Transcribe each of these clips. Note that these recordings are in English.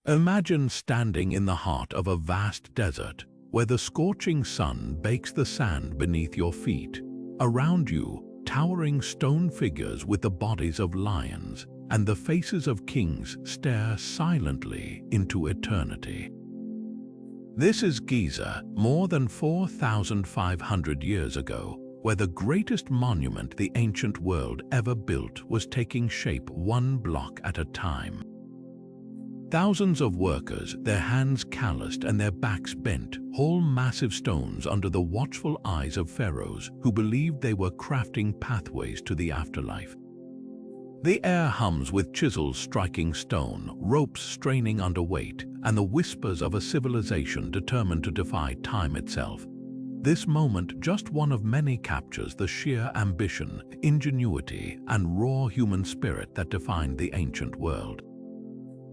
Imagine standing in the heart of a vast desert, where the scorching sun bakes the sand beneath your feet. Around you, towering stone figures with the bodies of lions and the faces of kings stare silently into eternity. This is Giza, more than 4,500 years ago, where the greatest monument the ancient world ever built was taking shape one block at a time. Thousands of workers, their hands calloused and their backs bent, haul massive stones under the watchful eyes of pharaohs who believed they were crafting pathways to the afterlife. The air hums with chisels striking stone, ropes straining under weight, and the whispers of a civilization determined to defy time itself. This moment, just one of many, captures the sheer ambition, ingenuity, and raw human spirit that defined the ancient world.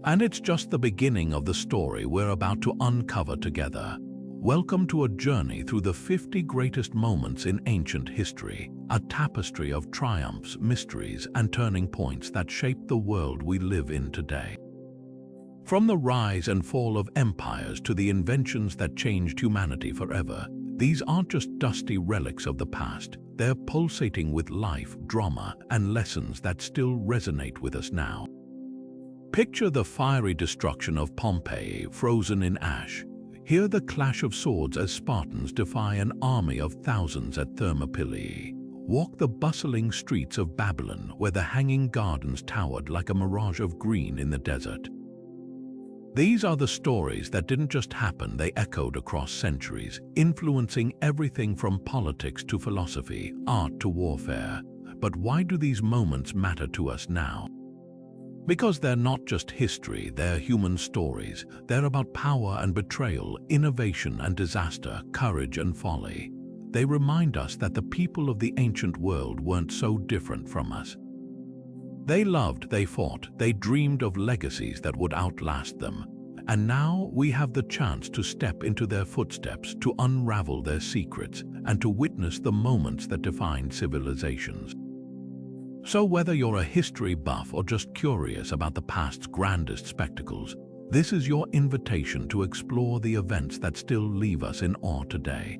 And it's just the beginning of the story we're about to uncover together. Welcome to a journey through the 50 greatest moments in ancient history, a tapestry of triumphs, mysteries, and turning points that shape the world we live in today. From the rise and fall of empires to the inventions that changed humanity forever, these aren't just dusty relics of the past, they're pulsating with life, drama, and lessons that still resonate with us now. Picture the fiery destruction of Pompeii frozen in ash. Hear the clash of swords as Spartans defy an army of thousands at Thermopylae. Walk the bustling streets of Babylon where the hanging gardens towered like a mirage of green in the desert. These are the stories that didn't just happen, they echoed across centuries, influencing everything from politics to philosophy, art to warfare. But why do these moments matter to us now? Because they're not just history, they're human stories. They're about power and betrayal, innovation and disaster, courage and folly. They remind us that the people of the ancient world weren't so different from us. They loved, they fought, they dreamed of legacies that would outlast them. And now we have the chance to step into their footsteps, to unravel their secrets, and to witness the moments that defined civilizations. So whether you're a history buff or just curious about the past's grandest spectacles, this is your invitation to explore the events that still leave us in awe today.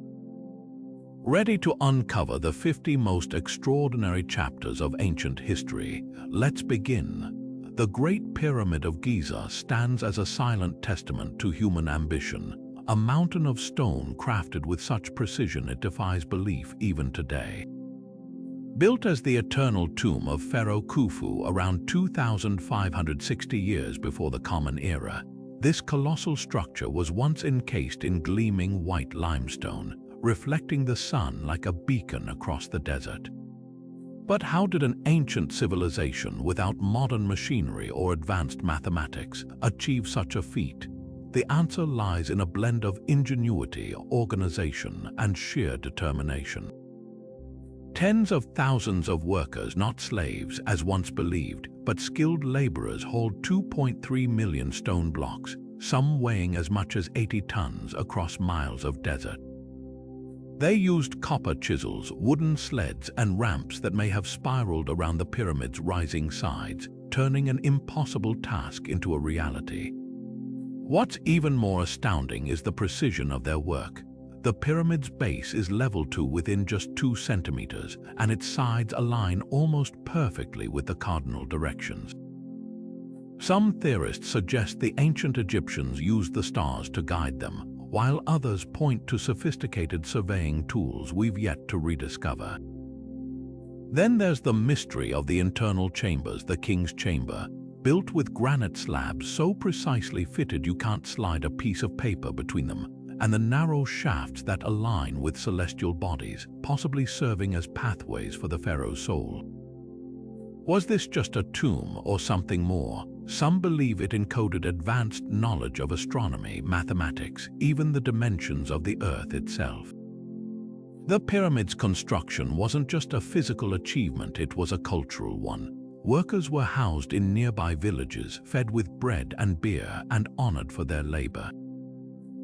Ready to uncover the 50 most extraordinary chapters of ancient history? Let's begin. The Great Pyramid of Giza stands as a silent testament to human ambition, a mountain of stone crafted with such precision it defies belief even today. Built as the eternal tomb of Pharaoh Khufu around 2,560 years before the Common Era, this colossal structure was once encased in gleaming white limestone, reflecting the sun like a beacon across the desert. But how did an ancient civilization without modern machinery or advanced mathematics achieve such a feat? The answer lies in a blend of ingenuity, organization, and sheer determination. Tens of thousands of workers, not slaves as once believed, but skilled laborers, hauled 2.3 million stone blocks, some weighing as much as 80 tons, across miles of desert. They used copper chisels, wooden sleds, and ramps that may have spiraled around the pyramid's rising sides, turning an impossible task into a reality. What's even more astounding is the precision of their work. The pyramid's base is leveled to within just 2 centimeters, and its sides align almost perfectly with the cardinal directions. Some theorists suggest the ancient Egyptians used the stars to guide them, while others point to sophisticated surveying tools we've yet to rediscover. Then there's the mystery of the internal chambers, the king's chamber, built with granite slabs so precisely fitted you can't slide a piece of paper between them, and the narrow shafts that align with celestial bodies, possibly serving as pathways for the pharaoh's soul. Was this just a tomb or something more? Some believe it encoded advanced knowledge of astronomy, mathematics, even the dimensions of the earth itself. The pyramid's construction wasn't just a physical achievement, it was a cultural one. Workers were housed in nearby villages, fed with bread and beer, and honored for their labor.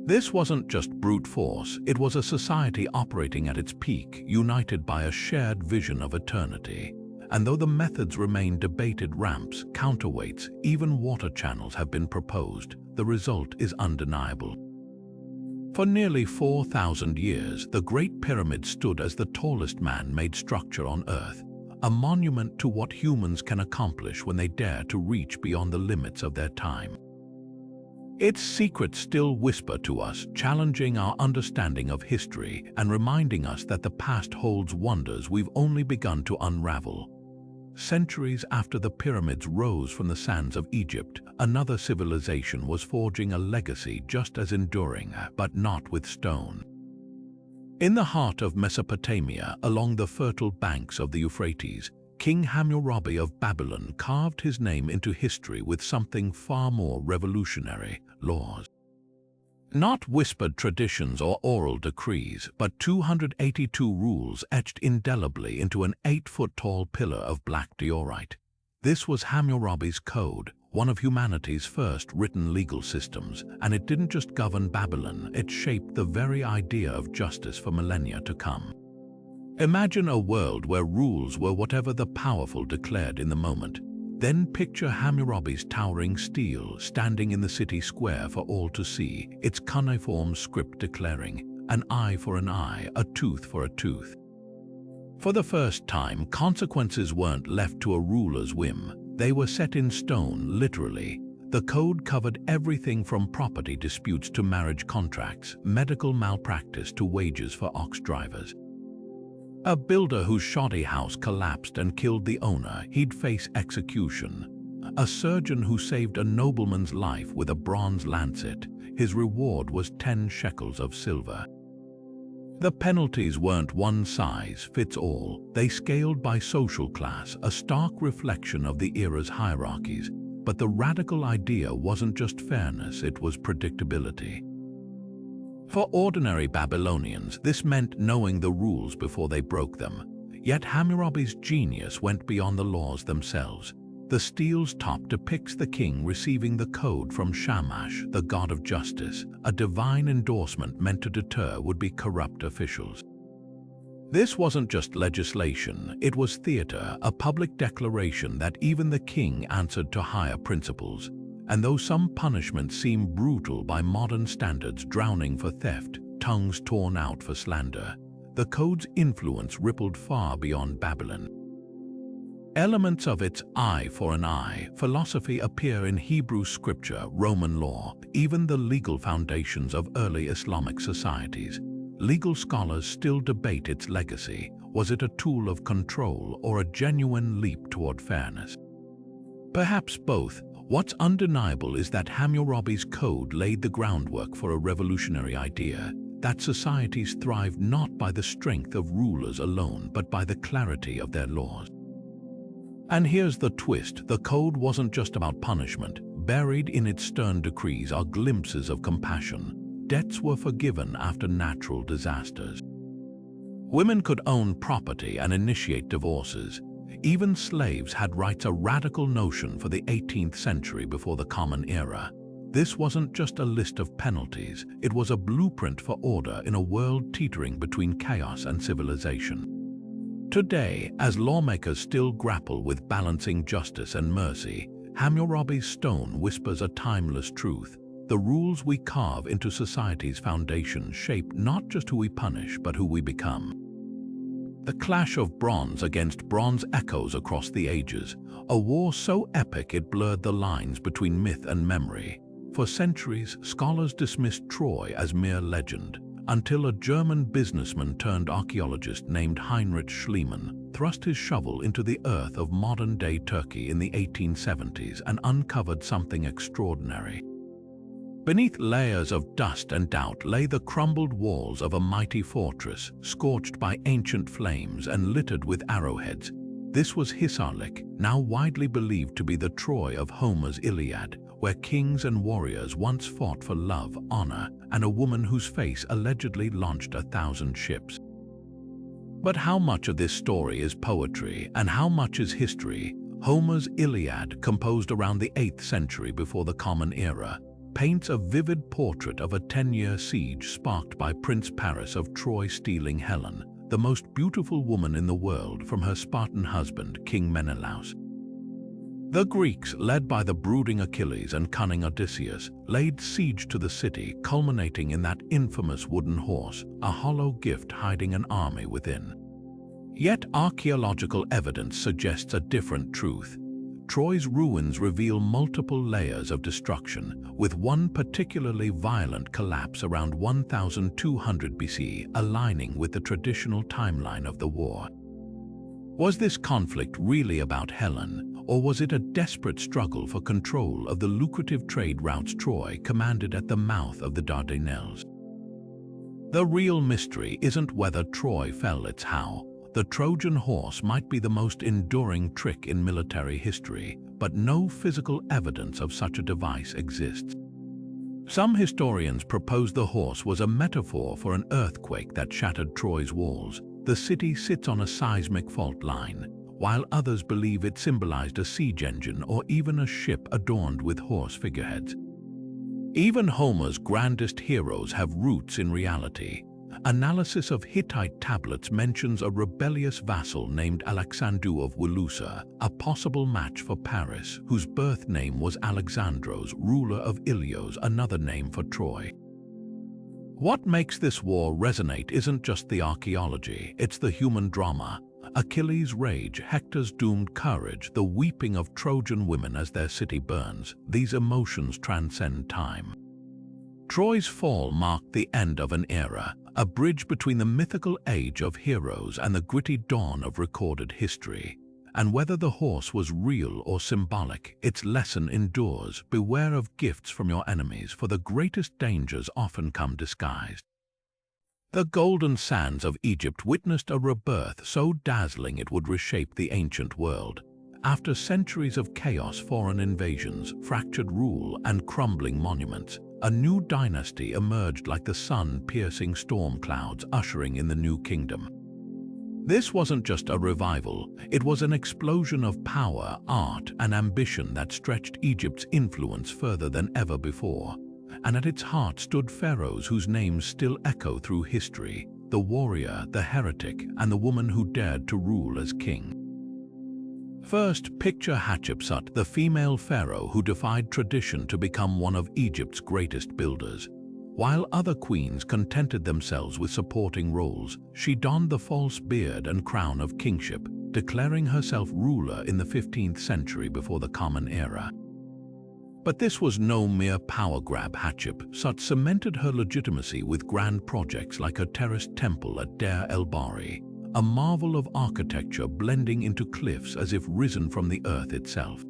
This wasn't just brute force, it was a society operating at its peak, united by a shared vision of eternity. and though the methods remain debated, ramps, counterweights, even water channels have been proposed, the result is undeniable. For nearly 4,000 years, the Great Pyramid stood as the tallest man-made structure on Earth, a monument to what humans can accomplish when they dare to reach beyond the limits of their time. Its secrets still whisper to us, challenging our understanding of history and reminding us that the past holds wonders we've only begun to unravel. Centuries after the pyramids rose from the sands of Egypt, another civilization was forging a legacy just as enduring, but not with stone. In the heart of Mesopotamia, along the fertile banks of the Euphrates, King Hammurabi of Babylon carved his name into history with something far more revolutionary: laws. Not whispered traditions or oral decrees, but 282 rules etched indelibly into an 8-foot-tall pillar of black diorite. This was Hammurabi's Code, one of humanity's first written legal systems, and it didn't just govern Babylon, it shaped the very idea of justice for millennia to come. Imagine a world where rules were whatever the powerful declared in the moment. Then picture Hammurabi's towering stele standing in the city square for all to see, its cuneiform script declaring, an eye for an eye, a tooth for a tooth. For the first time, consequences weren't left to a ruler's whim. They were set in stone, literally. The code covered everything from property disputes to marriage contracts, medical malpractice to wages for ox drivers. A builder whose shoddy house collapsed and killed the owner, he'd face execution. A surgeon who saved a nobleman's life with a bronze lancet, his reward was 10 shekels of silver. The penalties weren't one size fits all. They scaled by social class, a stark reflection of the era's hierarchies. But the radical idea wasn't just fairness, it was predictability. For ordinary Babylonians, this meant knowing the rules before they broke them. Yet Hammurabi's genius went beyond the laws themselves. The stele's top depicts the king receiving the code from Shamash, the god of justice, a divine endorsement meant to deter would-be corrupt officials. This wasn't just legislation, it was theater, a public declaration that even the king answered to higher principles. And though some punishments seem brutal by modern standards, drowning for theft, tongues torn out for slander, the code's influence rippled far beyond Babylon. Elements of its eye for an eye philosophy appear in Hebrew scripture, Roman law, even the legal foundations of early Islamic societies. Legal scholars still debate its legacy. Was it a tool of control or a genuine leap toward fairness? Perhaps both. What's undeniable is that Hammurabi's Code laid the groundwork for a revolutionary idea, that societies thrive not by the strength of rulers alone, but by the clarity of their laws. And here's the twist: the code wasn't just about punishment. Buried in its stern decrees are glimpses of compassion. Debts were forgiven after natural disasters. Women could own property and initiate divorces. Even slaves had rights, a radical notion for the 18th century before the Common Era. This wasn't just a list of penalties, it was a blueprint for order in a world teetering between chaos and civilization. Today, as lawmakers still grapple with balancing justice and mercy, Hammurabi's stone whispers a timeless truth. The rules we carve into society's foundation shape not just who we punish, but who we become. The clash of bronze against bronze echoes across the ages, a war so epic it blurred the lines between myth and memory. For centuries, scholars dismissed Troy as mere legend, until a German businessman turned archaeologist named Heinrich Schliemann thrust his shovel into the earth of modern-day Turkey in the 1870s and uncovered something extraordinary. Beneath layers of dust and doubt lay the crumbled walls of a mighty fortress, scorched by ancient flames and littered with arrowheads. This was Hisarlik, now widely believed to be the Troy of Homer's Iliad, where kings and warriors once fought for love, honor, and a woman whose face allegedly launched 1,000 ships. But how much of this story is poetry and how much is history? Homer's Iliad, composed around the 8th century before the Common Era, paints a vivid portrait of a 10-year siege sparked by Prince Paris of Troy stealing Helen, the most beautiful woman in the world from her Spartan husband, King Menelaus. The Greeks, led by the brooding Achilles and cunning Odysseus, laid siege to the city, culminating in that infamous wooden horse, a hollow gift hiding an army within. Yet archaeological evidence suggests a different truth. Troy's ruins reveal multiple layers of destruction, with one particularly violent collapse around 1200 BC aligning with the traditional timeline of the war. Was this conflict really about Helen, or was it a desperate struggle for control of the lucrative trade routes Troy commanded at the mouth of the Dardanelles? The real mystery isn't whether Troy fell, it's how. The Trojan horse might be the most enduring trick in military history, but no physical evidence of such a device exists. Some historians propose the horse was a metaphor for an earthquake that shattered Troy's walls. The city sits on a seismic fault line, while others believe it symbolized a siege engine or even a ship adorned with horse figureheads. Even Homer's grandest heroes have roots in reality. Analysis of Hittite tablets mentions a rebellious vassal named Alexandria of Wilusa, a possible match for Paris, whose birth name was Alexandros, ruler of Ilios, another name for Troy. What makes this war resonate isn't just the archaeology, it's the human drama. Achilles' rage, Hector's doomed courage, the weeping of Trojan women as their city burns. These emotions transcend time. Troy's fall marked the end of an era, a bridge between the mythical age of heroes and the gritty dawn of recorded history. And whether the horse was real or symbolic, its lesson endures. Beware of gifts from your enemies, for the greatest dangers often come disguised. The golden sands of Egypt witnessed a rebirth so dazzling it would reshape the ancient world. After centuries of chaos, foreign invasions, fractured rule, and crumbling monuments, a new dynasty emerged like the sun-piercing storm clouds, ushering in the new kingdom. This wasn't just a revival, it was an explosion of power, art, and ambition that stretched Egypt's influence further than ever before. And at its heart stood pharaohs whose names still echo through history: the warrior, the heretic, and the woman who dared to rule as king. First, picture Hatshepsut, the female pharaoh who defied tradition to become one of Egypt's greatest builders. While other queens contented themselves with supporting roles, she donned the false beard and crown of kingship, declaring herself ruler in the 15th century before the Common Era. But this was no mere power grab. Hatshepsut cemented her legitimacy with grand projects like her terraced temple at Deir el-Bahari, a marvel of architecture blending into cliffs as if risen from the earth itself.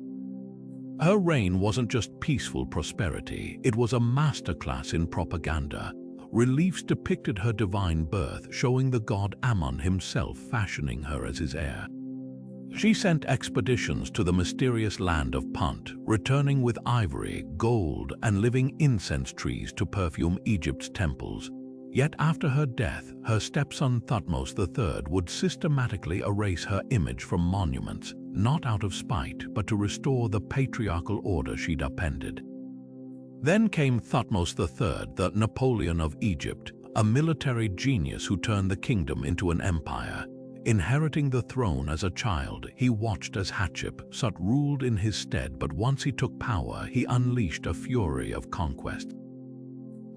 Her reign wasn't just peaceful prosperity, it was a masterclass in propaganda. Reliefs depicted her divine birth, showing the god Ammon himself fashioning her as his heir. She sent expeditions to the mysterious land of Punt, returning with ivory, gold, and living incense trees to perfume Egypt's temples. Yet after her death, her stepson Thutmose III would systematically erase her image from monuments, not out of spite, but to restore the patriarchal order she'd upended. Then came Thutmose III, the Napoleon of Egypt, a military genius who turned the kingdom into an empire. Inheriting the throne as a child, he watched as Hatshepsut ruled in his stead, but once he took power, he unleashed a fury of conquest.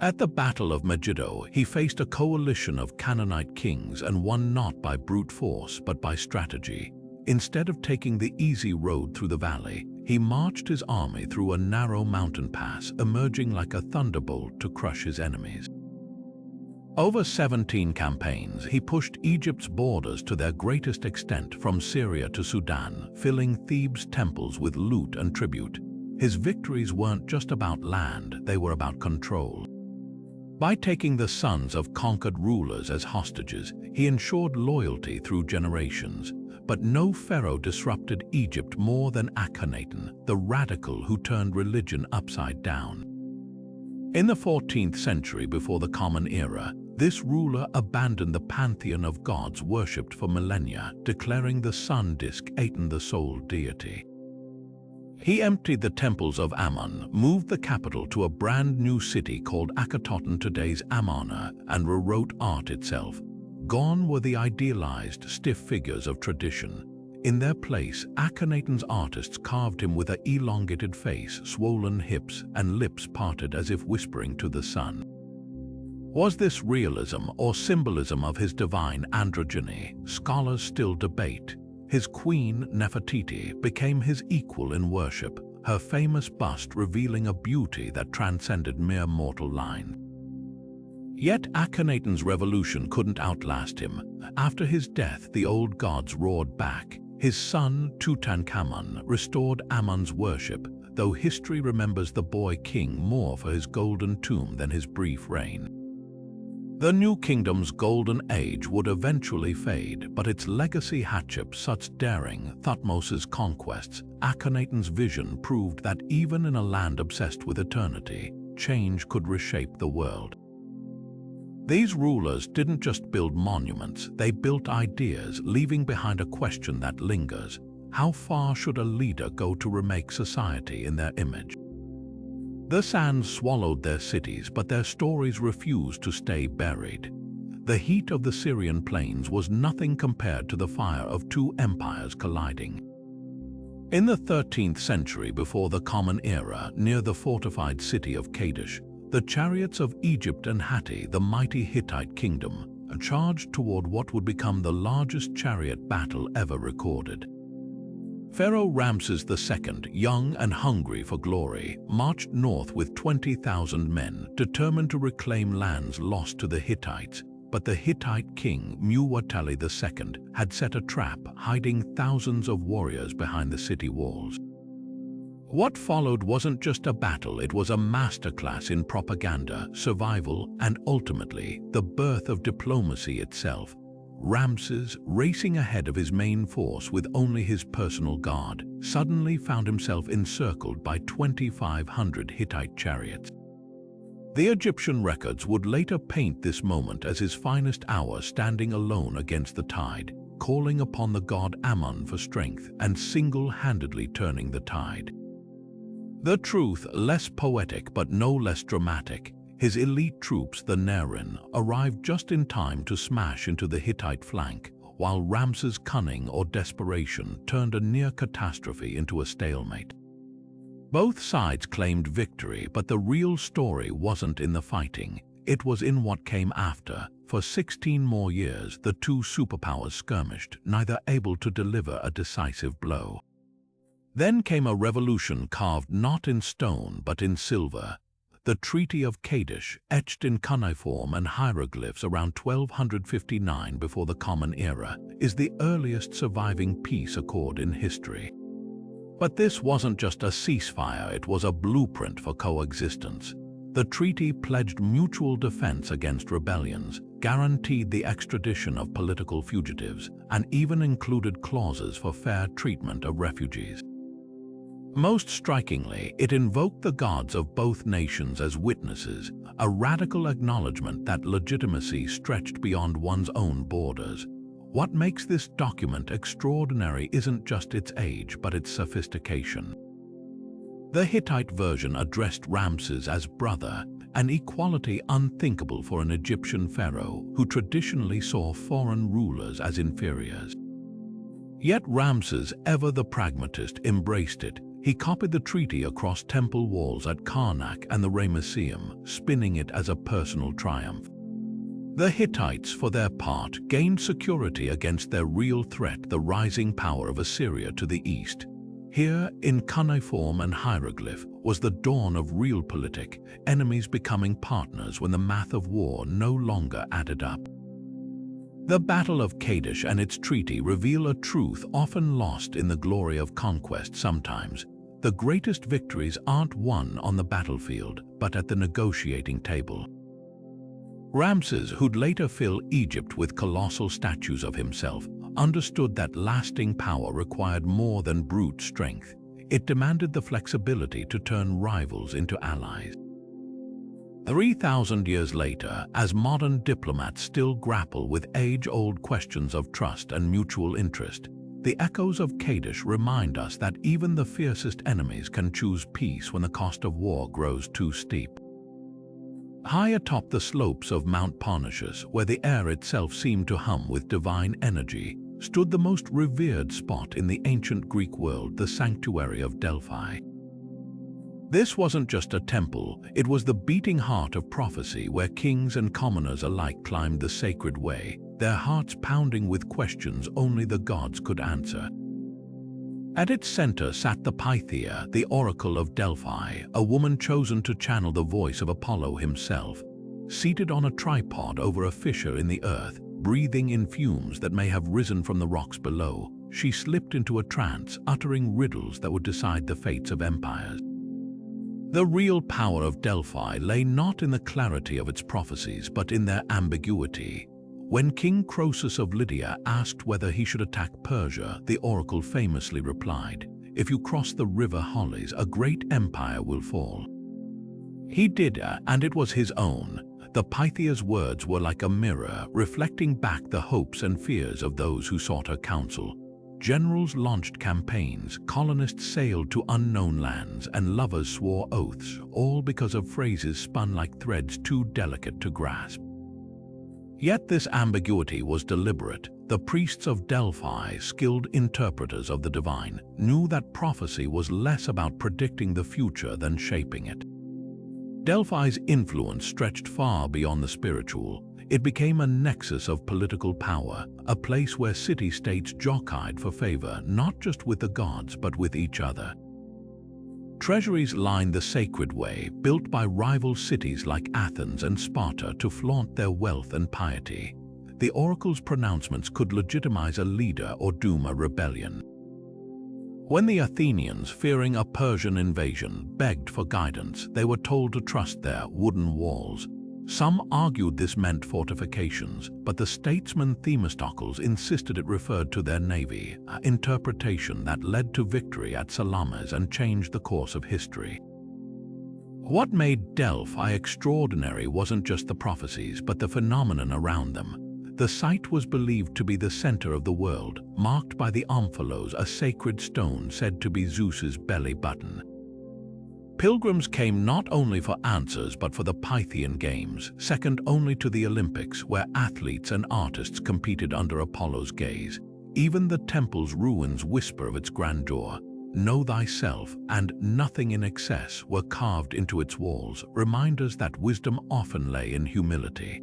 At the Battle of Megiddo, he faced a coalition of Canaanite kings and won not by brute force but by strategy. Instead of taking the easy road through the valley, he marched his army through a narrow mountain pass, emerging like a thunderbolt to crush his enemies. Over 17 campaigns, he pushed Egypt's borders to their greatest extent, from Syria to Sudan, filling Thebes' temples with loot and tribute. His victories weren't just about land, they were about control. By taking the sons of conquered rulers as hostages, he ensured loyalty through generations. But no pharaoh disrupted Egypt more than Akhenaten, the radical who turned religion upside down. In the 14th century before the Common Era, this ruler abandoned the pantheon of gods worshipped for millennia, declaring the sun disk Aten the sole deity. He emptied the temples of Ammon, moved the capital to a brand new city called Akhenaten, today's Amarna, and rewrote art itself. Gone were the idealized, stiff figures of tradition. In their place, Akhenaten's artists carved him with an elongated face, swollen hips, and lips parted as if whispering to the sun. Was this realism or symbolism of his divine androgyny? Scholars still debate. His queen, Nefertiti, became his equal in worship, her famous bust revealing a beauty that transcended mere mortal line. Yet Akhenaten's revolution couldn't outlast him. After his death, the old gods roared back. His son, Tutankhamun, restored Amun's worship, though history remembers the boy king more for his golden tomb than his brief reign. The new kingdom's golden age would eventually fade, but its legacy Hatshepsut's such daring, Thutmose's conquests, Akhenaten's vision proved that even in a land obsessed with eternity, change could reshape the world. These rulers didn't just build monuments, they built ideas, leaving behind a question that lingers. How far should a leader go to remake society in their image? The sands swallowed their cities, but their stories refused to stay buried. The heat of the Syrian plains was nothing compared to the fire of two empires colliding. In the 13th century before the Common Era, near the fortified city of Kadesh, the chariots of Egypt and Hatti, the mighty Hittite kingdom, charged toward what would become the largest chariot battle ever recorded. Pharaoh Ramses II, young and hungry for glory, marched north with 20,000 men, determined to reclaim lands lost to the Hittites. But the Hittite king, Muwatalli II, had set a trap, hiding thousands of warriors behind the city walls. What followed wasn't just a battle, it was a masterclass in propaganda, survival, and ultimately, the birth of diplomacy itself. Ramses, racing ahead of his main force with only his personal guard, suddenly found himself encircled by 2,500 Hittite chariots. The Egyptian records would later paint this moment as his finest hour, standing alone against the tide, calling upon the god Amun for strength and single-handedly turning the tide. The truth, less poetic but no less dramatic, his elite troops, the Nerin, arrived just in time to smash into the Hittite flank, while Ramses' cunning or desperation turned a near catastrophe into a stalemate. Both sides claimed victory, but the real story wasn't in the fighting. It was in what came after. For 16 more years, the two superpowers skirmished, neither able to deliver a decisive blow. Then came a revolution carved not in stone but in silver. The Treaty of Kadesh, etched in cuneiform and hieroglyphs around 1259 before the Common Era, is the earliest surviving peace accord in history. But this wasn't just a ceasefire, it was a blueprint for coexistence. The treaty pledged mutual defense against rebellions, guaranteed the extradition of political fugitives, and even included clauses for fair treatment of refugees. Most strikingly, it invoked the gods of both nations as witnesses, a radical acknowledgement that legitimacy stretched beyond one's own borders. What makes this document extraordinary isn't just its age, but its sophistication. The Hittite version addressed Ramses as brother, an equality unthinkable for an Egyptian pharaoh who traditionally saw foreign rulers as inferiors. Yet Ramses, ever the pragmatist, embraced it. He copied the treaty across temple walls at Karnak and the Ramesseum, spinning it as a personal triumph. The Hittites, for their part, gained security against their real threat, the rising power of Assyria to the east. Here, in cuneiform and hieroglyph, was the dawn of realpolitik, enemies becoming partners when the math of war no longer added up. The Battle of Kadesh and its treaty reveal a truth often lost in the glory of conquest sometimes. The greatest victories aren't won on the battlefield, but at the negotiating table. Ramses, who'd later fill Egypt with colossal statues of himself, understood that lasting power required more than brute strength. It demanded the flexibility to turn rivals into allies. 3,000 years later, as modern diplomats still grapple with age-old questions of trust and mutual interest, the echoes of Kadesh remind us that even the fiercest enemies can choose peace when the cost of war grows too steep. High atop the slopes of Mount Parnassus, where the air itself seemed to hum with divine energy, stood the most revered spot in the ancient Greek world, the sanctuary of Delphi. This wasn't just a temple, it was the beating heart of prophecy where kings and commoners alike climbed the sacred way, their hearts pounding with questions only the gods could answer. At its center sat the Pythia, the Oracle of Delphi, a woman chosen to channel the voice of Apollo himself. Seated on a tripod over a fissure in the earth, breathing in fumes that may have risen from the rocks below, she slipped into a trance, uttering riddles that would decide the fates of empires. The real power of Delphi lay not in the clarity of its prophecies, but in their ambiguity. When King Croesus of Lydia asked whether he should attack Persia, the oracle famously replied, "If you cross the river Halys, a great empire will fall." He did, and it was his own. The Pythia's words were like a mirror, reflecting back the hopes and fears of those who sought her counsel. Generals launched campaigns, colonists sailed to unknown lands, and lovers swore oaths, all because of phrases spun like threads too delicate to grasp. Yet this ambiguity was deliberate. The priests of Delphi, skilled interpreters of the divine, knew that prophecy was less about predicting the future than shaping it. Delphi's influence stretched far beyond the spiritual. It became a nexus of political power, a place where city-states jockeyed for favor not just with the gods but with each other. Treasuries lined the sacred way, built by rival cities like Athens and Sparta to flaunt their wealth and piety. The oracle's pronouncements could legitimize a leader or doom a rebellion. When the Athenians, fearing a Persian invasion, begged for guidance, they were told to trust their wooden walls. Some argued this meant fortifications, but the statesman Themistocles insisted it referred to their navy, an interpretation that led to victory at Salamis and changed the course of history. What made Delphi extraordinary wasn't just the prophecies, but the phenomenon around them. The site was believed to be the center of the world, marked by the omphalos, a sacred stone said to be Zeus's belly button. Pilgrims came not only for answers but for the Pythian Games, second only to the Olympics, where athletes and artists competed under Apollo's gaze. Even the temple's ruins whisper of its grandeur. "Know thyself," and "nothing in excess" were carved into its walls, reminders that wisdom often lay in humility.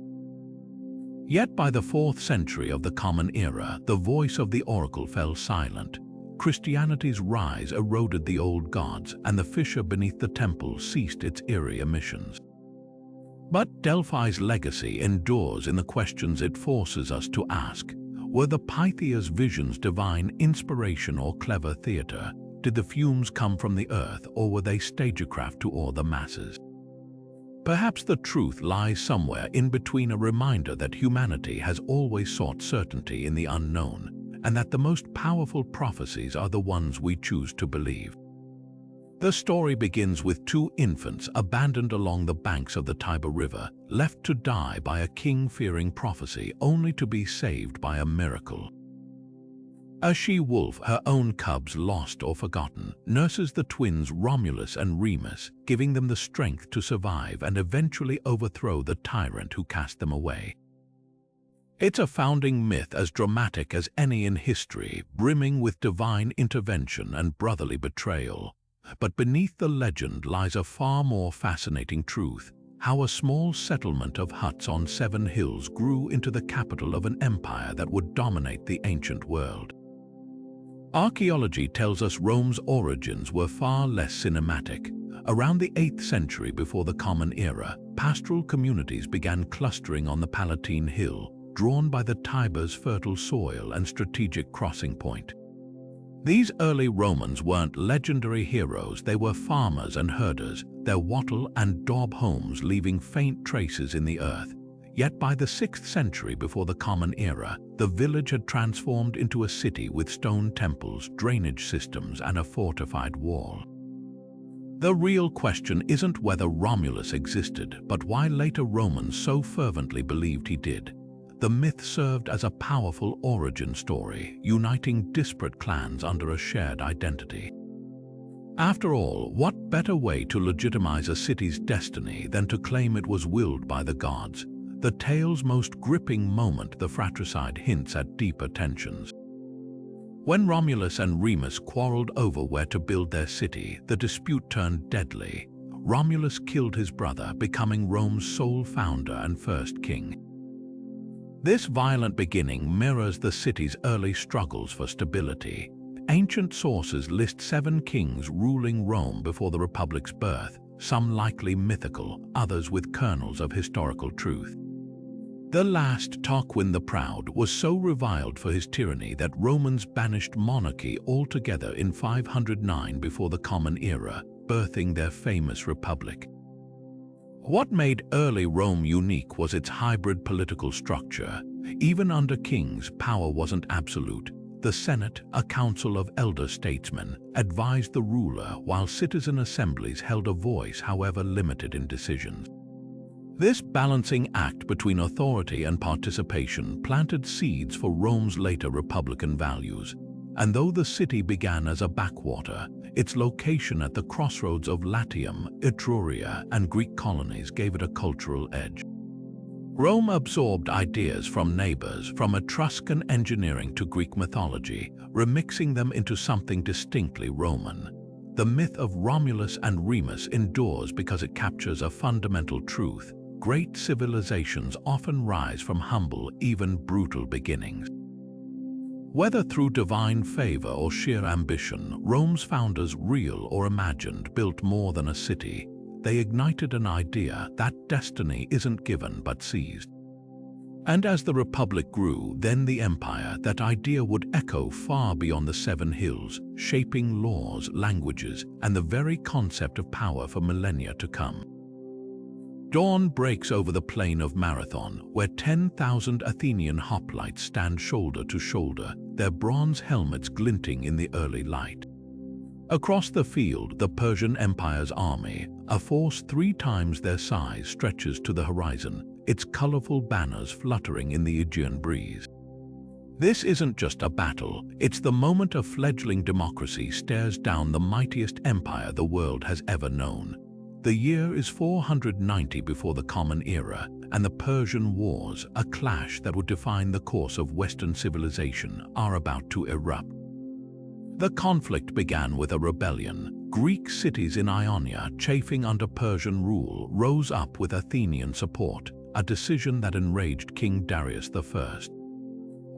Yet by the 4th century of the Common Era, the voice of the oracle fell silent. Christianity's rise eroded the old gods, and the fissure beneath the temple ceased its eerie emissions. But Delphi's legacy endures in the questions it forces us to ask. Were the Pythia's visions divine inspiration or clever theater? Did the fumes come from the earth, or were they stagecraft to awe the masses? Perhaps the truth lies somewhere in between, a reminder that humanity has always sought certainty in the unknown, and that the most powerful prophecies are the ones we choose to believe. The story begins with 2 infants abandoned along the banks of the Tiber River, left to die by a king-fearing prophecy only to be saved by a miracle. A she-wolf, her own cubs lost or forgotten, nurses the twins Romulus and Remus, giving them the strength to survive and eventually overthrow the tyrant who cast them away. It's a founding myth as dramatic as any in history, brimming with divine intervention and brotherly betrayal. But beneath the legend lies a far more fascinating truth: how a small settlement of huts on 7 hills grew into the capital of an empire that would dominate the ancient world. Archaeology tells us Rome's origins were far less cinematic. Around the 8th century before the Common Era, pastoral communities began clustering on the Palatine Hill, drawn by the Tiber's fertile soil and strategic crossing point. These early Romans weren't legendary heroes, they were farmers and herders, their wattle and daub homes leaving faint traces in the earth. Yet by the 6th century before the Common Era, the village had transformed into a city with stone temples, drainage systems, and a fortified wall. The real question isn't whether Romulus existed, but why later Romans so fervently believed he did. The myth served as a powerful origin story, uniting disparate clans under a shared identity. After all, what better way to legitimize a city's destiny than to claim it was willed by the gods? The tale's most gripping moment, the fratricide, hints at deeper tensions. When Romulus and Remus quarreled over where to build their city, the dispute turned deadly. Romulus killed his brother, becoming Rome's sole founder and first king. This violent beginning mirrors the city's early struggles for stability. Ancient sources list 7 kings ruling Rome before the Republic's birth, some likely mythical, others with kernels of historical truth. The last, Tarquin the Proud, was so reviled for his tyranny that Romans banished monarchy altogether in 509 before the Common Era, birthing their famous republic. What made early Rome unique was its hybrid political structure. Even under kings, power wasn't absolute. The Senate, a council of elder statesmen, advised the ruler, while citizen assemblies held a voice, however limited in decisions. This balancing act between authority and participation planted seeds for Rome's later republican values. And though the city began as a backwater, its location at the crossroads of Latium, Etruria, and Greek colonies gave it a cultural edge. Rome absorbed ideas from neighbors, from Etruscan engineering to Greek mythology, remixing them into something distinctly Roman. The myth of Romulus and Remus endures because it captures a fundamental truth. Great civilizations often rise from humble, even brutal beginnings. Whether through divine favor or sheer ambition, Rome's founders, real or imagined, built more than a city. They ignited an idea that destiny isn't given but seized. And as the Republic grew, then the empire, that idea would echo far beyond the 7 hills, shaping laws, languages, and the very concept of power for millennia to come. Dawn breaks over the plain of Marathon, where 10,000 Athenian hoplites stand shoulder to shoulder, their bronze helmets glinting in the early light. Across the field, the Persian Empire's army, a force 3 times their size, stretches to the horizon, its colorful banners fluttering in the Aegean breeze. This isn't just a battle, it's the moment a fledgling democracy stares down the mightiest empire the world has ever known. The year is 490 before the Common Era, and the Persian Wars, a clash that would define the course of Western civilization, are about to erupt. The conflict began with a rebellion. Greek cities in Ionia, chafing under Persian rule, rose up with Athenian support, a decision that enraged King Darius I.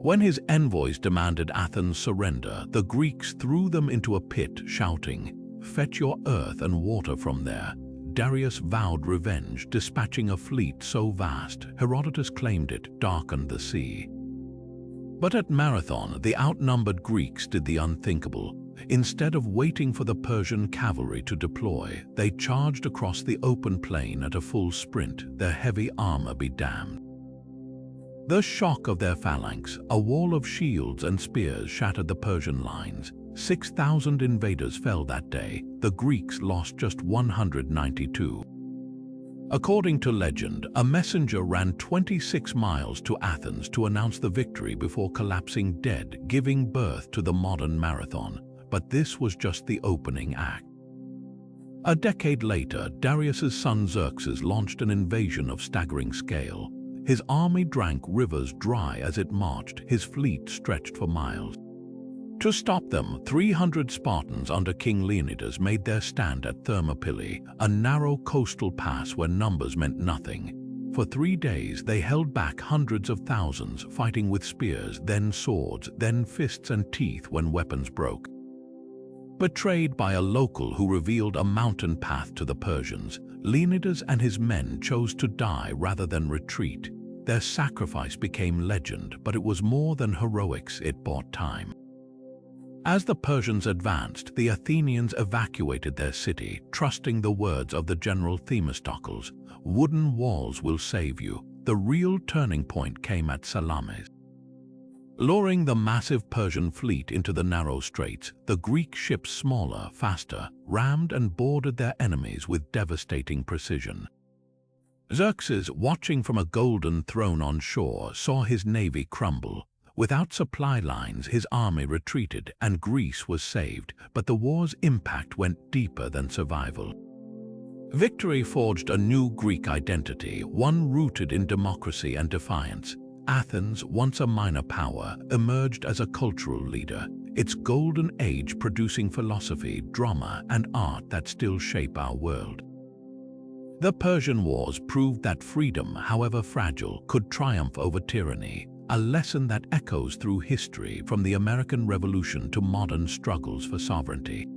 When his envoys demanded Athens' surrender, the Greeks threw them into a pit, shouting, "Fetch your earth and water from there." Darius vowed revenge, dispatching a fleet so vast, Herodotus claimed it darkened the sea. But at Marathon, the outnumbered Greeks did the unthinkable. Instead of waiting for the Persian cavalry to deploy, they charged across the open plain at a full sprint, their heavy armor be damned. The shock of their phalanx, a wall of shields and spears, shattered the Persian lines. 6,000 invaders fell that day. The Greeks lost just 192. According to legend, a messenger ran 26 miles to Athens to announce the victory before collapsing dead, giving birth to the modern Marathon. But this was just the opening act. A decade later, Darius's son Xerxes launched an invasion of staggering scale. His army drank rivers dry as it marched, his fleet stretched for miles. To stop them, 300 Spartans under King Leonidas made their stand at Thermopylae, a narrow coastal pass where numbers meant nothing. For 3 days, they held back hundreds of thousands, fighting with spears, then swords, then fists and teeth when weapons broke. Betrayed by a local who revealed a mountain path to the Persians, Leonidas and his men chose to die rather than retreat. Their sacrifice became legend, but it was more than heroics, it bought time. As the Persians advanced, the Athenians evacuated their city, trusting the words of the general Themistocles, "Wooden walls will save you." The real turning point came at Salamis. Luring the massive Persian fleet into the narrow straits, the Greek ships, smaller, faster, rammed and boarded their enemies with devastating precision. Xerxes, watching from a golden throne on shore, saw his navy crumble. Without supply lines, his army retreated and Greece was saved, but the war's impact went deeper than survival. Victory forged a new Greek identity, one rooted in democracy and defiance. Athens, once a minor power, emerged as a cultural leader, its golden age producing philosophy, drama, and art that still shape our world. The Persian Wars proved that freedom, however fragile, could triumph over tyranny, a lesson that echoes through history from the American Revolution to modern struggles for sovereignty.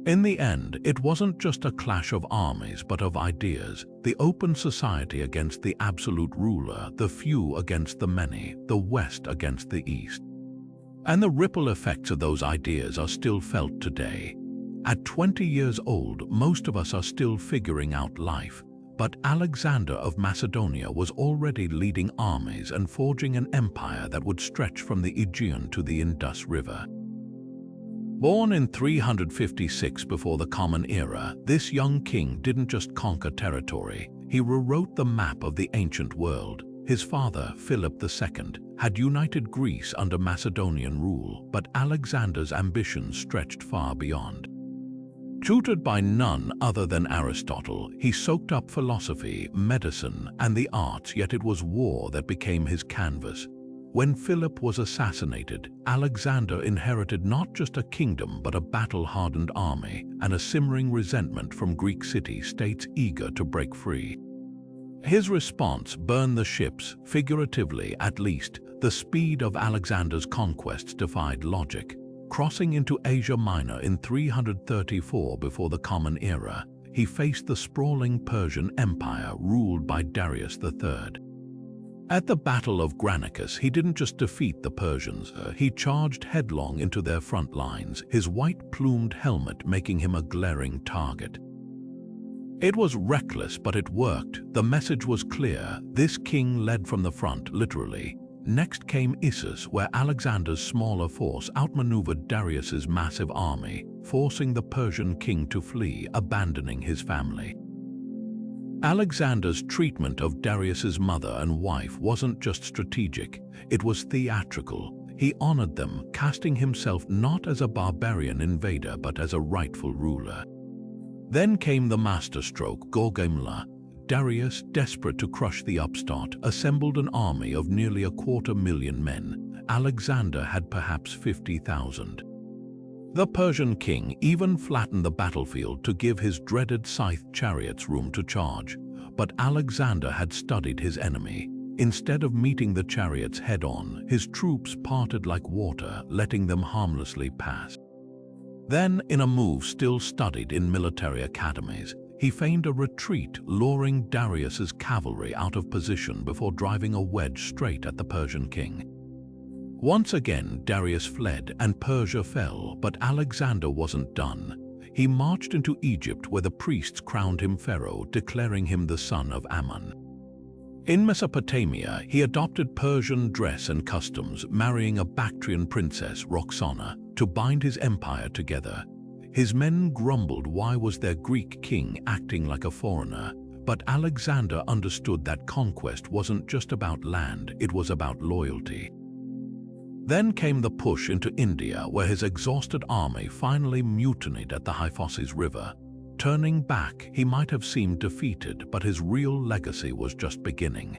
In the end, it wasn't just a clash of armies but of ideas, the open society against the absolute ruler, the few against the many, the West against the East. And the ripple effects of those ideas are still felt today. At 20 years old, most of us are still figuring out life, but Alexander of Macedonia was already leading armies and forging an empire that would stretch from the Aegean to the Indus River. Born in 356 before the Common Era, this young king didn't just conquer territory, he rewrote the map of the ancient world. His father, Philip II, had united Greece under Macedonian rule, but Alexander's ambitions stretched far beyond. Tutored by none other than Aristotle, he soaked up philosophy, medicine, and the arts, yet it was war that became his canvas. When Philip was assassinated, Alexander inherited not just a kingdom but a battle-hardened army and a simmering resentment from Greek city-states eager to break free. His response burned the ships, figuratively at least. The speed of Alexander's conquests defied logic. Crossing into Asia Minor in 334 before the Common Era, he faced the sprawling Persian Empire ruled by Darius III. At the Battle of Granicus, he didn't just defeat the Persians, he charged headlong into their front lines, his white-plumed helmet making him a glaring target. It was reckless, but it worked. The message was clear. This king led from the front, literally. Next came Issus, where Alexander's smaller force outmaneuvered Darius's massive army, forcing the Persian king to flee, abandoning his family. Alexander's treatment of Darius's mother and wife wasn't just strategic, it was theatrical. He honored them, casting himself not as a barbarian invader but as a rightful ruler. Then came the masterstroke, Gaugamela. Darius, desperate to crush the upstart, assembled an army of nearly 250,000 men. Alexander had perhaps 50,000. The Persian king even flattened the battlefield to give his dreaded scythed chariots room to charge. But Alexander had studied his enemy. Instead of meeting the chariots head-on, his troops parted like water, letting them harmlessly pass. Then, in a move still studied in military academies, he feigned a retreat, luring Darius's cavalry out of position before driving a wedge straight at the Persian king. Once again, Darius fled and Persia fell, but Alexander wasn't done. He marched into Egypt where the priests crowned him pharaoh, declaring him the son of Ammon. In Mesopotamia, he adopted Persian dress and customs, marrying a Bactrian princess, Roxana, to bind his empire together. His men grumbled why was their Greek king acting like a foreigner, but Alexander understood that conquest wasn't just about land, it was about loyalty. Then came the push into India, where his exhausted army finally mutinied at the Hyphasis River. Turning back, he might have seemed defeated, but his real legacy was just beginning.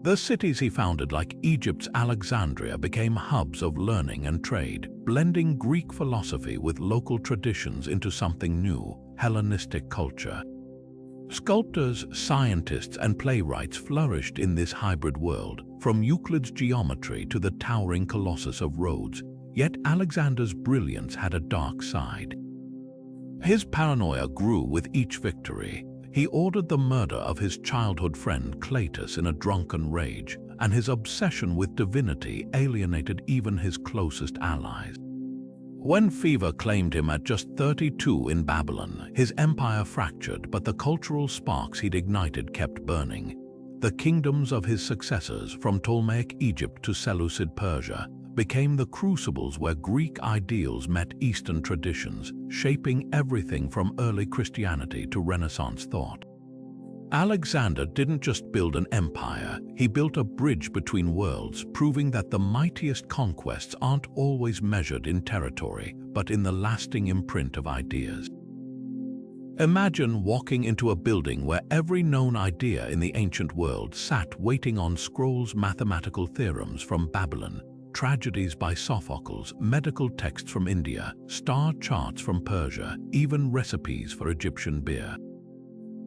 The cities he founded, like Egypt's Alexandria, became hubs of learning and trade, blending Greek philosophy with local traditions into something new, Hellenistic culture. Sculptors, scientists, and playwrights flourished in this hybrid world, from Euclid's geometry to the towering Colossus of Rhodes. Yet Alexander's brilliance had a dark side. His paranoia grew with each victory. He ordered the murder of his childhood friend Cletus in a drunken rage, and his obsession with divinity alienated even his closest allies. When fever claimed him at just 32 in Babylon, his empire fractured, but the cultural sparks he'd ignited kept burning. The kingdoms of his successors, from Ptolemaic Egypt to Seleucid Persia, became the crucibles where Greek ideals met Eastern traditions, shaping everything from early Christianity to Renaissance thought. Alexander didn't just build an empire, he built a bridge between worlds, proving that the mightiest conquests aren't always measured in territory, but in the lasting imprint of ideas. Imagine walking into a building where every known idea in the ancient world sat waiting on scrolls, mathematical theorems from Babylon, tragedies by Sophocles, medical texts from India, star charts from Persia, even recipes for Egyptian beer.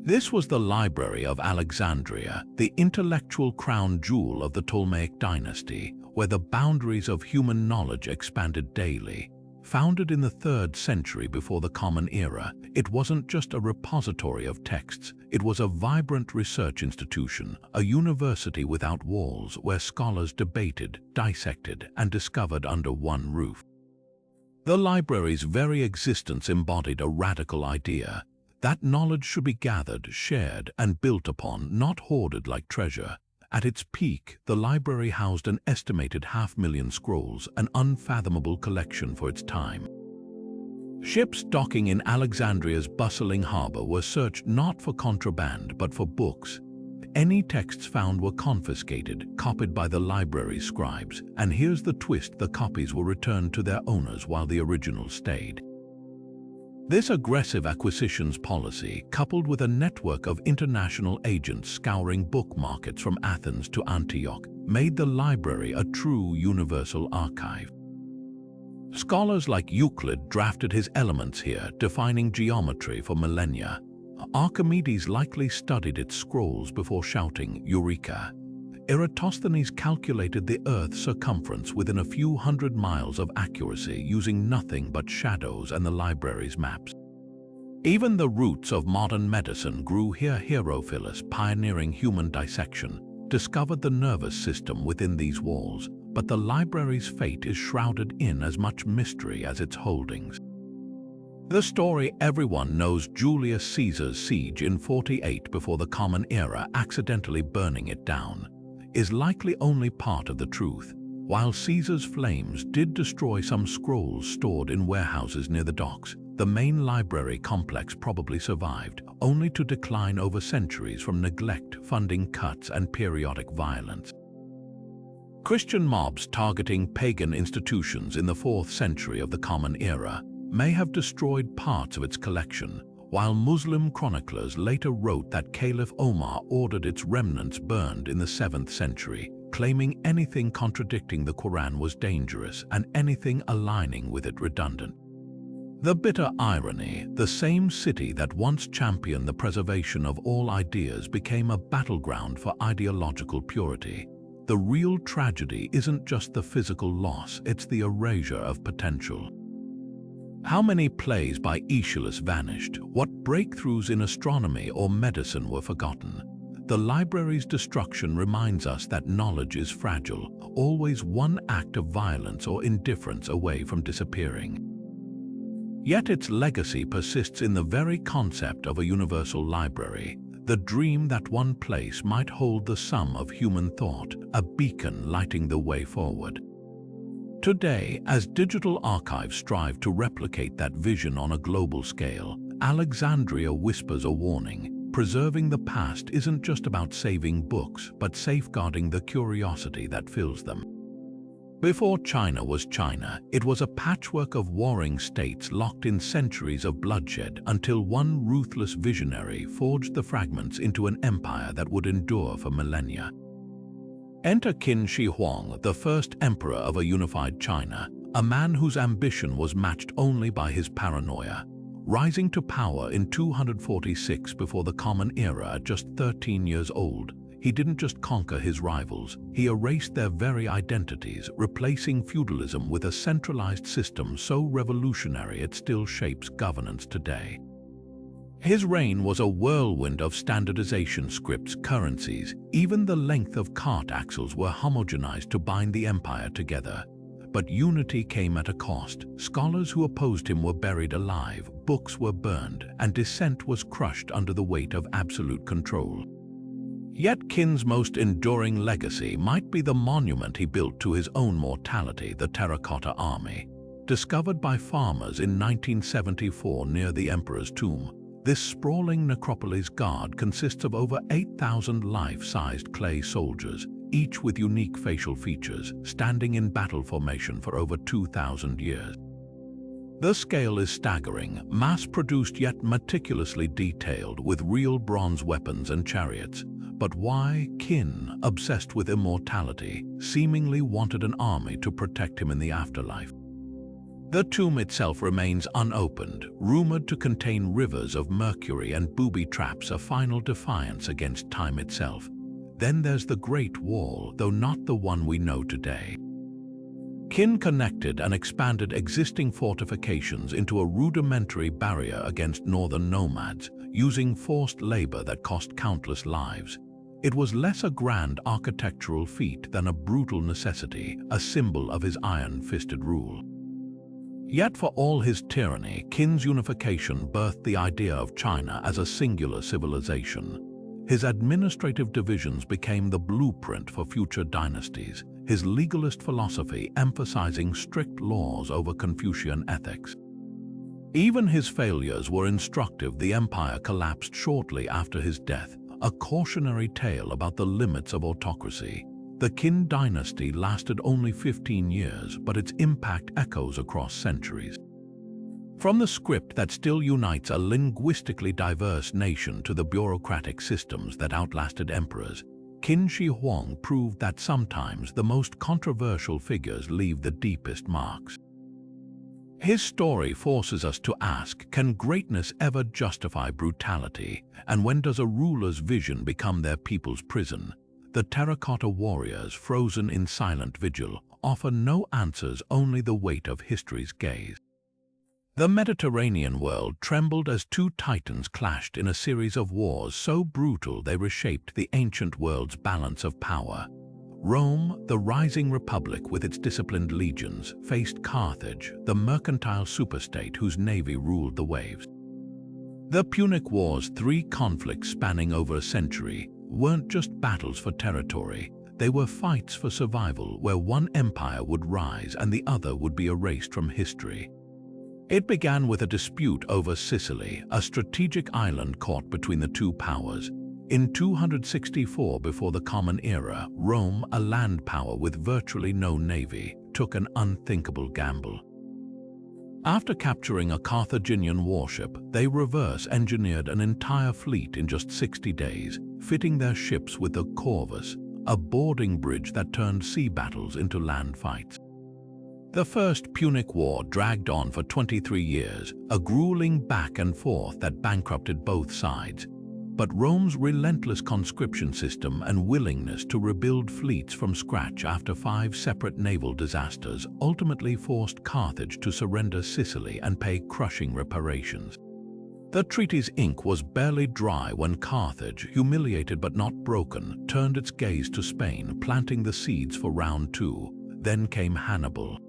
This was the Library of Alexandria, the intellectual crown jewel of the Ptolemaic dynasty, where the boundaries of human knowledge expanded daily. Founded in the 3rd century before the Common Era, it wasn't just a repository of texts, it was a vibrant research institution, a university without walls where scholars debated, dissected, and discovered under one roof. The library's very existence embodied a radical idea: that knowledge should be gathered, shared, and built upon, not hoarded like treasure. At its peak, the library housed an estimated 500,000 scrolls, an unfathomable collection for its time. Ships docking in Alexandria's bustling harbor were searched not for contraband but for books. Any texts found were confiscated, copied by the library's scribes, and here's the twist: the copies were returned to their owners while the originals stayed. This aggressive acquisitions policy, coupled with a network of international agents scouring book markets from Athens to Antioch, made the library a true universal archive. Scholars like Euclid drafted his Elements here, defining geometry for millennia. Archimedes likely studied its scrolls before shouting, "Eureka!" Eratosthenes calculated the Earth's circumference within a few hundred miles of accuracy using nothing but shadows and the library's maps. Even the roots of modern medicine grew here. Herophilus, pioneering human dissection, discovered the nervous system within these walls, but the library's fate is shrouded in as much mystery as its holdings. The story everyone knows: Julius Caesar's siege in 48 before the Common Era, accidentally burning it down, is likely only part of the truth. While Caesar's flames did destroy some scrolls stored in warehouses near the docks, the main library complex probably survived, only to decline over centuries from neglect, funding cuts, and periodic violence. Christian mobs targeting pagan institutions in the 4th century of the Common Era may have destroyed parts of its collection, while Muslim chroniclers later wrote that Caliph Omar ordered its remnants burned in the 7th century, claiming anything contradicting the Quran was dangerous and anything aligning with it redundant. The bitter irony: the same city that once championed the preservation of all ideas became a battleground for ideological purity. The real tragedy isn't just the physical loss, it's the erasure of potential. How many plays by Aeschylus vanished? What breakthroughs in astronomy or medicine were forgotten? The library's destruction reminds us that knowledge is fragile, always one act of violence or indifference away from disappearing. Yet its legacy persists in the very concept of a universal library, the dream that one place might hold the sum of human thought, a beacon lighting the way forward. Today, as digital archives strive to replicate that vision on a global scale, Alexandria whispers a warning: preserving the past isn't just about saving books, but safeguarding the curiosity that fills them. Before China was China, it was a patchwork of warring states locked in centuries of bloodshed until one ruthless visionary forged the fragments into an empire that would endure for millennia. Enter Qin Shi Huang, the first emperor of a unified China, a man whose ambition was matched only by his paranoia. Rising to power in 246 before the Common Era at just 13 years old, he didn't just conquer his rivals, he erased their very identities, replacing feudalism with a centralized system so revolutionary it still shapes governance today. His reign was a whirlwind of standardization: scripts, currencies, even the length of cart axles were homogenized to bind the empire together. But unity came at a cost. Scholars who opposed him were buried alive, books were burned, and dissent was crushed under the weight of absolute control. Yet Qin's most enduring legacy might be the monument he built to his own mortality: the Terracotta Army. Discovered by farmers in 1974 near the emperor's tomb, This sprawling necropolis guard consists of over 8,000 life-sized clay soldiers, each with unique facial features, standing in battle formation for over 2,000 years. The scale is staggering, mass-produced yet meticulously detailed with real bronze weapons and chariots. But why Kin, obsessed with immortality, seemingly wanted an army to protect him in the afterlife? The tomb itself remains unopened, rumored to contain rivers of mercury and booby traps, a final defiance against time itself. Then there's the Great Wall, though not the one we know today. Kin connected and expanded existing fortifications into a rudimentary barrier against northern nomads, using forced labor that cost countless lives. It was less a grand architectural feat than a brutal necessity, a symbol of his iron-fisted rule. Yet for all his tyranny, Kin's unification birthed the idea of China as a singular civilization. His administrative divisions became the blueprint for future dynasties, his legalist philosophy emphasizing strict laws over Confucian ethics. Even his failures were instructive. The empire collapsed shortly after his death, a cautionary tale about the limits of autocracy. The Qin dynasty lasted only 15 years, but its impact echoes across centuries. From the script that still unites a linguistically diverse nation to the bureaucratic systems that outlasted emperors, Qin Shi Huang proved that sometimes the most controversial figures leave the deepest marks. His story forces us to ask, can greatness ever justify brutality? And when does a ruler's vision become their people's prison? The terracotta warriors, frozen in silent vigil, offer no answers, only the weight of history's gaze. The Mediterranean world trembled as two titans clashed in a series of wars so brutal they reshaped the ancient world's balance of power. Rome, the rising republic with its disciplined legions, faced Carthage, the mercantile superstate whose navy ruled the waves. The Punic Wars, three conflicts spanning over a century, weren't just battles for territory. They were fights for survival, where one empire would rise and the other would be erased from history. It began with a dispute over Sicily, a strategic island caught between the two powers. In 264 before the Common Era, Rome, a land power with virtually no navy, took an unthinkable gamble. After capturing a Carthaginian warship, they reverse-engineered an entire fleet in just 60 days, fitting their ships with the corvus, a boarding bridge that turned sea battles into land fights. The First Punic War dragged on for 23 years, a grueling back and forth that bankrupted both sides. But Rome's relentless conscription system and willingness to rebuild fleets from scratch after 5 separate naval disasters ultimately forced Carthage to surrender Sicily and pay crushing reparations. The treaty's ink was barely dry when Carthage, humiliated but not broken, turned its gaze to Spain, planting the seeds for round 2. Then came Hannibal.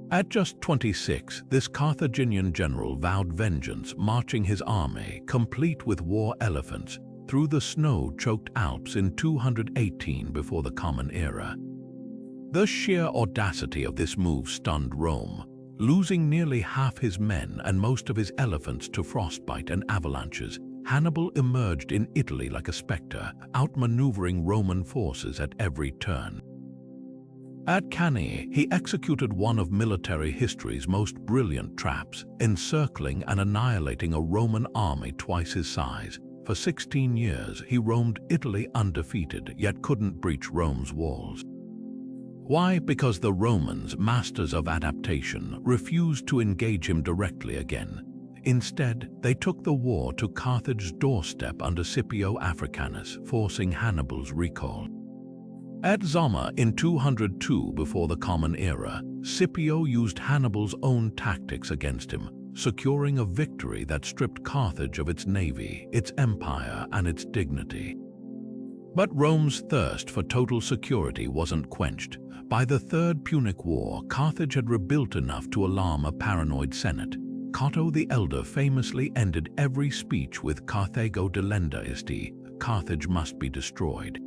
At just 26, this Carthaginian general vowed vengeance, marching his army, complete with war elephants, through the snow-choked Alps in 218 before the Common Era. The sheer audacity of this move stunned Rome. Losing nearly half his men and most of his elephants to frostbite and avalanches, Hannibal emerged in Italy like a spectre, outmaneuvering Roman forces at every turn. At Cannae, he executed one of military history's most brilliant traps, encircling and annihilating a Roman army twice his size. For 16 years, he roamed Italy undefeated, yet couldn't breach Rome's walls. Why? Because the Romans, masters of adaptation, refused to engage him directly again. Instead, they took the war to Carthage's doorstep under Scipio Africanus, forcing Hannibal's recall. At Zama in 202 before the Common Era, Scipio used Hannibal's own tactics against him, securing a victory that stripped Carthage of its navy, its empire, and its dignity. But Rome's thirst for total security wasn't quenched. By the Third Punic War, Carthage had rebuilt enough to alarm a paranoid Senate. Cato the Elder famously ended every speech with Carthago delenda isti, Carthage must be destroyed.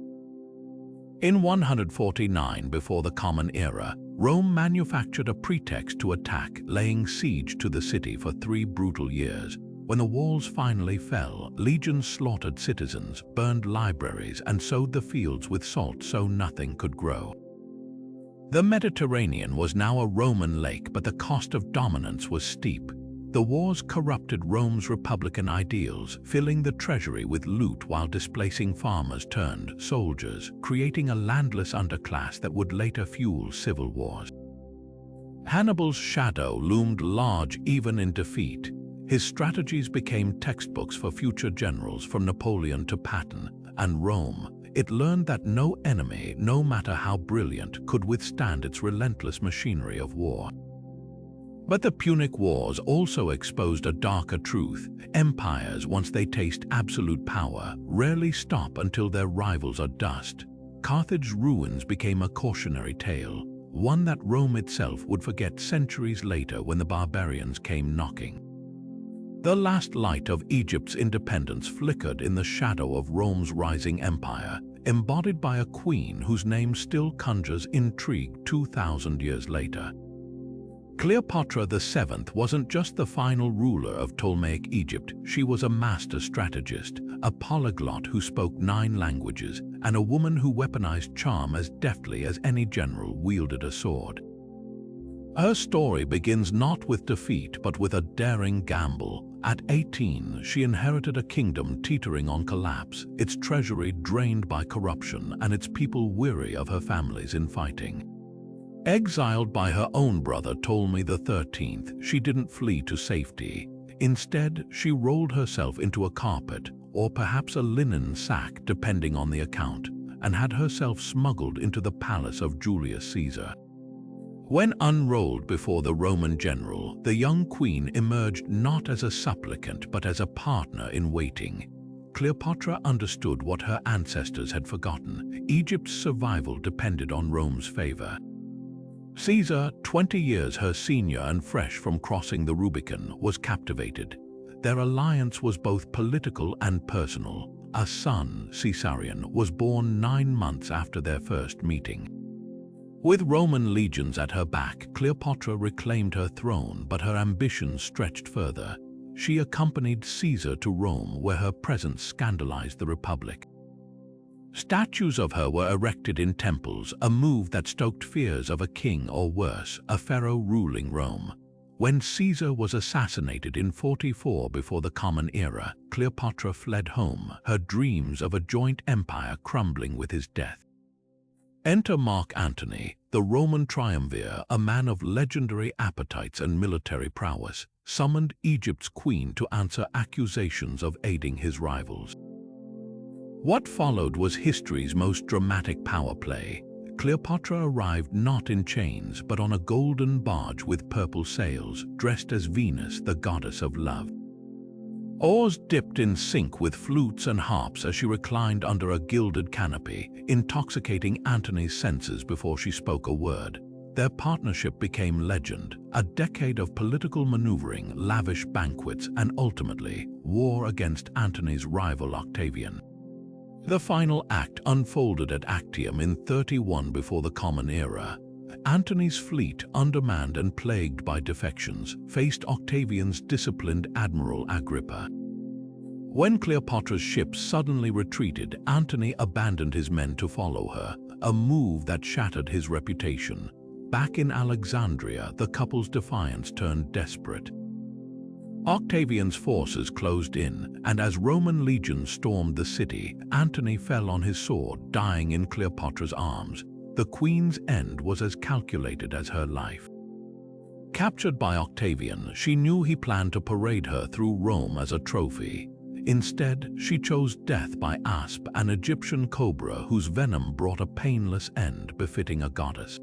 In 149 before the Common Era, Rome manufactured a pretext to attack, laying siege to the city for 3 brutal years. When the walls finally fell, legions slaughtered citizens, burned libraries, and sowed the fields with salt so nothing could grow. The Mediterranean was now a Roman lake, but the cost of dominance was steep. The wars corrupted Rome's republican ideals, filling the treasury with loot while displacing farmers turned soldiers, creating a landless underclass that would later fuel civil wars. Hannibal's shadow loomed large even in defeat. His strategies became textbooks for future generals, from Napoleon to Patton, and Rome. It learned that no enemy, no matter how brilliant, could withstand its relentless machinery of war. But the Punic Wars also exposed a darker truth. Empires, once they taste absolute power, rarely stop until their rivals are dust. Carthage's ruins became a cautionary tale, one that Rome itself would forget centuries later when the barbarians came knocking. The last light of Egypt's independence flickered in the shadow of Rome's rising empire, embodied by a queen whose name still conjures intrigue 2,000 years later. Cleopatra VII wasn't just the final ruler of Ptolemaic Egypt. She was a master strategist, a polyglot who spoke 9 languages, and a woman who weaponized charm as deftly as any general wielded a sword. Her story begins not with defeat but with a daring gamble. At 18, she inherited a kingdom teetering on collapse, its treasury drained by corruption and its people weary of her family's infighting. Exiled by her own brother Ptolemy XIII, she didn't flee to safety. Instead, she rolled herself into a carpet, or perhaps a linen sack depending on the account, and had herself smuggled into the palace of Julius Caesar. When unrolled before the Roman general, the young queen emerged not as a supplicant but as a partner in waiting. Cleopatra understood what her ancestors had forgotten. Egypt's survival depended on Rome's favor. Caesar, 20 years her senior and fresh from crossing the Rubicon, was captivated. Their alliance was both political and personal. A son, Caesarion, was born 9 months after their first meeting. With Roman legions at her back, Cleopatra reclaimed her throne, but her ambitions stretched further. She accompanied Caesar to Rome, where her presence scandalized the Republic. Statues of her were erected in temples, a move that stoked fears of a king or worse, a pharaoh ruling Rome. When Caesar was assassinated in 44 before the Common Era, Cleopatra fled home, her dreams of a joint empire crumbling with his death. Enter Mark Antony, the Roman triumvir, a man of legendary appetites and military prowess, summoned Egypt's queen to answer accusations of aiding his rivals. What followed was history's most dramatic power play. Cleopatra arrived not in chains, but on a golden barge with purple sails, dressed as Venus, the goddess of love. Oars dipped in sync with flutes and harps as she reclined under a gilded canopy, intoxicating Antony's senses before she spoke a word. Their partnership became legend, a decade of political maneuvering, lavish banquets, and ultimately, war against Antony's rival Octavian. The final act unfolded at Actium in 31 before the Common Era. Antony's fleet, undermanned and plagued by defections, faced Octavian's disciplined admiral Agrippa. When Cleopatra's ships suddenly retreated, Antony abandoned his men to follow her, a move that shattered his reputation. Back in Alexandria, the couple's defiance turned desperate. Octavian's forces closed in, and as Roman legions stormed the city, Antony fell on his sword, dying in Cleopatra's arms. The queen's end was as calculated as her life. Captured by Octavian, she knew he planned to parade her through Rome as a trophy. Instead, she chose death by asp, an Egyptian cobra whose venom brought a painless end befitting a goddess.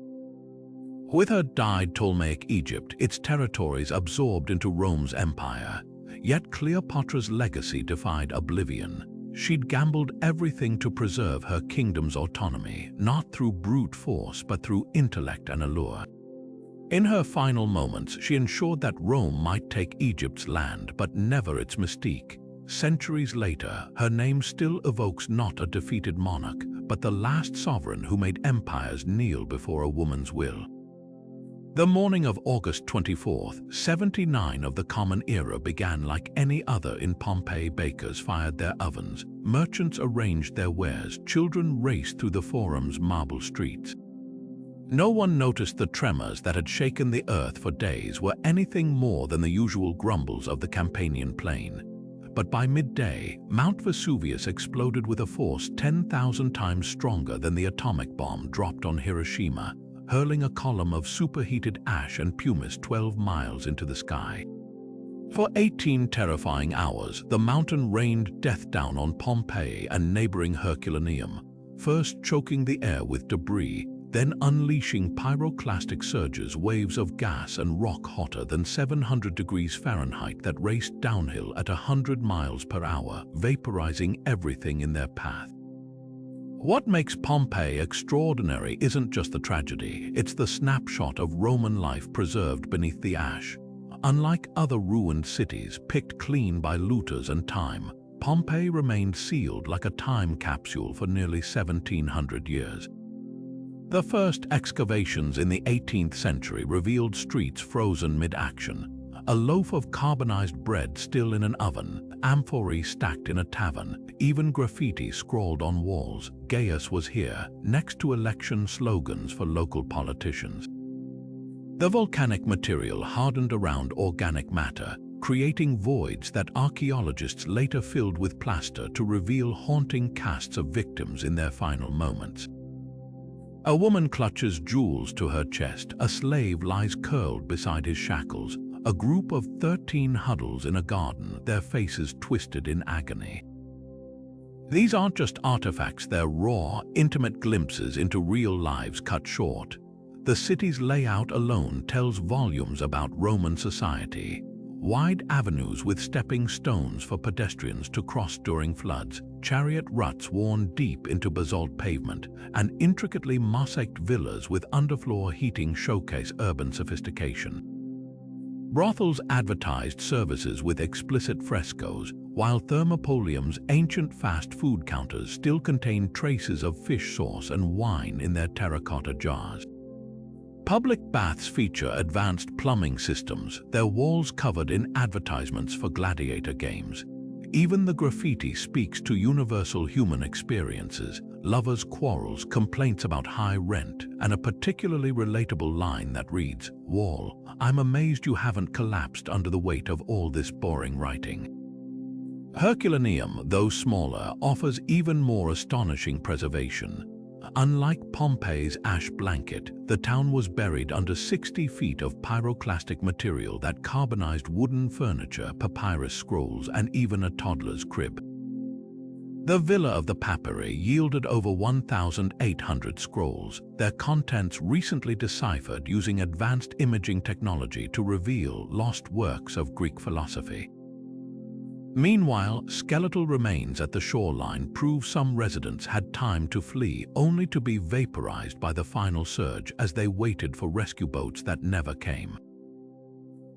With her died Ptolemaic Egypt, its territories absorbed into Rome's empire. Yet Cleopatra's legacy defied oblivion. She'd gambled everything to preserve her kingdom's autonomy, not through brute force but through intellect and allure. In her final moments, she ensured that Rome might take Egypt's land, but never its mystique. Centuries later, her name still evokes not a defeated monarch, but the last sovereign who made empires kneel before a woman's will. The morning of August 24th, 79 of the Common Era began like any other in Pompeii. Bakers fired their ovens, merchants arranged their wares, children raced through the forum's marble streets. No one noticed the tremors that had shaken the earth for days were anything more than the usual grumbles of the Campanian plain. But by midday, Mount Vesuvius exploded with a force 10,000 times stronger than the atomic bomb dropped on Hiroshima, hurling a column of superheated ash and pumice 12 miles into the sky. For 18 terrifying hours, the mountain rained death down on Pompeii and neighboring Herculaneum, first choking the air with debris, then unleashing pyroclastic surges, waves of gas and rock hotter than 700 degrees Fahrenheit that raced downhill at 100 miles per hour, vaporizing everything in their path. What makes Pompeii extraordinary isn't just the tragedy, it's the snapshot of Roman life preserved beneath the ash. Unlike other ruined cities picked clean by looters and time, Pompeii remained sealed like a time capsule for nearly 1,700 years. The first excavations in the 18th century revealed streets frozen mid-action, a loaf of carbonized bread still in an oven, amphorae stacked in a tavern, even graffiti scrawled on walls. Gaius was here, next to election slogans for local politicians. The volcanic material hardened around organic matter, creating voids that archaeologists later filled with plaster to reveal haunting casts of victims in their final moments. A woman clutches jewels to her chest, a slave lies curled beside his shackles, a group of 13 huddles in a garden, their faces twisted in agony. These aren't just artifacts, they're raw, intimate glimpses into real lives cut short. The city's layout alone tells volumes about Roman society. Wide avenues with stepping stones for pedestrians to cross during floods, chariot ruts worn deep into basalt pavement, and intricately mosaicked villas with underfloor heating showcase urban sophistication. Brothels advertised services with explicit frescoes, while Thermopolium's ancient fast food counters still contain traces of fish sauce and wine in their terracotta jars. Public baths feature advanced plumbing systems, their walls covered in advertisements for gladiator games. Even the graffiti speaks to universal human experiences, lovers' quarrels, complaints about high rent, and a particularly relatable line that reads, "Wall, I'm amazed you haven't collapsed under the weight of all this boring writing." Herculaneum, though smaller, offers even more astonishing preservation. Unlike Pompeii's ash blanket, the town was buried under 60 feet of pyroclastic material that carbonized wooden furniture, papyrus scrolls, and even a toddler's crib. The Villa of the Papyri yielded over 1,800 scrolls, their contents recently deciphered using advanced imaging technology to reveal lost works of Greek philosophy. Meanwhile, skeletal remains at the shoreline prove some residents had time to flee, only to be vaporized by the final surge as they waited for rescue boats that never came.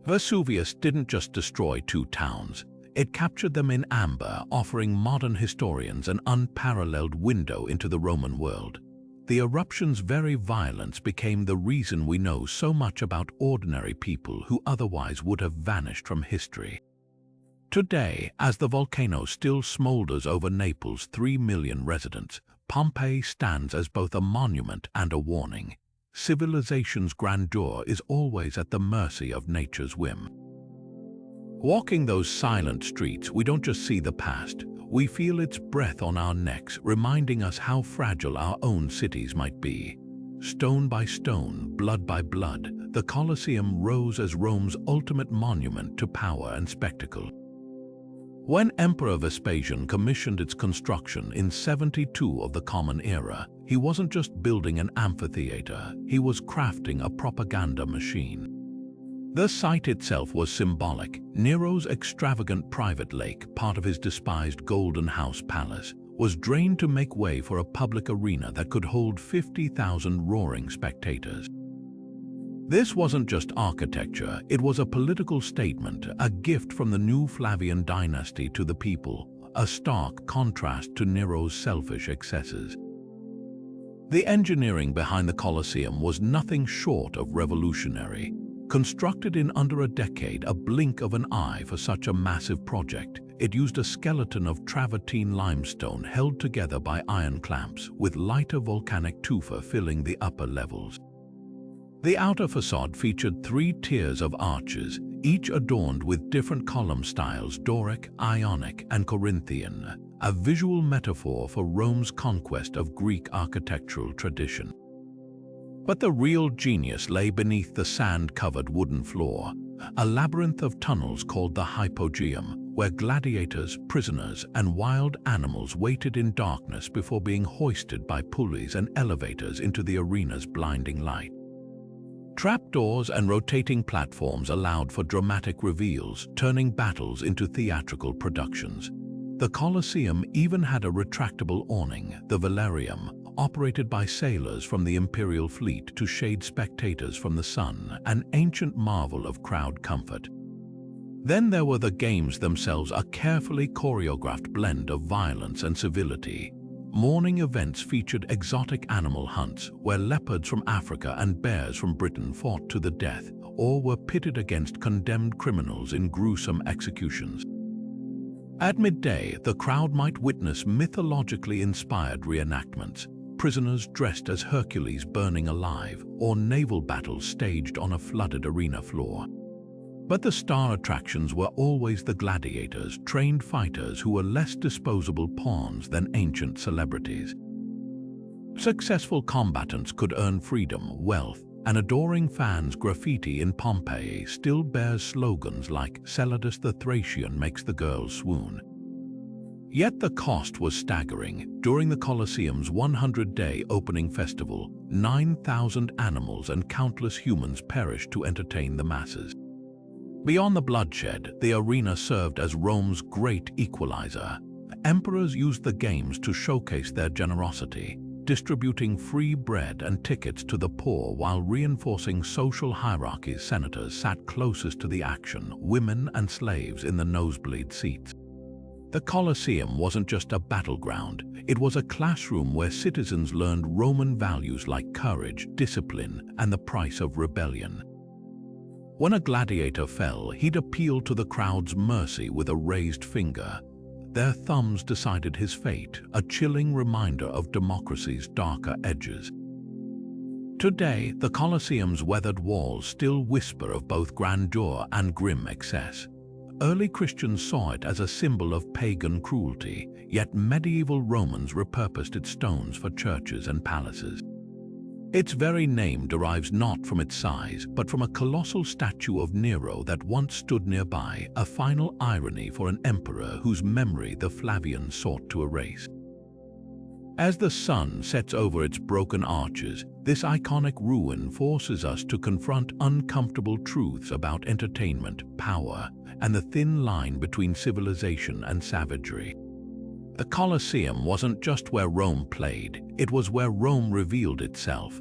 Vesuvius didn't just destroy two towns, it captured them in amber, offering modern historians an unparalleled window into the Roman world. The eruption's very violence became the reason we know so much about ordinary people who otherwise would have vanished from history. Today, as the volcano still smolders over Naples' 3 million residents, Pompeii stands as both a monument and a warning. Civilization's grandeur is always at the mercy of nature's whim. Walking those silent streets, we don't just see the past, we feel its breath on our necks, reminding us how fragile our own cities might be. Stone by stone, blood by blood, the Colosseum rose as Rome's ultimate monument to power and spectacle. When Emperor Vespasian commissioned its construction in 72 of the Common Era, he wasn't just building an amphitheater, he was crafting a propaganda machine. The site itself was symbolic. Nero's extravagant private lake, part of his despised Golden House Palace, was drained to make way for a public arena that could hold 50,000 roaring spectators. This wasn't just architecture, it was a political statement, a gift from the new Flavian dynasty to the people, a stark contrast to Nero's selfish excesses. The engineering behind the Colosseum was nothing short of revolutionary. Constructed in under a decade, a blink of an eye for such a massive project, it used a skeleton of travertine limestone held together by iron clamps, with lighter volcanic tufa filling the upper levels. The outer facade featured 3 tiers of arches, each adorned with different column styles: Doric, Ionic, and Corinthian, a visual metaphor for Rome's conquest of Greek architectural tradition. But the real genius lay beneath the sand-covered wooden floor, a labyrinth of tunnels called the hypogeum, where gladiators, prisoners, and wild animals waited in darkness before being hoisted by pulleys and elevators into the arena's blinding light. Trapdoors and rotating platforms allowed for dramatic reveals, turning battles into theatrical productions. The Colosseum even had a retractable awning, the velarium, operated by sailors from the imperial fleet to shade spectators from the sun, an ancient marvel of crowd comfort. Then there were the games themselves, a carefully choreographed blend of violence and civility. Morning events featured exotic animal hunts, where leopards from Africa and bears from Britain fought to the death, or were pitted against condemned criminals in gruesome executions. At midday, the crowd might witness mythologically inspired reenactments, prisoners dressed as Hercules burning alive, or naval battles staged on a flooded arena floor. But the star attractions were always the gladiators, trained fighters who were less disposable pawns than ancient celebrities. Successful combatants could earn freedom, wealth, and adoring fans. Graffiti in Pompeii still bears slogans like "Celadus the Thracian makes the girls swoon." Yet the cost was staggering. During the Colosseum's 100-day opening festival, 9,000 animals and countless humans perished to entertain the masses. Beyond the bloodshed, the arena served as Rome's great equalizer. Emperors used the games to showcase their generosity, distributing free bread and tickets to the poor while reinforcing social hierarchies. Senators sat closest to the action, women and slaves in the nosebleed seats. The Colosseum wasn't just a battleground, it was a classroom where citizens learned Roman values like courage, discipline, and the price of rebellion. When a gladiator fell, he'd appeal to the crowd's mercy with a raised finger. Their thumbs decided his fate, a chilling reminder of democracy's darker edges. Today, the Colosseum's weathered walls still whisper of both grandeur and grim excess. Early Christians saw it as a symbol of pagan cruelty, yet medieval Romans repurposed its stones for churches and palaces. Its very name derives not from its size, but from a colossal statue of Nero that once stood nearby, a final irony for an emperor whose memory the Flavians sought to erase. As the sun sets over its broken arches, this iconic ruin forces us to confront uncomfortable truths about entertainment, power, and the thin line between civilization and savagery. The Colosseum wasn't just where Rome played, it was where Rome revealed itself.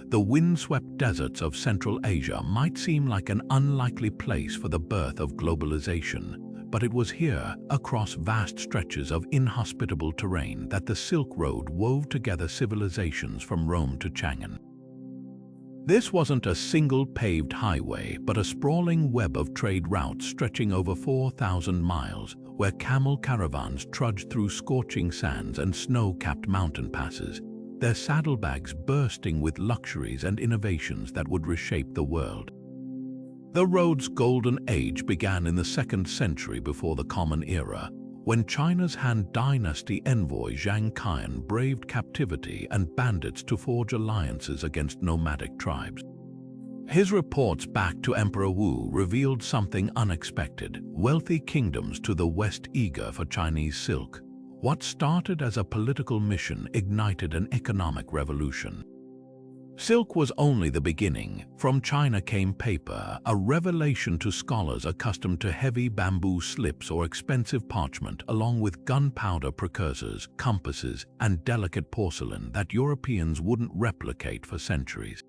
The windswept deserts of Central Asia might seem like an unlikely place for the birth of globalization, but it was here, across vast stretches of inhospitable terrain, that the Silk Road wove together civilizations from Rome to Chang'an. This wasn't a single paved highway, but a sprawling web of trade routes stretching over 4,000 miles, where camel caravans trudged through scorching sands and snow-capped mountain passes, their saddlebags bursting with luxuries and innovations that would reshape the world. The road's golden age began in the 2nd century before the Common Era, when China's Han Dynasty envoy Zhang Qian braved captivity and bandits to forge alliances against nomadic tribes. His reports back to Emperor Wu revealed something unexpected: wealthy kingdoms to the west eager for Chinese silk. What started as a political mission ignited an economic revolution. Silk was only the beginning. From China came paper, a revelation to scholars accustomed to heavy bamboo slips or expensive parchment, along with gunpowder precursors, compasses, and delicate porcelain that Europeans wouldn't replicate for centuries.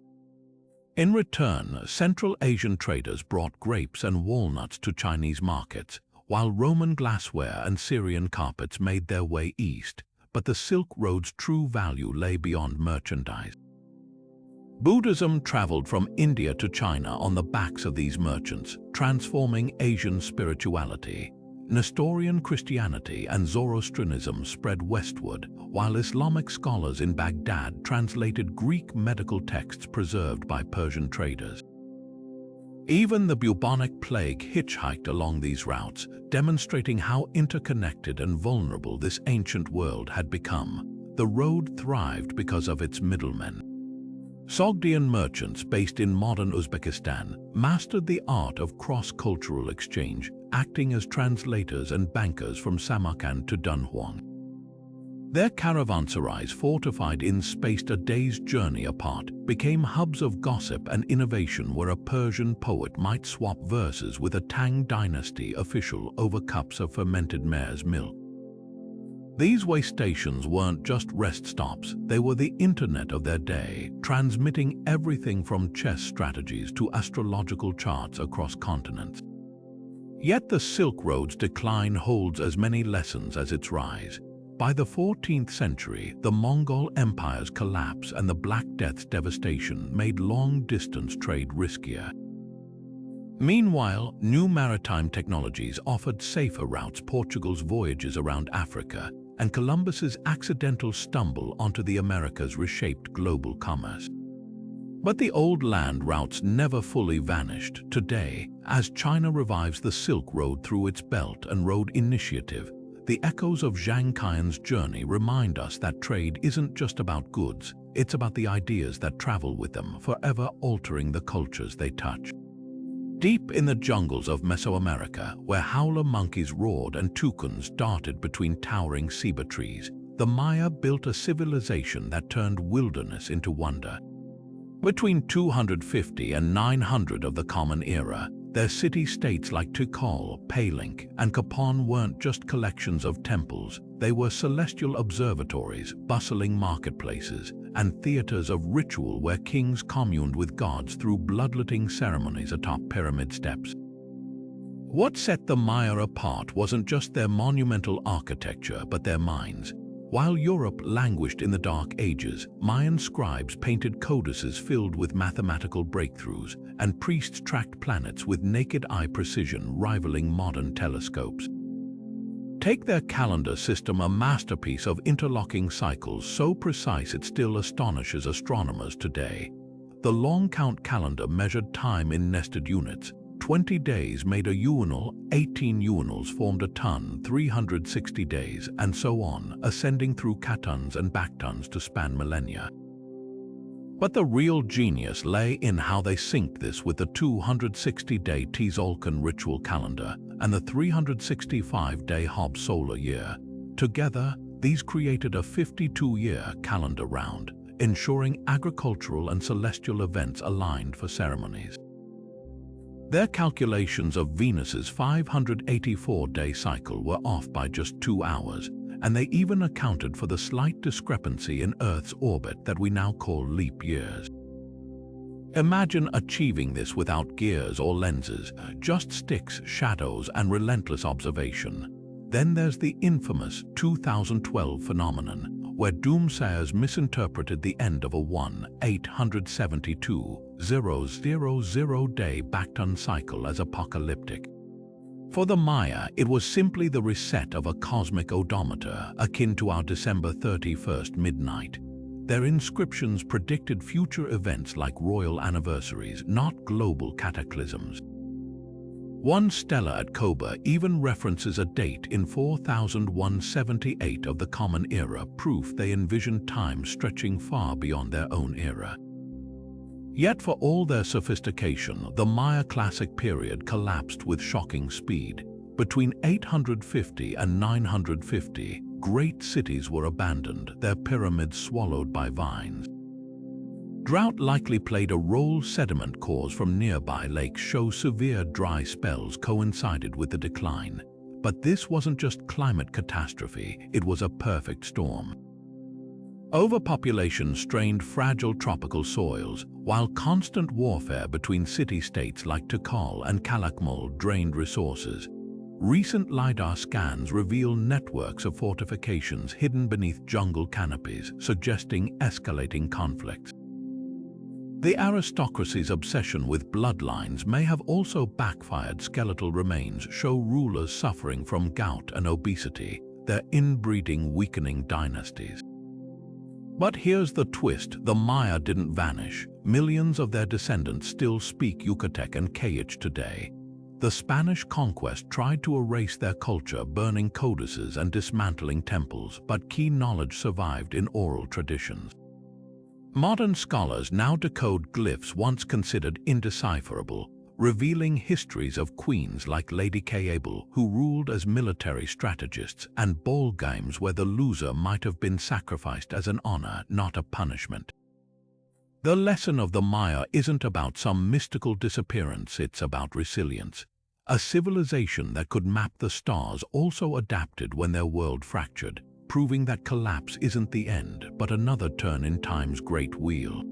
In return, Central Asian traders brought grapes and walnuts to Chinese markets, while Roman glassware and Syrian carpets made their way east, but the Silk Road's true value lay beyond merchandise. Buddhism traveled from India to China on the backs of these merchants, transforming Asian spirituality. Nestorian Christianity and Zoroastrianism spread westward, while Islamic scholars in Baghdad translated Greek medical texts preserved by Persian traders. Even the bubonic plague hitchhiked along these routes, demonstrating how interconnected and vulnerable this ancient world had become. The road thrived because of its middlemen. Sogdian merchants based in modern Uzbekistan mastered the art of cross-cultural exchange, acting as translators and bankers from Samarkand to Dunhuang. Their caravanserais, fortified in spaced a day's journey apart, became hubs of gossip and innovation where a Persian poet might swap verses with a Tang Dynasty official over cups of fermented mare's milk. These way stations weren't just rest stops, they were the internet of their day, transmitting everything from chess strategies to astrological charts across continents. Yet the Silk Road's decline holds as many lessons as its rise. By the 14th century, the Mongol Empire's collapse and the Black Death's devastation made long-distance trade riskier. Meanwhile, new maritime technologies offered safer routes. Portugal's voyages around Africa and Columbus's accidental stumble onto the Americas reshaped global commerce. But the old land routes never fully vanished. Today, as China revives the Silk Road through its Belt and Road Initiative, the echoes of Zhang Qian's journey remind us that trade isn't just about goods, it's about the ideas that travel with them, forever altering the cultures they touch. Deep in the jungles of Mesoamerica, where howler monkeys roared and toucans darted between towering ceiba trees, the Maya built a civilization that turned wilderness into wonder. Between 250 and 900 of the Common Era, their city-states like Tikal, Palenque, and Kapon weren't just collections of temples, they were celestial observatories, bustling marketplaces, and theaters of ritual where kings communed with gods through bloodletting ceremonies atop pyramid steps. What set the Maya apart wasn't just their monumental architecture, but their minds. While Europe languished in the Dark Ages, Mayan scribes painted codices filled with mathematical breakthroughs, and priests tracked planets with naked-eye precision rivaling modern telescopes. Take their calendar system, a masterpiece of interlocking cycles so precise it still astonishes astronomers today. The long count calendar measured time in nested units. 20 days made a uinal, 18 uinals formed a ton, 360 days, and so on, ascending through catons and bactons to span millennia. But the real genius lay in how they synced this with the 260-day Tzolk'in ritual calendar and the 365-day Hob solar year. Together, these created a 52-year calendar round, ensuring agricultural and celestial events aligned for ceremonies. Their calculations of Venus's 584-day cycle were off by just 2 hours, and they even accounted for the slight discrepancy in Earth's orbit that we now call leap years. Imagine achieving this without gears or lenses, just sticks, shadows, and relentless observation. Then there's the infamous 2012 phenomenon, where doomsayers misinterpreted the end of a 1,872,000-day Bacton cycle as apocalyptic. For the Maya, it was simply the reset of a cosmic odometer, akin to our December 31st midnight. Their inscriptions predicted future events like royal anniversaries, not global cataclysms. One stela at Koba even references a date in 4178 of the Common Era, proof they envisioned time stretching far beyond their own era. Yet for all their sophistication, the Maya Classic period collapsed with shocking speed. Between 850 and 950, great cities were abandoned, their pyramids swallowed by vines. Drought likely played a role. Sediment cores from nearby lakes show severe dry spells coincided with the decline. But this wasn't just climate catastrophe, it was a perfect storm. Overpopulation strained fragile tropical soils, while constant warfare between city-states like Tikal and Calakmul drained resources. Recent LiDAR scans reveal networks of fortifications hidden beneath jungle canopies, suggesting escalating conflicts. The aristocracy's obsession with bloodlines may have also backfired. Skeletal remains show rulers suffering from gout and obesity, their inbreeding weakening dynasties. But here's the twist: the Maya didn't vanish. Millions of their descendants still speak Yucatec and Kayich today. The Spanish conquest tried to erase their culture, burning codices and dismantling temples, but key knowledge survived in oral traditions. Modern scholars now decode glyphs once considered indecipherable, revealing histories of queens like Lady Kayable, who ruled as military strategists, and ball games where the loser might have been sacrificed as an honor, not a punishment. The lesson of the Maya isn't about some mystical disappearance, it's about resilience. A civilization that could map the stars also adapted when their world fractured, proving that collapse isn't the end, but another turn in time's great wheel.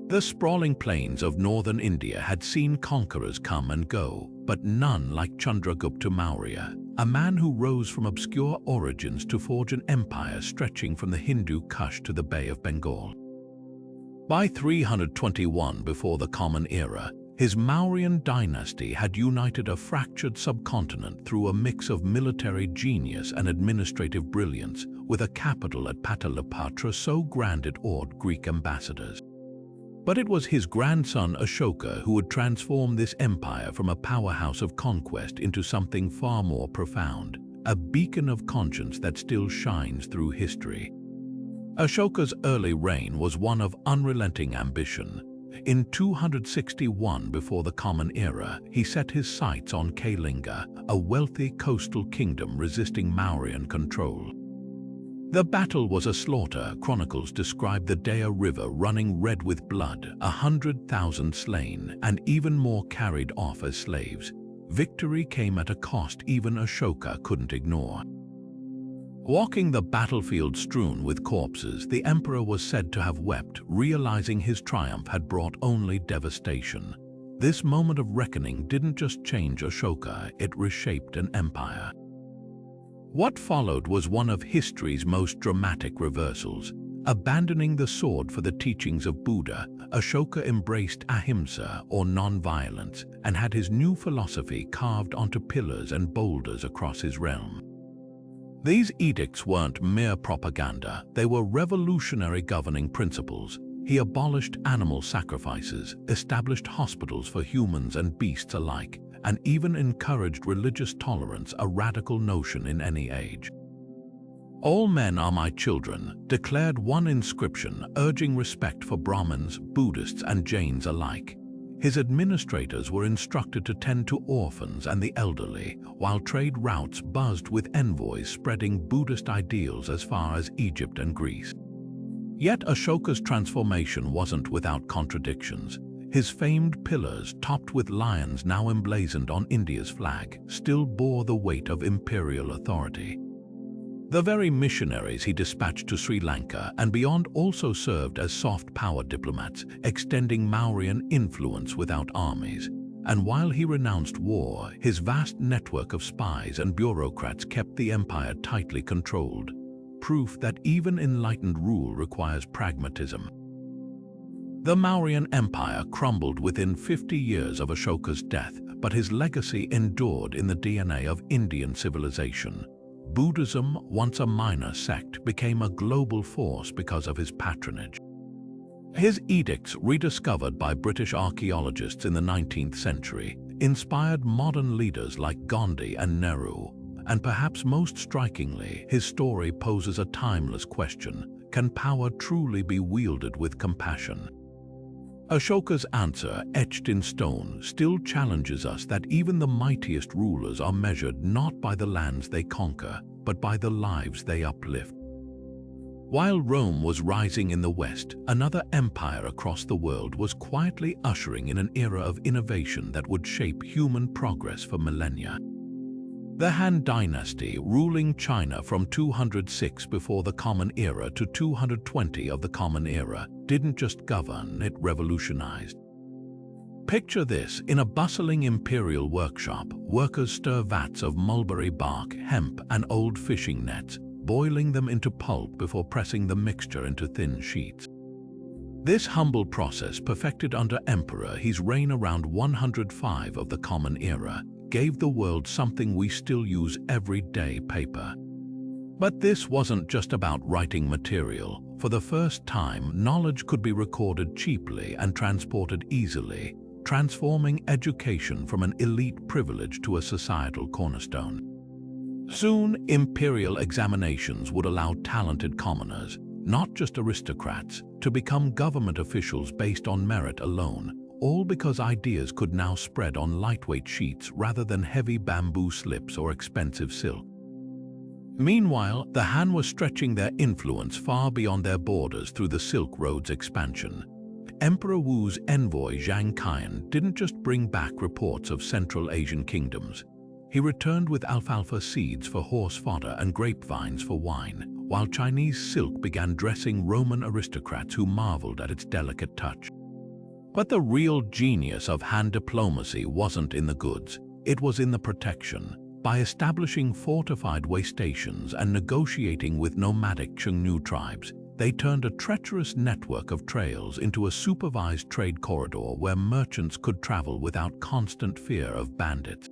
The sprawling plains of northern India had seen conquerors come and go, but none like Chandragupta Maurya, a man who rose from obscure origins to forge an empire stretching from the Hindu Kush to the Bay of Bengal. By 321 before the Common Era, his Mauryan dynasty had united a fractured subcontinent through a mix of military genius and administrative brilliance, with a capital at Pataliputra so grand it awed Greek ambassadors. But it was his grandson Ashoka who would transform this empire from a powerhouse of conquest into something far more profound, a beacon of conscience that still shines through history. Ashoka's early reign was one of unrelenting ambition. In 261 before the Common Era, he set his sights on Kalinga, a wealthy coastal kingdom resisting Mauryan control. The battle was a slaughter. Chronicles describe the Daya River running red with blood, 100,000 slain, and even more carried off as slaves. Victory came at a cost even Ashoka couldn't ignore. Walking the battlefield strewn with corpses, the emperor was said to have wept, realizing his triumph had brought only devastation. This moment of reckoning didn't just change Ashoka, it reshaped an empire. What followed was one of history's most dramatic reversals. Abandoning the sword for the teachings of Buddha, Ashoka embraced ahimsa, or non-violence, and had his new philosophy carved onto pillars and boulders across his realm. These edicts weren't mere propaganda, they were revolutionary governing principles. He abolished animal sacrifices, established hospitals for humans and beasts alike, and even encouraged religious tolerance, a radical notion in any age. "All men are my children," declared one inscription, urging respect for Brahmins, Buddhists, and Jains alike. His administrators were instructed to tend to orphans and the elderly, while trade routes buzzed with envoys spreading Buddhist ideals as far as Egypt and Greece. Yet Ashoka's transformation wasn't without contradictions. His famed pillars, topped with lions now emblazoned on India's flag, still bore the weight of imperial authority. The very missionaries he dispatched to Sri Lanka and beyond also served as soft power diplomats, extending Mauryan influence without armies. And while he renounced war, his vast network of spies and bureaucrats kept the empire tightly controlled, proof that even enlightened rule requires pragmatism. The Mauryan Empire crumbled within 50 years of Ashoka's death, but his legacy endured in the DNA of Indian civilization. Buddhism, once a minor sect, became a global force because of his patronage. His edicts, rediscovered by British archaeologists in the 19th century, inspired modern leaders like Gandhi and Nehru. And perhaps most strikingly, his story poses a timeless question: can power truly be wielded with compassion? Ashoka's answer, etched in stone, still challenges us that even the mightiest rulers are measured not by the lands they conquer, but by the lives they uplift. While Rome was rising in the West, another empire across the world was quietly ushering in an era of innovation that would shape human progress for millennia. The Han Dynasty, ruling China from 206 before the Common Era to 220 of the Common Era, didn't just govern, it revolutionized. Picture this: in a bustling imperial workshop, workers stir vats of mulberry bark, hemp, and old fishing nets, boiling them into pulp before pressing the mixture into thin sheets. This humble process, perfected under Emperor, his reign around 105 of the Common Era, gave the world something we still use every day: paper. But this wasn't just about writing material. For the first time, knowledge could be recorded cheaply and transported easily, transforming education from an elite privilege to a societal cornerstone. Soon, imperial examinations would allow talented commoners, not just aristocrats, to become government officials based on merit alone, all because ideas could now spread on lightweight sheets rather than heavy bamboo slips or expensive silk. Meanwhile, the Han were stretching their influence far beyond their borders through the Silk Road's expansion. Emperor Wu's envoy Zhang Qian didn't just bring back reports of Central Asian kingdoms. He returned with alfalfa seeds for horse fodder and grapevines for wine, while Chinese silk began dressing Roman aristocrats who marveled at its delicate touch. But the real genius of Han diplomacy wasn't in the goods, it was in the protection. By establishing fortified way stations and negotiating with nomadic Xiongnu tribes, they turned a treacherous network of trails into a supervised trade corridor where merchants could travel without constant fear of bandits.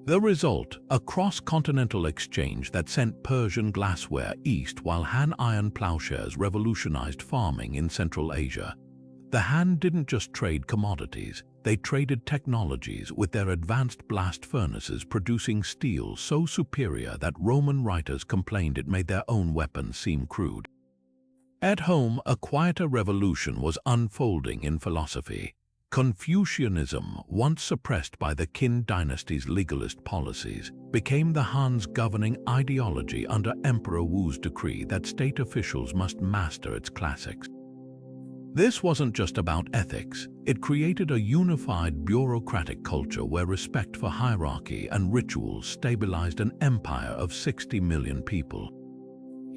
The result, a cross-continental exchange that sent Persian glassware east while Han iron plowshares revolutionized farming in Central Asia. The Han didn't just trade commodities, they traded technologies, with their advanced blast furnaces producing steel so superior that Roman writers complained it made their own weapons seem crude. At home, a quieter revolution was unfolding in philosophy. Confucianism, once suppressed by the Qin dynasty's legalist policies, became the Han's governing ideology under Emperor Wu's decree that state officials must master its classics. This wasn't just about ethics, it created a unified bureaucratic culture where respect for hierarchy and rituals stabilized an empire of 60 million people.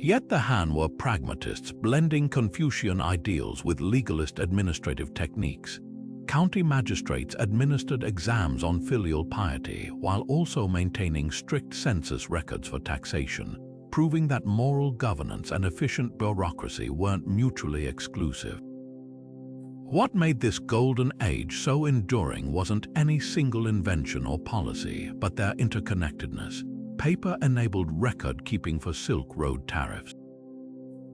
Yet the Han were pragmatists, blending Confucian ideals with legalist administrative techniques. County magistrates administered exams on filial piety while also maintaining strict census records for taxation, proving that moral governance and efficient bureaucracy weren't mutually exclusive. What made this golden age so enduring wasn't any single invention or policy, but their interconnectedness. Paper enabled record-keeping for Silk Road tariffs.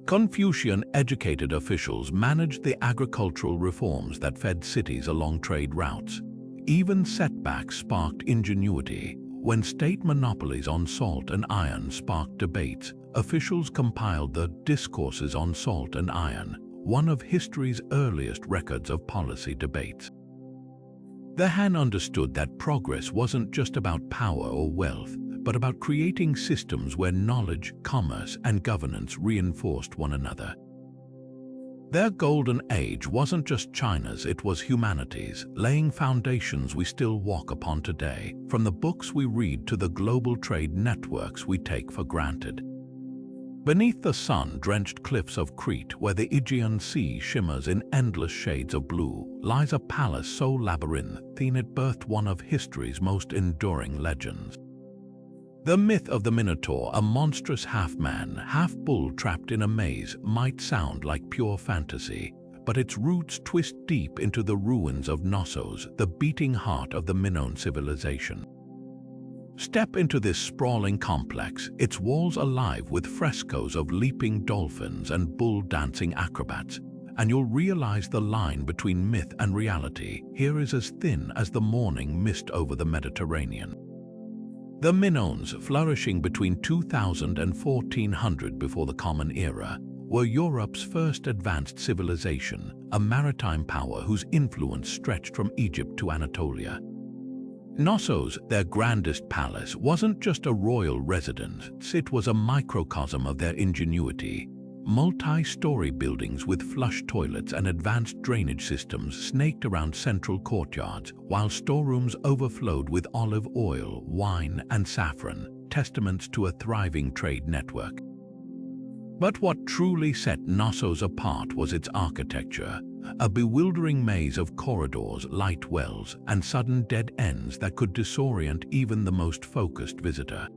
Confucian-educated officials managed the agricultural reforms that fed cities along trade routes. Even setbacks sparked ingenuity. When state monopolies on salt and iron sparked debates, officials compiled the Discourses on Salt and Iron, one of history's earliest records of policy debates. The Han understood that progress wasn't just about power or wealth, but about creating systems where knowledge, commerce, and governance reinforced one another. Their golden age wasn't just China's, it was humanity's, laying foundations we still walk upon today, from the books we read to the global trade networks we take for granted. Beneath the sun-drenched cliffs of Crete, where the Aegean Sea shimmers in endless shades of blue, lies a palace so labyrinthine it birthed one of history's most enduring legends. The myth of the Minotaur, a monstrous half-man, half-bull trapped in a maze, might sound like pure fantasy, but its roots twist deep into the ruins of Knossos, the beating heart of the Minoan civilization. Step into this sprawling complex, its walls alive with frescoes of leaping dolphins and bull-dancing acrobats, and you'll realize the line between myth and reality here is as thin as the morning mist over the Mediterranean. The Minoans, flourishing between 2000 and 1400 before the Common Era, were Europe's first advanced civilization, a maritime power whose influence stretched from Egypt to Anatolia. Knossos, their grandest palace, wasn't just a royal residence, it was a microcosm of their ingenuity. Multi-story buildings with flush toilets and advanced drainage systems snaked around central courtyards, while storerooms overflowed with olive oil, wine, and saffron, testaments to a thriving trade network. But what truly set Knossos apart was its architecture. a bewildering maze of corridors, light wells, and sudden dead ends that could disorient even the most focused visitor.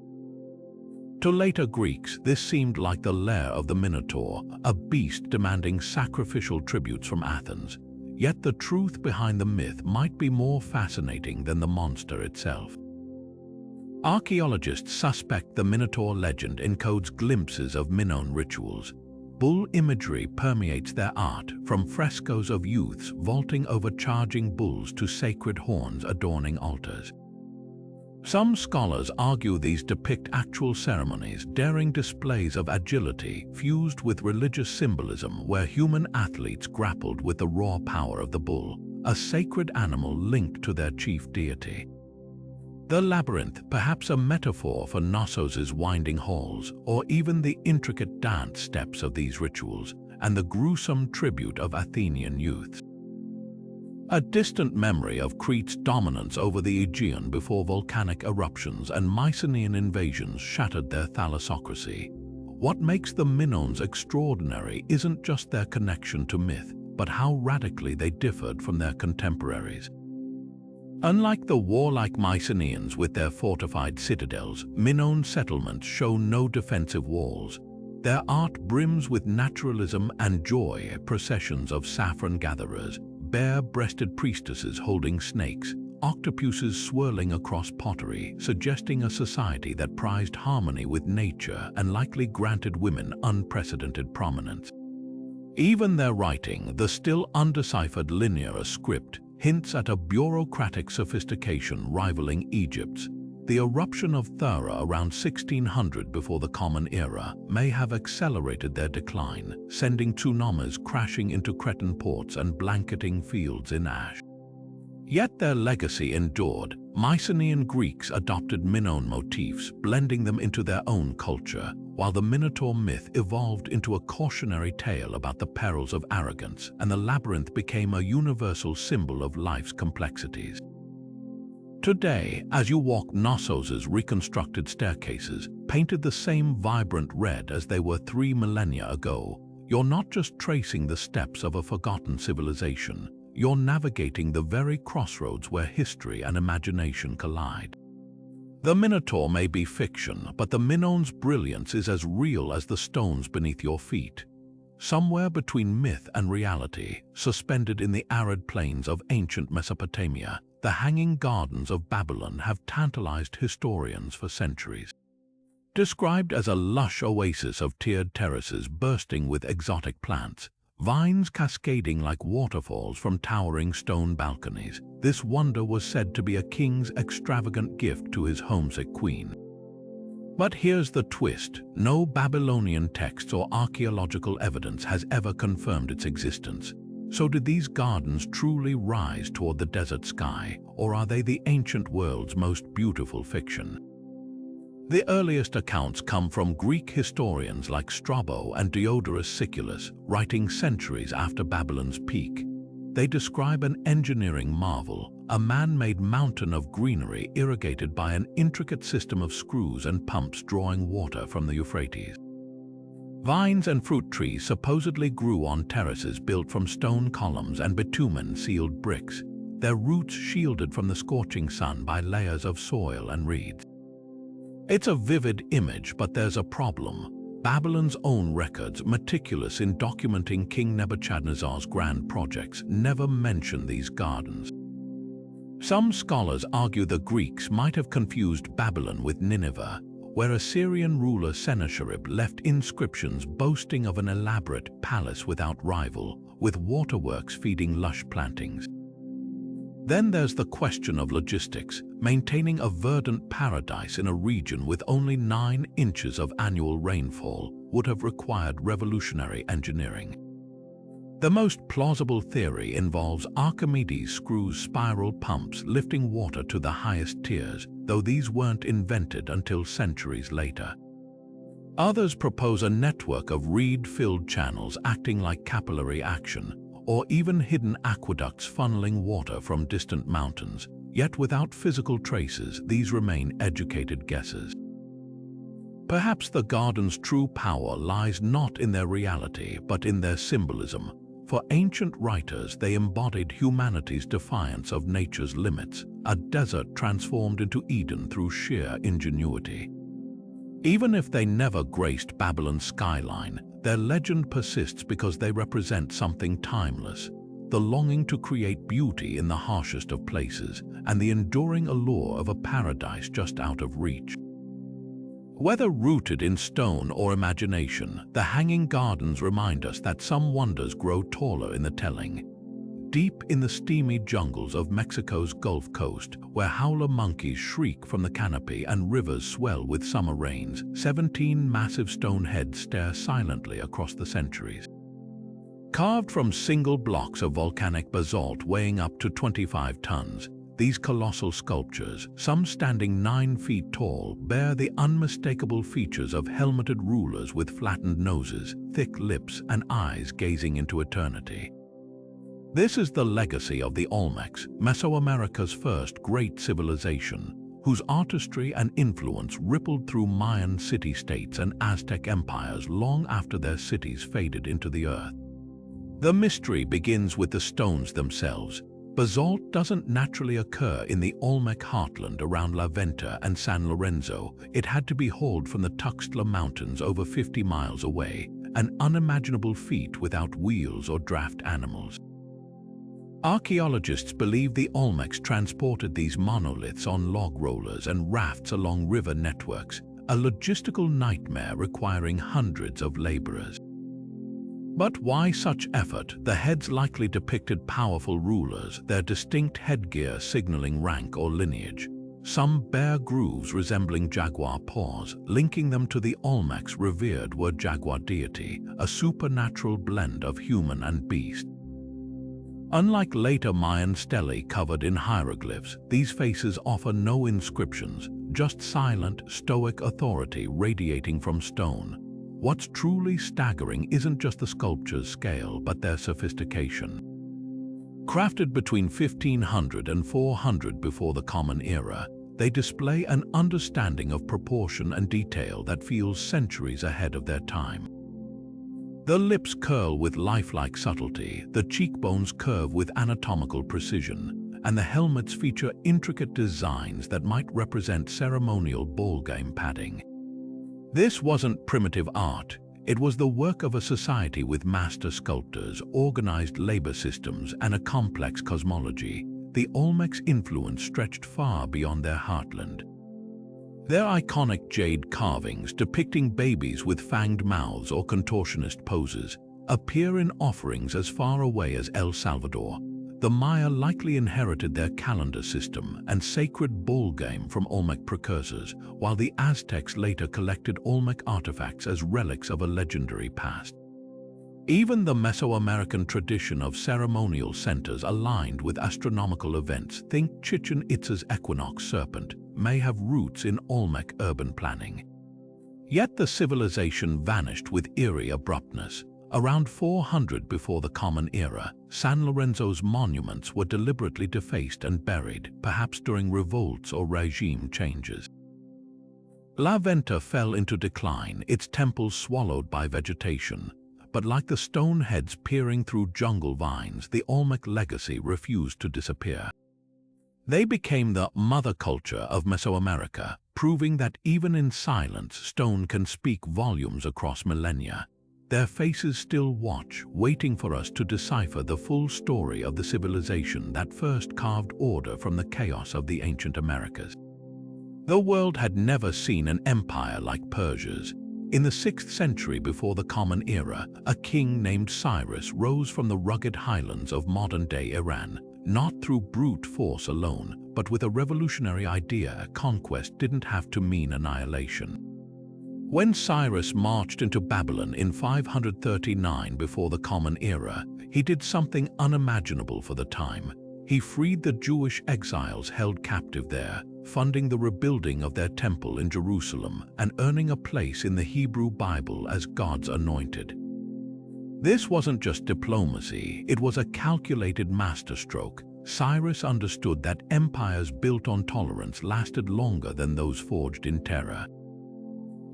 To later Greeks, this seemed like the lair of the Minotaur, a beast demanding sacrificial tributes from Athens. Yet the truth behind the myth might be more fascinating than the monster itself. Archaeologists suspect the Minotaur legend encodes glimpses of Minoan rituals. Bull imagery permeates their art, from frescoes of youths vaulting over charging bulls to sacred horns adorning altars. Some scholars argue these depict actual ceremonies, daring displays of agility fused with religious symbolism where human athletes grappled with the raw power of the bull, a sacred animal linked to their chief deity. The labyrinth, perhaps a metaphor for Knossos' winding halls, or even the intricate dance steps of these rituals, and the gruesome tribute of Athenian youths. A distant memory of Crete's dominance over the Aegean before volcanic eruptions and Mycenaean invasions shattered their thalassocracy. What makes the Minoans extraordinary isn't just their connection to myth, but how radically they differed from their contemporaries. Unlike the warlike Mycenaeans with their fortified citadels, Minoan settlements show no defensive walls. Their art brims with naturalism and joy, processions of saffron gatherers, bare-breasted priestesses holding snakes, octopuses swirling across pottery, suggesting a society that prized harmony with nature and likely granted women unprecedented prominence. Even their writing, the still undeciphered linear script, hints at a bureaucratic sophistication rivaling Egypt's. The eruption of Thera around 1600 before the Common Era may have accelerated their decline, sending tsunamis crashing into Cretan ports and blanketing fields in ash. Yet their legacy endured. Mycenaean Greeks adopted Minoan motifs, blending them into their own culture, while the Minotaur myth evolved into a cautionary tale about the perils of arrogance, and the labyrinth became a universal symbol of life's complexities. Today, as you walk Knossos' reconstructed staircases, painted the same vibrant red as they were 3 millennia ago, you're not just tracing the steps of a forgotten civilization, you're navigating the very crossroads where history and imagination collide. The Minotaur may be fiction, but the Minoan's brilliance is as real as the stones beneath your feet. Somewhere between myth and reality, suspended in the arid plains of ancient Mesopotamia, the hanging gardens of Babylon have tantalized historians for centuries. Described as a lush oasis of tiered terraces bursting with exotic plants, vines cascading like waterfalls from towering stone balconies, this wonder was said to be a king's extravagant gift to his homesick queen. But here's the twist: no Babylonian texts or archaeological evidence has ever confirmed its existence. So did these gardens truly rise toward the desert sky, or are they the ancient world's most beautiful fiction? The earliest accounts come from Greek historians like Strabo and Diodorus Siculus, writing centuries after Babylon's peak. They describe an engineering marvel, a man-made mountain of greenery irrigated by an intricate system of screws and pumps drawing water from the Euphrates. Vines and fruit trees supposedly grew on terraces built from stone columns and bitumen-sealed bricks, their roots shielded from the scorching sun by layers of soil and reeds. It's a vivid image, but there's a problem. Babylon's own records, meticulous in documenting King Nebuchadnezzar's grand projects, never mention these gardens. Some scholars argue the Greeks might have confused Babylon with Nineveh, where Assyrian ruler Sennacherib left inscriptions boasting of an elaborate palace without rival, with waterworks feeding lush plantings. Then there's the question of logistics. Maintaining a verdant paradise in a region with only 9 inches of annual rainfall would have required revolutionary engineering. The most plausible theory involves Archimedes' screws spiral pumps lifting water to the highest tiers, though these weren't invented until centuries later. Others propose a network of reed-filled channels acting like capillary action, or even hidden aqueducts funneling water from distant mountains. Yet without physical traces, these remain educated guesses. Perhaps the garden's true power lies not in their reality, but in their symbolism. For ancient writers, they embodied humanity's defiance of nature's limits, a desert transformed into Eden through sheer ingenuity. Even if they never graced Babylon's skyline, their legend persists because they represent something timeless: the longing to create beauty in the harshest of places, and the enduring allure of a paradise just out of reach. Whether rooted in stone or imagination, the Hanging Gardens remind us that some wonders grow taller in the telling. Deep in the steamy jungles of Mexico's Gulf Coast, where howler monkeys shriek from the canopy and rivers swell with summer rains, 17 massive stone heads stare silently across the centuries. Carved from single blocks of volcanic basalt weighing up to 25 tons, these colossal sculptures, some standing 9 feet tall, bear the unmistakable features of helmeted rulers with flattened noses, thick lips, and eyes gazing into eternity. This is the legacy of the Olmecs, Mesoamerica's first great civilization, whose artistry and influence rippled through Mayan city-states and Aztec empires long after their cities faded into the earth. The mystery begins with the stones themselves. Basalt doesn't naturally occur in the Olmec heartland around La Venta and San Lorenzo. It had to be hauled from the Tuxtla Mountains over 50 miles away, an unimaginable feat without wheels or draft animals. Archaeologists believe the Olmecs transported these monoliths on log rollers and rafts along river networks, a logistical nightmare requiring hundreds of laborers. But why such effort? The heads likely depicted powerful rulers, their distinct headgear signaling rank or lineage. Some bear grooves resembling jaguar paws, linking them to the Olmecs revered were jaguar deity, a supernatural blend of human and beast. Unlike later Mayan stelae covered in hieroglyphs, these faces offer no inscriptions, just silent, stoic authority radiating from stone. What's truly staggering isn't just the sculpture's scale, but their sophistication. Crafted between 1500 and 400 before the Common Era, they display an understanding of proportion and detail that feels centuries ahead of their time. The lips curl with lifelike subtlety, the cheekbones curve with anatomical precision, and the helmets feature intricate designs that might represent ceremonial ballgame padding. This wasn't primitive art. It was the work of a society with master sculptors, organized labor systems, and a complex cosmology. The Olmecs' influence stretched far beyond their heartland. Their iconic jade carvings depicting babies with fanged mouths or contortionist poses appear in offerings as far away as El Salvador. The Maya likely inherited their calendar system and sacred ball game from Olmec precursors, while the Aztecs later collected Olmec artifacts as relics of a legendary past. Even the Mesoamerican tradition of ceremonial centers aligned with astronomical events, think Chichen Itza's equinox serpent, may have roots in Olmec urban planning. Yet the civilization vanished with eerie abruptness. Around 400 before the Common Era, San Lorenzo's monuments were deliberately defaced and buried, perhaps during revolts or regime changes. La Venta fell into decline, its temples swallowed by vegetation. But like the stone heads peering through jungle vines, the Olmec legacy refused to disappear. They became the mother culture of Mesoamerica, proving that even in silence, stone can speak volumes across millennia. Their faces still watch, waiting for us to decipher the full story of the civilization that first carved order from the chaos of the ancient Americas. The world had never seen an empire like Persia's. In the 6th century before the Common Era, a king named Cyrus rose from the rugged highlands of modern-day Iran, not through brute force alone, but with a revolutionary idea: conquest didn't have to mean annihilation. When Cyrus marched into Babylon in 539 before the Common Era, he did something unimaginable for the time. He freed the Jewish exiles held captive there, funding the rebuilding of their temple in Jerusalem and earning a place in the Hebrew Bible as God's anointed. This wasn't just diplomacy, it was a calculated masterstroke. Cyrus understood that empires built on tolerance lasted longer than those forged in terror.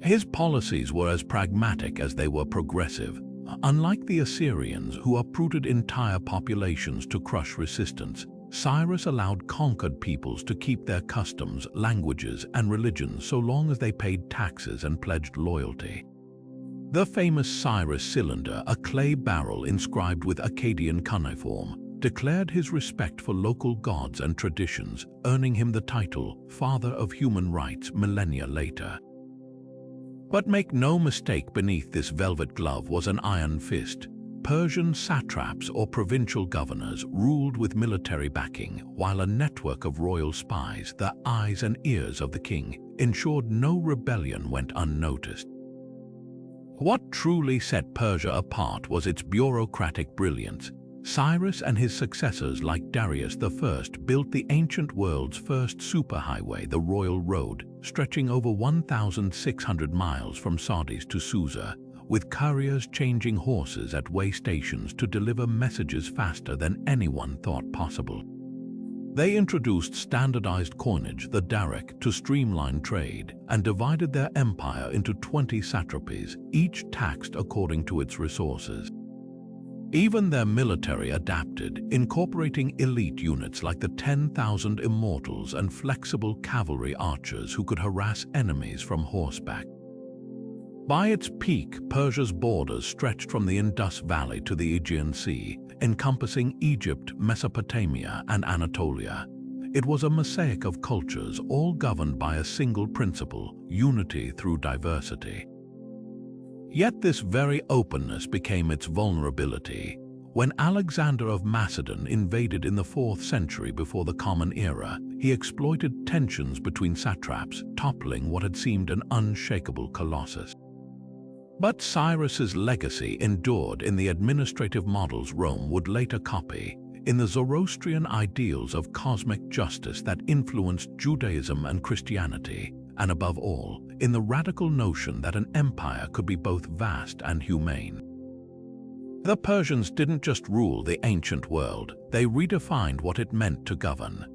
His policies were as pragmatic as they were progressive. Unlike the Assyrians, who uprooted entire populations to crush resistance, Cyrus allowed conquered peoples to keep their customs, languages, and religions so long as they paid taxes and pledged loyalty. The famous Cyrus cylinder, a clay barrel inscribed with Akkadian cuneiform, declared his respect for local gods and traditions, earning him the title Father of Human Rights millennia later. But make no mistake, beneath this velvet glove was an iron fist. Persian satraps or provincial governors ruled with military backing, while a network of royal spies, the eyes and ears of the king, ensured no rebellion went unnoticed. What truly set Persia apart was its bureaucratic brilliance. Cyrus and his successors like Darius I built the ancient world's first superhighway, the Royal Road, stretching over 1,600 miles from Sardis to Susa, with couriers changing horses at way stations to deliver messages faster than anyone thought possible. They introduced standardized coinage, the daric, to streamline trade, and divided their empire into 20 satrapies, each taxed according to its resources. Even their military adapted, incorporating elite units like the 10,000 immortals and flexible cavalry archers who could harass enemies from horseback. By its peak, Persia's borders stretched from the Indus Valley to the Aegean Sea, encompassing Egypt, Mesopotamia, and Anatolia. It was a mosaic of cultures, all governed by a single principle: unity through diversity. Yet this very openness became its vulnerability. When Alexander of Macedon invaded in the 4th century before the Common Era, he exploited tensions between satraps, toppling what had seemed an unshakable colossus. But Cyrus's legacy endured in the administrative models Rome would later copy, in the Zoroastrian ideals of cosmic justice that influenced Judaism and Christianity, and above all, in the radical notion that an empire could be both vast and humane. The Persians didn't just rule the ancient world, they redefined what it meant to govern.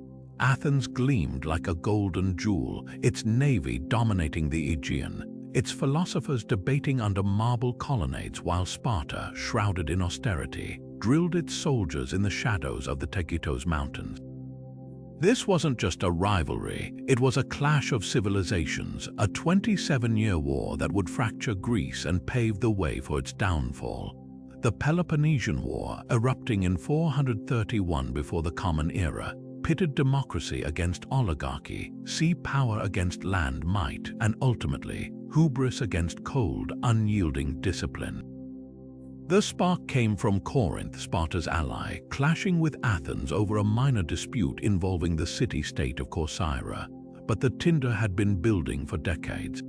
Athens gleamed like a golden jewel, its navy dominating the Aegean, its philosophers debating under marble colonnades, while Sparta, shrouded in austerity, drilled its soldiers in the shadows of the Tekitos Mountains. This wasn't just a rivalry, it was a clash of civilizations, a 27-year war that would fracture Greece and pave the way for its downfall. The Peloponnesian War, erupting in 431 before the Common Era, pitted democracy against oligarchy, sea power against land might, and ultimately, hubris against cold, unyielding discipline. The spark came from Corinth, Sparta's ally, clashing with Athens over a minor dispute involving the city-state of Corcyra, but the tinder had been building for decades.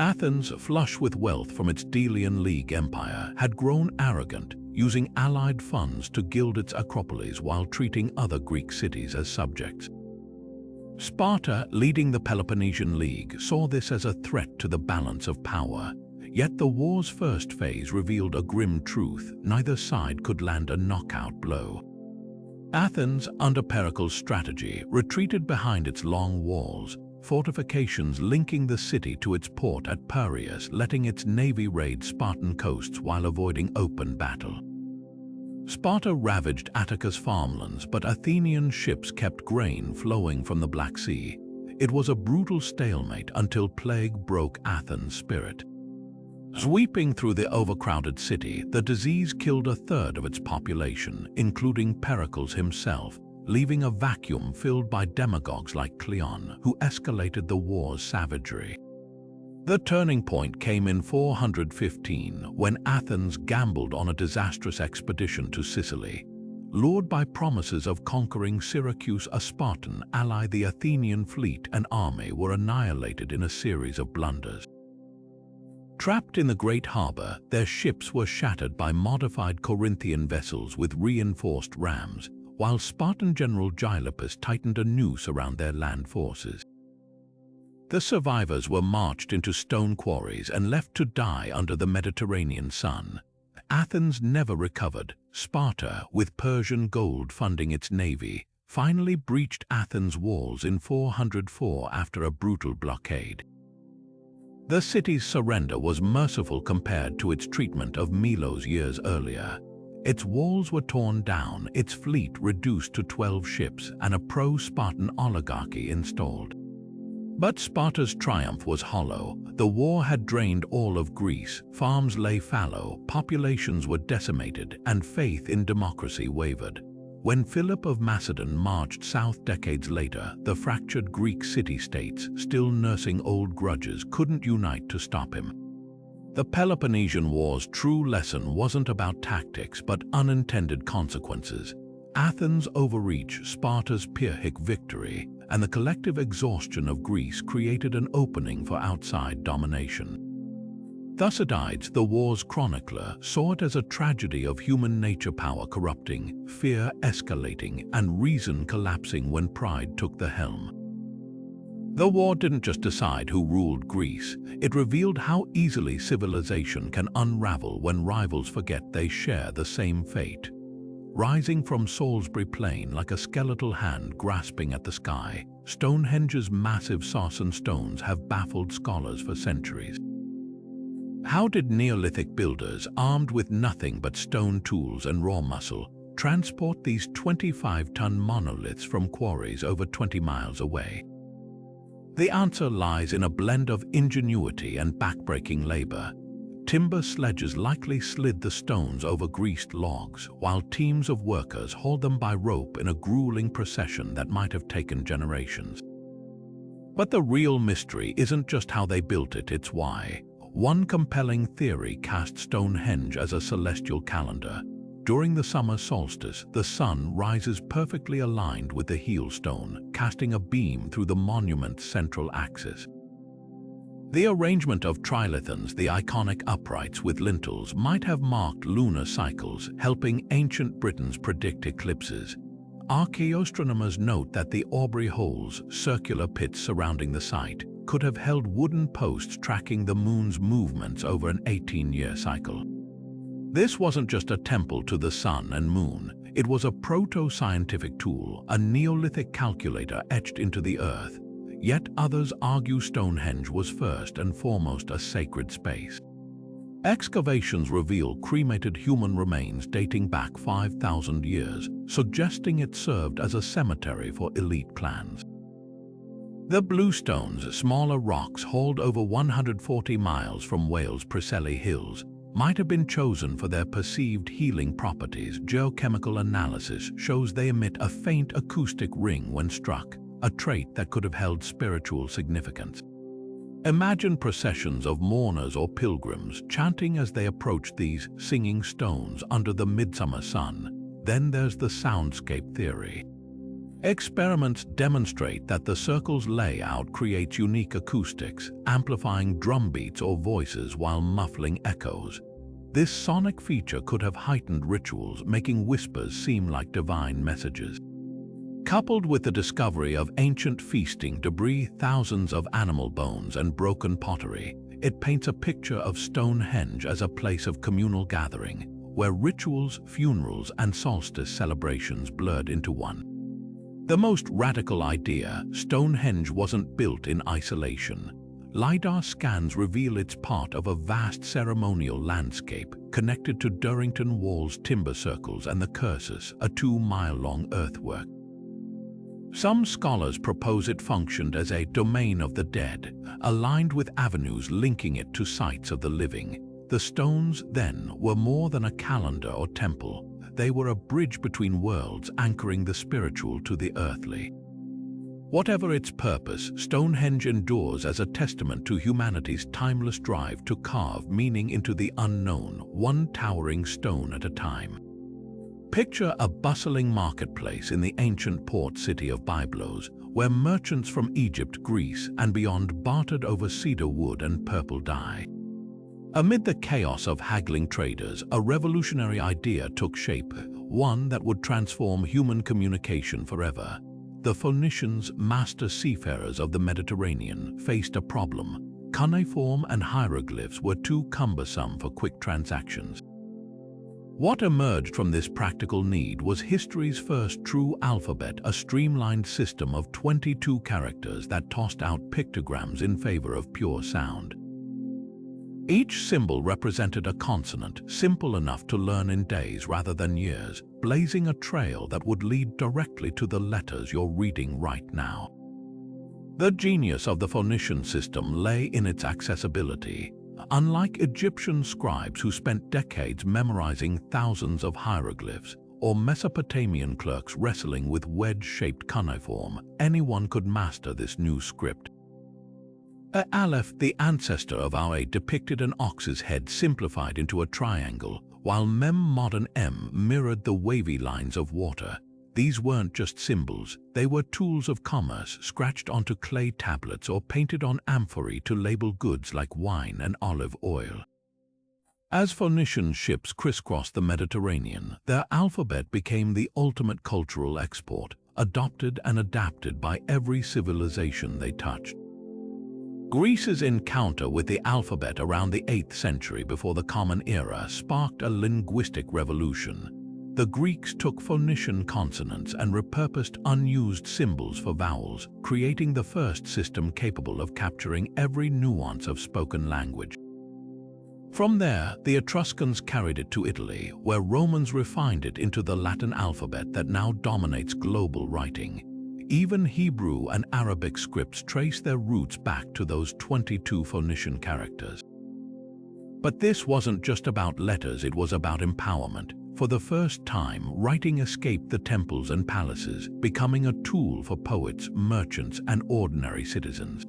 Athens, flush with wealth from its Delian League empire, had grown arrogant, using allied funds to gild its acropolis while treating other Greek cities as subjects. Sparta, leading the Peloponnesian League, saw this as a threat to the balance of power. Yet the war's first phase revealed a grim truth: neither side could land a knockout blow. Athens, under Pericles' strategy, retreated behind its long walls, fortifications linking the city to its port at Piraeus, letting its navy raid Spartan coasts while avoiding open battle. Sparta ravaged Attica's farmlands, but Athenian ships kept grain flowing from the Black Sea. It was a brutal stalemate until plague broke Athens' spirit. Sweeping through the overcrowded city, the disease killed a third of its population, including Pericles himself, leaving a vacuum filled by demagogues like Cleon, who escalated the war's savagery. The turning point came in 415, when Athens gambled on a disastrous expedition to Sicily. Lured by promises of conquering Syracuse, a Spartan ally, the Athenian fleet and army were annihilated in a series of blunders. Trapped in the great harbor, their ships were shattered by modified Corinthian vessels with reinforced rams, while Spartan general Gylippus tightened a noose around their land forces. The survivors were marched into stone quarries and left to die under the Mediterranean sun. Athens never recovered. Sparta, with Persian gold funding its navy, finally breached Athens' walls in 404 after a brutal blockade. The city's surrender was merciful compared to its treatment of Milos years earlier. Its walls were torn down, its fleet reduced to 12 ships, and a pro-Spartan oligarchy installed. But Sparta's triumph was hollow. The war had drained all of Greece, farms lay fallow, populations were decimated, and faith in democracy wavered. When Philip of Macedon marched south decades later, the fractured Greek city-states, still nursing old grudges, couldn't unite to stop him. The Peloponnesian War's true lesson wasn't about tactics but unintended consequences. Athens' overreach, Sparta's Pyrrhic victory, and the collective exhaustion of Greece created an opening for outside domination. Thucydides, the war's chronicler, saw it as a tragedy of human nature, power corrupting, fear escalating, and reason collapsing when pride took the helm. The war didn't just decide who ruled Greece, it revealed how easily civilization can unravel when rivals forget they share the same fate. Rising from Salisbury Plain like a skeletal hand grasping at the sky, Stonehenge's massive Sarsen stones have baffled scholars for centuries. How did Neolithic builders, armed with nothing but stone tools and raw muscle, transport these 25-ton monoliths from quarries over 20 miles away? The answer lies in a blend of ingenuity and backbreaking labor. Timber sledges likely slid the stones over greased logs, while teams of workers hauled them by rope in a grueling procession that might have taken generations. But the real mystery isn't just how they built it, it's why. One compelling theory cast Stonehenge as a celestial calendar. During the summer solstice, the sun rises perfectly aligned with the heel stone, casting a beam through the monument's central axis. The arrangement of trilithons, the iconic uprights with lintels, might have marked lunar cycles, helping ancient Britons predict eclipses. Archaeoastronomers note that the Aubrey holes, circular pits surrounding the site, could have held wooden posts tracking the moon's movements over an 18-year cycle. This wasn't just a temple to the sun and moon, it was a proto-scientific tool, a Neolithic calculator etched into the earth. Yet others argue Stonehenge was first and foremost a sacred space. Excavations reveal cremated human remains dating back 5,000 years, suggesting it served as a cemetery for elite clans. The bluestones, smaller rocks hauled over 140 miles from Wales' Preseli Hills, might have been chosen for their perceived healing properties. Geochemical analysis shows they emit a faint acoustic ring when struck, a trait that could have held spiritual significance. Imagine processions of mourners or pilgrims chanting as they approach these singing stones under the midsummer sun. Then there's the soundscape theory. Experiments demonstrate that the circle's layout creates unique acoustics, amplifying drum beats or voices while muffling echoes. This sonic feature could have heightened rituals, making whispers seem like divine messages. Coupled with the discovery of ancient feasting debris, thousands of animal bones, and broken pottery, it paints a picture of Stonehenge as a place of communal gathering, where rituals, funerals, and solstice celebrations blurred into one. The most radical idea, Stonehenge wasn't built in isolation. LiDAR scans reveal it's part of a vast ceremonial landscape connected to Durrington Wall's timber circles and the cursus, a 2-mile-long earthwork. Some scholars propose it functioned as a domain of the dead, aligned with avenues linking it to sites of the living. The stones, then, were more than a calendar or temple. They were a bridge between worlds, anchoring the spiritual to the earthly. Whatever its purpose, Stonehenge endures as a testament to humanity's timeless drive to carve meaning into the unknown, one towering stone at a time. Picture a bustling marketplace in the ancient port city of Byblos, where merchants from Egypt, Greece, and beyond bartered over cedar wood and purple dye. Amid the chaos of haggling traders, a revolutionary idea took shape, one that would transform human communication forever. The Phoenicians, master seafarers of the Mediterranean, faced a problem. Cuneiform and hieroglyphs were too cumbersome for quick transactions. What emerged from this practical need was history's first true alphabet, a streamlined system of 22 characters that tossed out pictograms in favor of pure sound. Each symbol represented a consonant, simple enough to learn in days rather than years, blazing a trail that would lead directly to the letters you're reading right now. The genius of the Phoenician system lay in its accessibility. Unlike Egyptian scribes who spent decades memorizing thousands of hieroglyphs, or Mesopotamian clerks wrestling with wedge-shaped cuneiform, anyone could master this new script. Aleph, the ancestor of our A, depicted an ox's head simplified into a triangle, while Mem, modern M, mirrored the wavy lines of water. These weren't just symbols, they were tools of commerce scratched onto clay tablets or painted on amphorae to label goods like wine and olive oil. As Phoenician ships crisscrossed the Mediterranean, their alphabet became the ultimate cultural export, adopted and adapted by every civilization they touched. Greece's encounter with the alphabet around the 8th century before the Common Era sparked a linguistic revolution. The Greeks took Phoenician consonants and repurposed unused symbols for vowels, creating the first system capable of capturing every nuance of spoken language. From there, the Etruscans carried it to Italy, where Romans refined it into the Latin alphabet that now dominates global writing. Even Hebrew and Arabic scripts trace their roots back to those 22 Phoenician characters. But this wasn't just about letters, it was about empowerment. For the first time, writing escaped the temples and palaces, becoming a tool for poets, merchants, and ordinary citizens.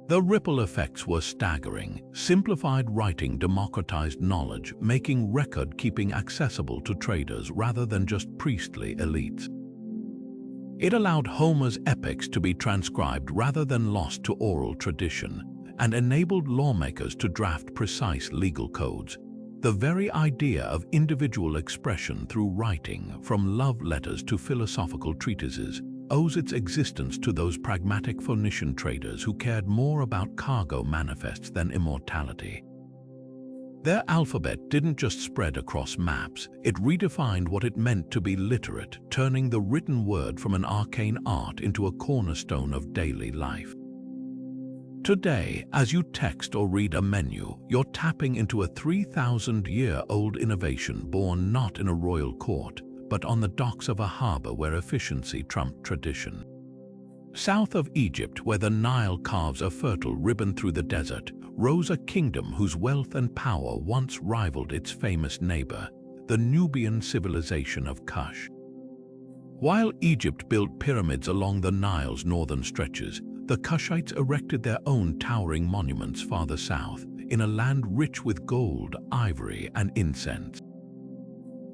The ripple effects were staggering. Simplified writing democratized knowledge, making record-keeping accessible to traders rather than just priestly elites. It allowed Homer's epics to be transcribed rather than lost to oral tradition, and enabled lawmakers to draft precise legal codes. The very idea of individual expression through writing, from love letters to philosophical treatises, owes its existence to those pragmatic Phoenician traders who cared more about cargo manifests than immortality. Their alphabet didn't just spread across maps, it redefined what it meant to be literate, turning the written word from an arcane art into a cornerstone of daily life. Today, as you text or read a menu, you're tapping into a 3,000-year-old innovation born not in a royal court, but on the docks of a harbor where efficiency trumped tradition. South of Egypt, where the Nile carves a fertile ribbon through the desert, rose a kingdom whose wealth and power once rivaled its famous neighbor, the Nubian civilization of Kush. While Egypt built pyramids along the Nile's northern stretches, the Kushites erected their own towering monuments farther south, in a land rich with gold, ivory, and incense.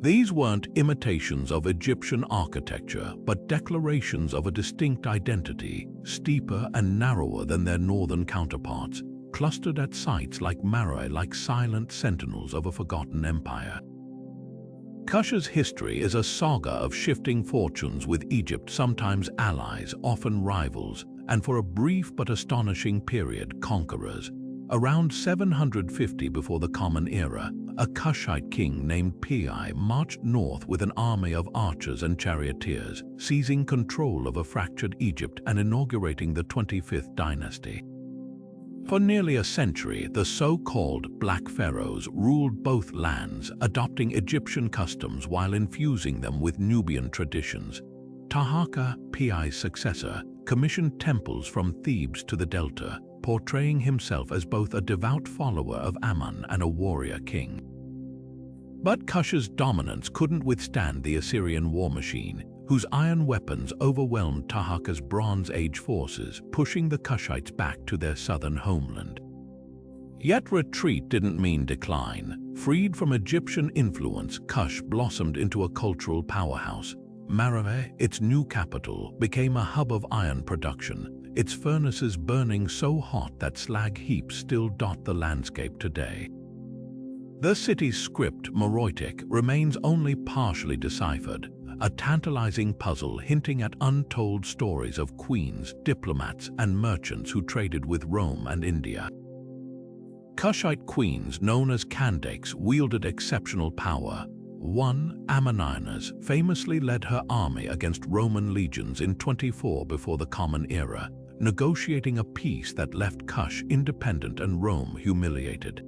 These weren't imitations of Egyptian architecture, but declarations of a distinct identity, steeper and narrower than their northern counterparts, clustered at sites like Meroe like silent sentinels of a forgotten empire. Kush's history is a saga of shifting fortunes, with Egypt sometimes allies, often rivals, and for a brief but astonishing period, conquerors. Around 750 before the Common Era, a Kushite king named Pi marched north with an army of archers and charioteers, seizing control of a fractured Egypt and inaugurating the 25th dynasty. For nearly a century, the so-called Black Pharaohs ruled both lands, adopting Egyptian customs while infusing them with Nubian traditions. Taharqa, Pi's successor, commissioned temples from Thebes to the Delta, portraying himself as both a devout follower of Ammon and a warrior king. But Kush's dominance couldn't withstand the Assyrian war machine, whose iron weapons overwhelmed Taharqa's Bronze Age forces, pushing the Kushites back to their southern homeland. Yet retreat didn't mean decline. Freed from Egyptian influence, Kush blossomed into a cultural powerhouse. Meroe, its new capital, became a hub of iron production, its furnaces burning so hot that slag heaps still dot the landscape today. The city's script, Meroitic, remains only partially deciphered, a tantalizing puzzle hinting at untold stories of queens, diplomats, and merchants who traded with Rome and India. Kushite queens, known as Kandakes, wielded exceptional power. One, Ammonines, famously led her army against Roman legions in 24 before the Common Era, negotiating a peace that left Kush independent and Rome humiliated.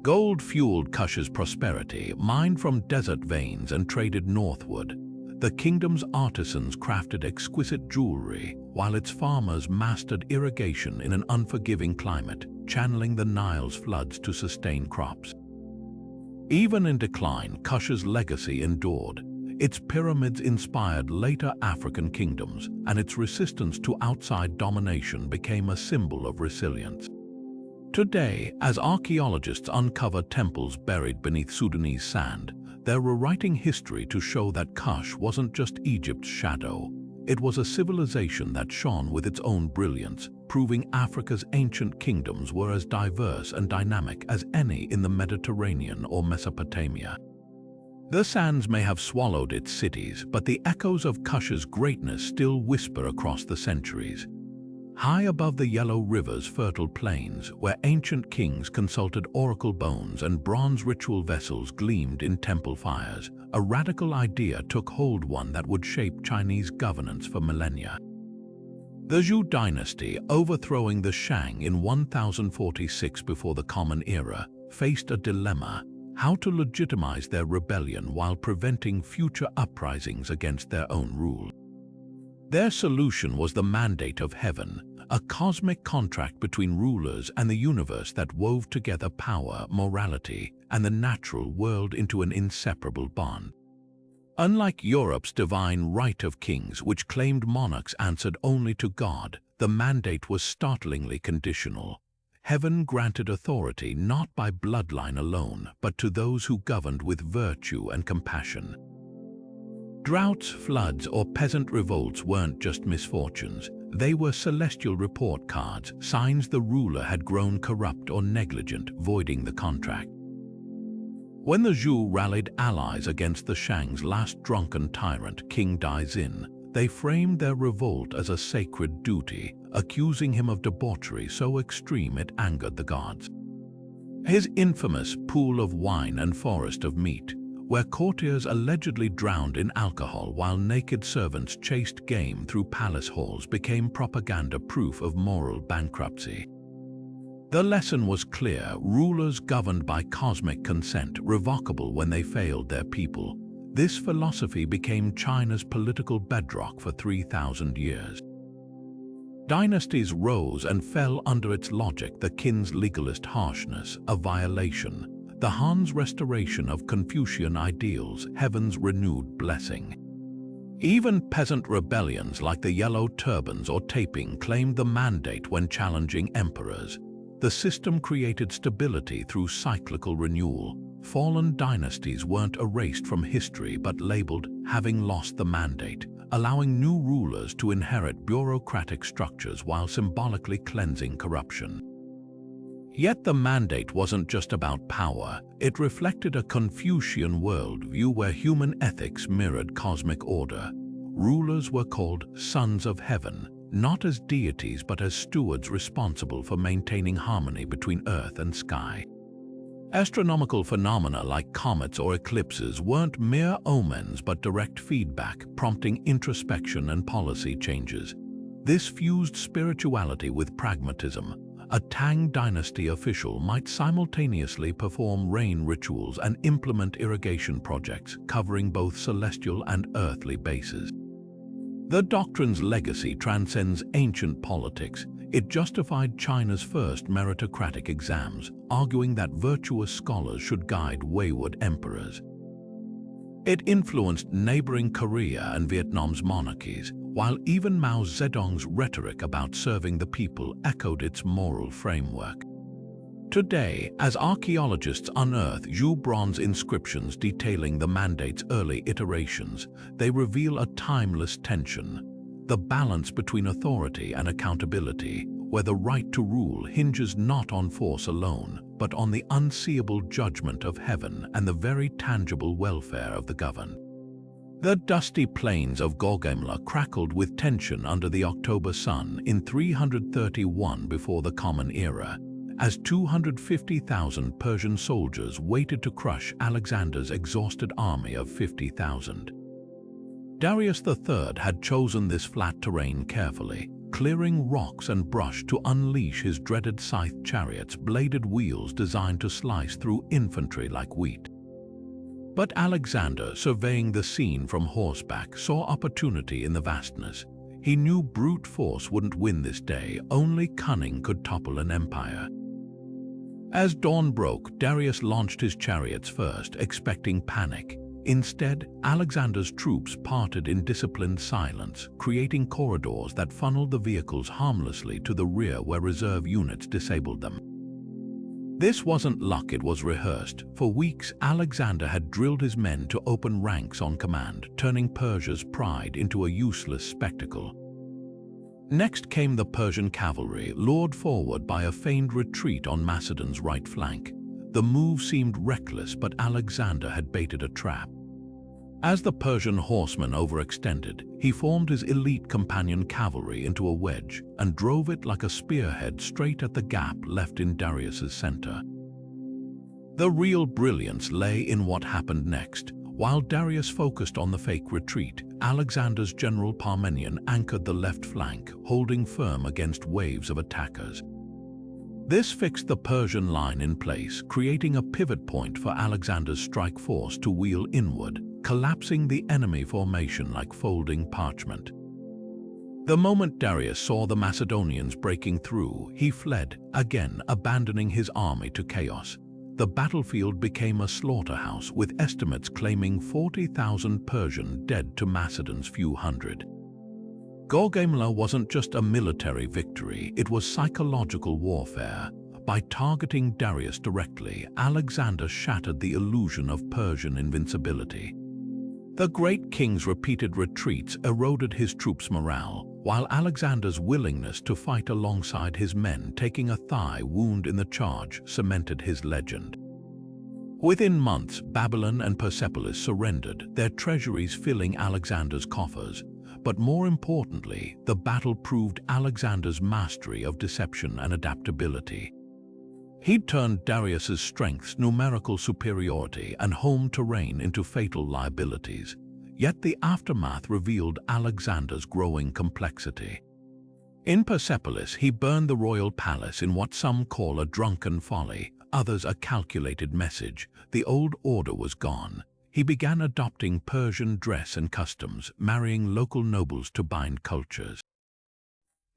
Gold fueled Kush's prosperity, mined from desert veins and traded northward. The kingdom's artisans crafted exquisite jewelry, while its farmers mastered irrigation in an unforgiving climate, channeling the Nile's floods to sustain crops. Even in decline, Kush's legacy endured. Its pyramids inspired later African kingdoms, and its resistance to outside domination became a symbol of resilience. Today, as archaeologists uncover temples buried beneath Sudanese sand, they're rewriting history to show that Kush wasn't just Egypt's shadow. It was a civilization that shone with its own brilliance, proving Africa's ancient kingdoms were as diverse and dynamic as any in the Mediterranean or Mesopotamia. The sands may have swallowed its cities, but the echoes of Kush's greatness still whisper across the centuries. High above the Yellow River's fertile plains, where ancient kings consulted oracle bones and bronze ritual vessels gleamed in temple fires, a radical idea took hold, one that would shape Chinese governance for millennia. The Zhou dynasty, overthrowing the Shang in 1046 before the Common Era, faced a dilemma: how to legitimize their rebellion while preventing future uprisings against their own rule. Their solution was the mandate of heaven, a cosmic contract between rulers and the universe that wove together power, morality, and the natural world into an inseparable bond. Unlike Europe's divine right of kings, which claimed monarchs answered only to God, the mandate was startlingly conditional. Heaven granted authority not by bloodline alone, but to those who governed with virtue and compassion. Droughts, floods, or peasant revolts weren't just misfortunes. They were celestial report cards, signs the ruler had grown corrupt or negligent, voiding the contract. When the Zhou rallied allies against the Shang's last drunken tyrant, King Daizin, they framed their revolt as a sacred duty, accusing him of debauchery so extreme it angered the gods. His infamous pool of wine and forest of meat, where courtiers allegedly drowned in alcohol while naked servants chased game through palace halls, became propaganda proof of moral bankruptcy. The lesson was clear: rulers governed by cosmic consent, revocable when they failed their people. This philosophy became China's political bedrock for 3,000 years. Dynasties rose and fell under its logic: the Qin's legalist harshness, a violation; the Han's restoration of Confucian ideals, heaven's renewed blessing. Even peasant rebellions like the Yellow Turbans or Taiping claimed the mandate when challenging emperors. The system created stability through cyclical renewal. Fallen dynasties weren't erased from history but labeled having lost the mandate, allowing new rulers to inherit bureaucratic structures while symbolically cleansing corruption. Yet the mandate wasn't just about power. It reflected a Confucian worldview where human ethics mirrored cosmic order. Rulers were called sons of heaven, not as deities but as stewards responsible for maintaining harmony between earth and sky. Astronomical phenomena like comets or eclipses weren't mere omens but direct feedback, prompting introspection and policy changes. This fused spirituality with pragmatism. A Tang dynasty official might simultaneously perform rain rituals and implement irrigation projects, covering both celestial and earthly bases. The doctrine's legacy transcends ancient politics. It justified China's first meritocratic exams, arguing that virtuous scholars should guide wayward emperors. It influenced neighboring Korea and Vietnam's monarchies, while even Mao Zedong's rhetoric about serving the people echoed its moral framework. Today, as archaeologists unearth Zhou bronze inscriptions detailing the mandate's early iterations, they reveal a timeless tension: the balance between authority and accountability, where the right to rule hinges not on force alone, but on the unseeable judgment of heaven and the very tangible welfare of the governed. The dusty plains of Gaugamela crackled with tension under the October sun in 331 before the Common Era, as 250,000 Persian soldiers waited to crush Alexander's exhausted army of 50,000. Darius III had chosen this flat terrain carefully, clearing rocks and brush to unleash his dreaded scythe chariots, bladed wheels designed to slice through infantry like wheat. But Alexander, surveying the scene from horseback, saw opportunity in the vastness. He knew brute force wouldn't win this day, only cunning could topple an empire. As dawn broke, Darius launched his chariots first, expecting panic. Instead, Alexander's troops parted in disciplined silence, creating corridors that funneled the vehicles harmlessly to the rear where reserve units disabled them. This wasn't luck, it was rehearsed. For weeks, Alexander had drilled his men to open ranks on command, turning Persia's pride into a useless spectacle. Next came the Persian cavalry, lured forward by a feigned retreat on Macedon's right flank. The move seemed reckless, but Alexander had baited a trap. As the Persian horsemen overextended, he formed his elite companion cavalry into a wedge and drove it like a spearhead straight at the gap left in Darius's center. The real brilliance lay in what happened next. While Darius focused on the fake retreat, Alexander's general Parmenion anchored the left flank, holding firm against waves of attackers. This fixed the Persian line in place, creating a pivot point for Alexander's strike force to wheel inward, collapsing the enemy formation like folding parchment. The moment Darius saw the Macedonians breaking through, he fled, again abandoning his army to chaos. The battlefield became a slaughterhouse, with estimates claiming 40,000 Persian dead to Macedon's few hundred. Gaugamela wasn't just a military victory, it was psychological warfare. By targeting Darius directly, Alexander shattered the illusion of Persian invincibility. The great king's repeated retreats eroded his troops' morale, while Alexander's willingness to fight alongside his men, taking a thigh wound in the charge, cemented his legend. Within months, Babylon and Persepolis surrendered, their treasuries filling Alexander's coffers. But more importantly, the battle proved Alexander's mastery of deception and adaptability. He'd turned Darius's strengths, numerical superiority, and home terrain into fatal liabilities. Yet the aftermath revealed Alexander's growing complexity. In Persepolis, he burned the royal palace in what some call a drunken folly, others a calculated message. The old order was gone. He began adopting Persian dress and customs, marrying local nobles to bind cultures.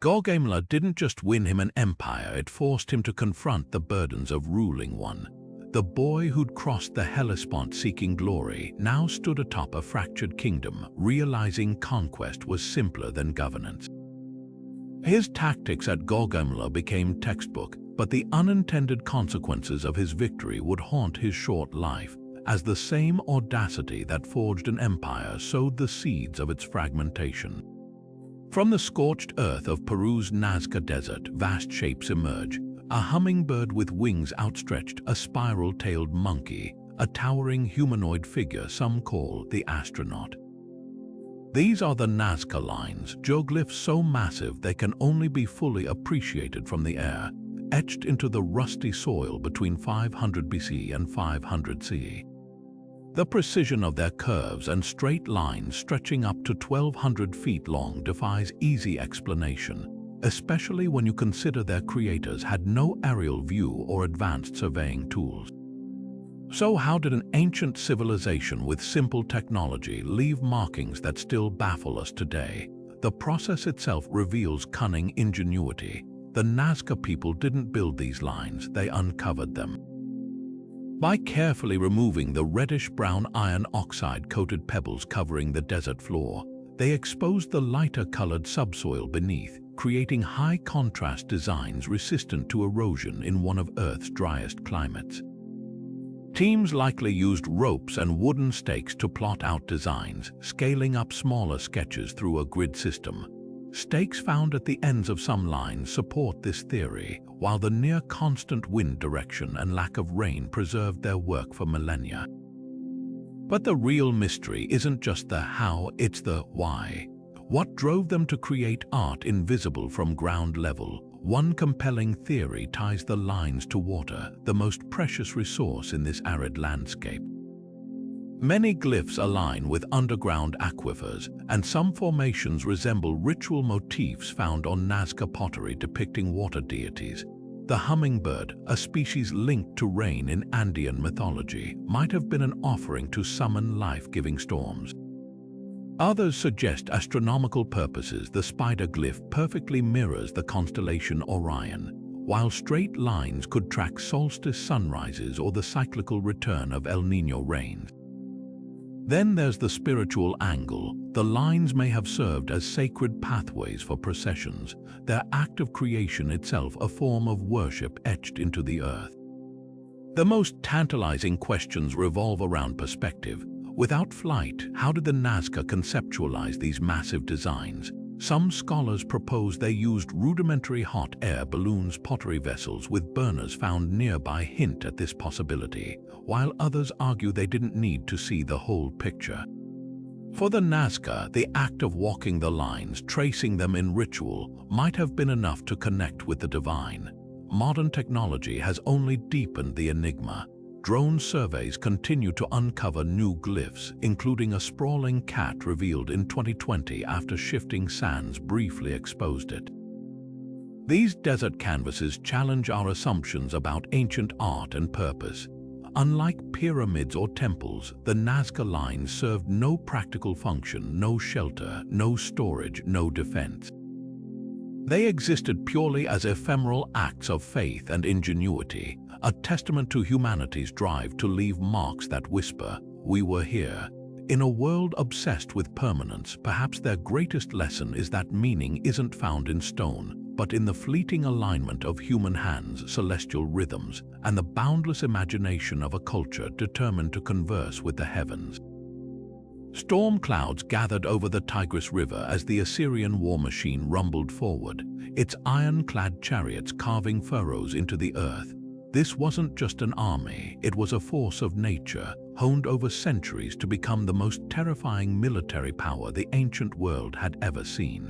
Gaugamela didn't just win him an empire, it forced him to confront the burdens of ruling one. The boy who'd crossed the Hellespont seeking glory now stood atop a fractured kingdom, realizing conquest was simpler than governance. His tactics at Gaugamela became textbook, but the unintended consequences of his victory would haunt his short life, as the same audacity that forged an empire sowed the seeds of its fragmentation. From the scorched earth of Peru's Nazca desert, vast shapes emerge: a hummingbird with wings outstretched, a spiral-tailed monkey, a towering humanoid figure some call the astronaut. These are the Nazca lines, geoglyphs so massive they can only be fully appreciated from the air, etched into the rusty soil between 500 BC and 500 CE. The precision of their curves and straight lines stretching up to 1,200 feet long defies easy explanation, especially when you consider their creators had no aerial view or advanced surveying tools. So how did an ancient civilization with simple technology leave markings that still baffle us today? The process itself reveals cunning ingenuity. The Nazca people didn't build these lines, they uncovered them. By carefully removing the reddish-brown iron oxide-coated pebbles covering the desert floor, they exposed the lighter-colored subsoil beneath, creating high-contrast designs resistant to erosion in one of Earth's driest climates. Teams likely used ropes and wooden stakes to plot out designs, scaling up smaller sketches through a grid system. Stakes found at the ends of some lines support this theory, while the near-constant wind direction and lack of rain preserved their work for millennia. But the real mystery isn't just the how, it's the why. What drove them to create art invisible from ground level? One compelling theory ties the lines to water, the most precious resource in this arid landscape. Many glyphs align with underground aquifers, and some formations resemble ritual motifs found on Nazca pottery depicting water deities. The hummingbird, a species linked to rain in Andean mythology, might have been an offering to summon life-giving storms. Others suggest astronomical purposes. The spider glyph perfectly mirrors the constellation Orion, while straight lines could track solstice sunrises or the cyclical return of El Niño rains. Then there's the spiritual angle. The lines may have served as sacred pathways for processions, their act of creation itself a form of worship etched into the earth. The most tantalizing questions revolve around perspective. Without flight, how did the Nazca conceptualize these massive designs? Some scholars propose they used rudimentary hot air balloons. Pottery vessels with burners found nearby hint at this possibility, while others argue they didn't need to see the whole picture. For the Nazca, the act of walking the lines, tracing them in ritual, might have been enough to connect with the divine. Modern technology has only deepened the enigma. Drone surveys continue to uncover new glyphs, including a sprawling cat revealed in 2020 after shifting sands briefly exposed it. These desert canvases challenge our assumptions about ancient art and purpose. Unlike pyramids or temples, the Nazca lines served no practical function, no shelter, no storage, no defense. They existed purely as ephemeral acts of faith and ingenuity, a testament to humanity's drive to leave marks that whisper, "We were here." In a world obsessed with permanence, perhaps their greatest lesson is that meaning isn't found in stone, but in the fleeting alignment of human hands, celestial rhythms, and the boundless imagination of a culture determined to converse with the heavens. Storm clouds gathered over the Tigris River as the Assyrian war machine rumbled forward, its iron-clad chariots carving furrows into the earth. This wasn't just an army, it was a force of nature, honed over centuries to become the most terrifying military power the ancient world had ever seen.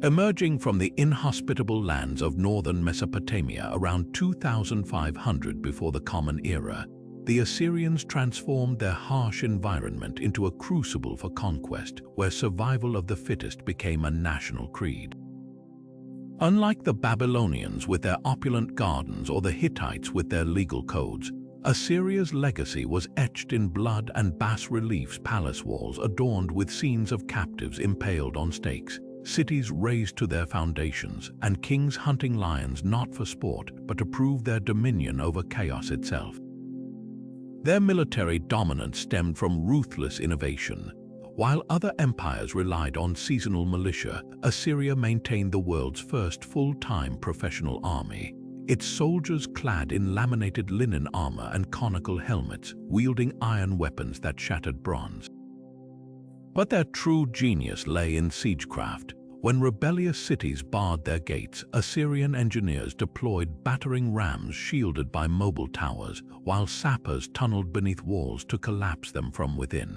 Emerging from the inhospitable lands of northern Mesopotamia around 2500 before the Common Era, the Assyrians transformed their harsh environment into a crucible for conquest, where survival of the fittest became a national creed. Unlike the Babylonians with their opulent gardens or the Hittites with their legal codes, Assyria's legacy was etched in blood and bas-reliefs. Palace walls adorned with scenes of captives impaled on stakes, cities razed to their foundations, and kings hunting lions not for sport but to prove their dominion over chaos itself. Their military dominance stemmed from ruthless innovation. While other empires relied on seasonal militia, Assyria maintained the world's first full-time professional army, its soldiers clad in laminated linen armor and conical helmets, wielding iron weapons that shattered bronze. But their true genius lay in siegecraft. When rebellious cities barred their gates, Assyrian engineers deployed battering rams shielded by mobile towers, while sappers tunneled beneath walls to collapse them from within.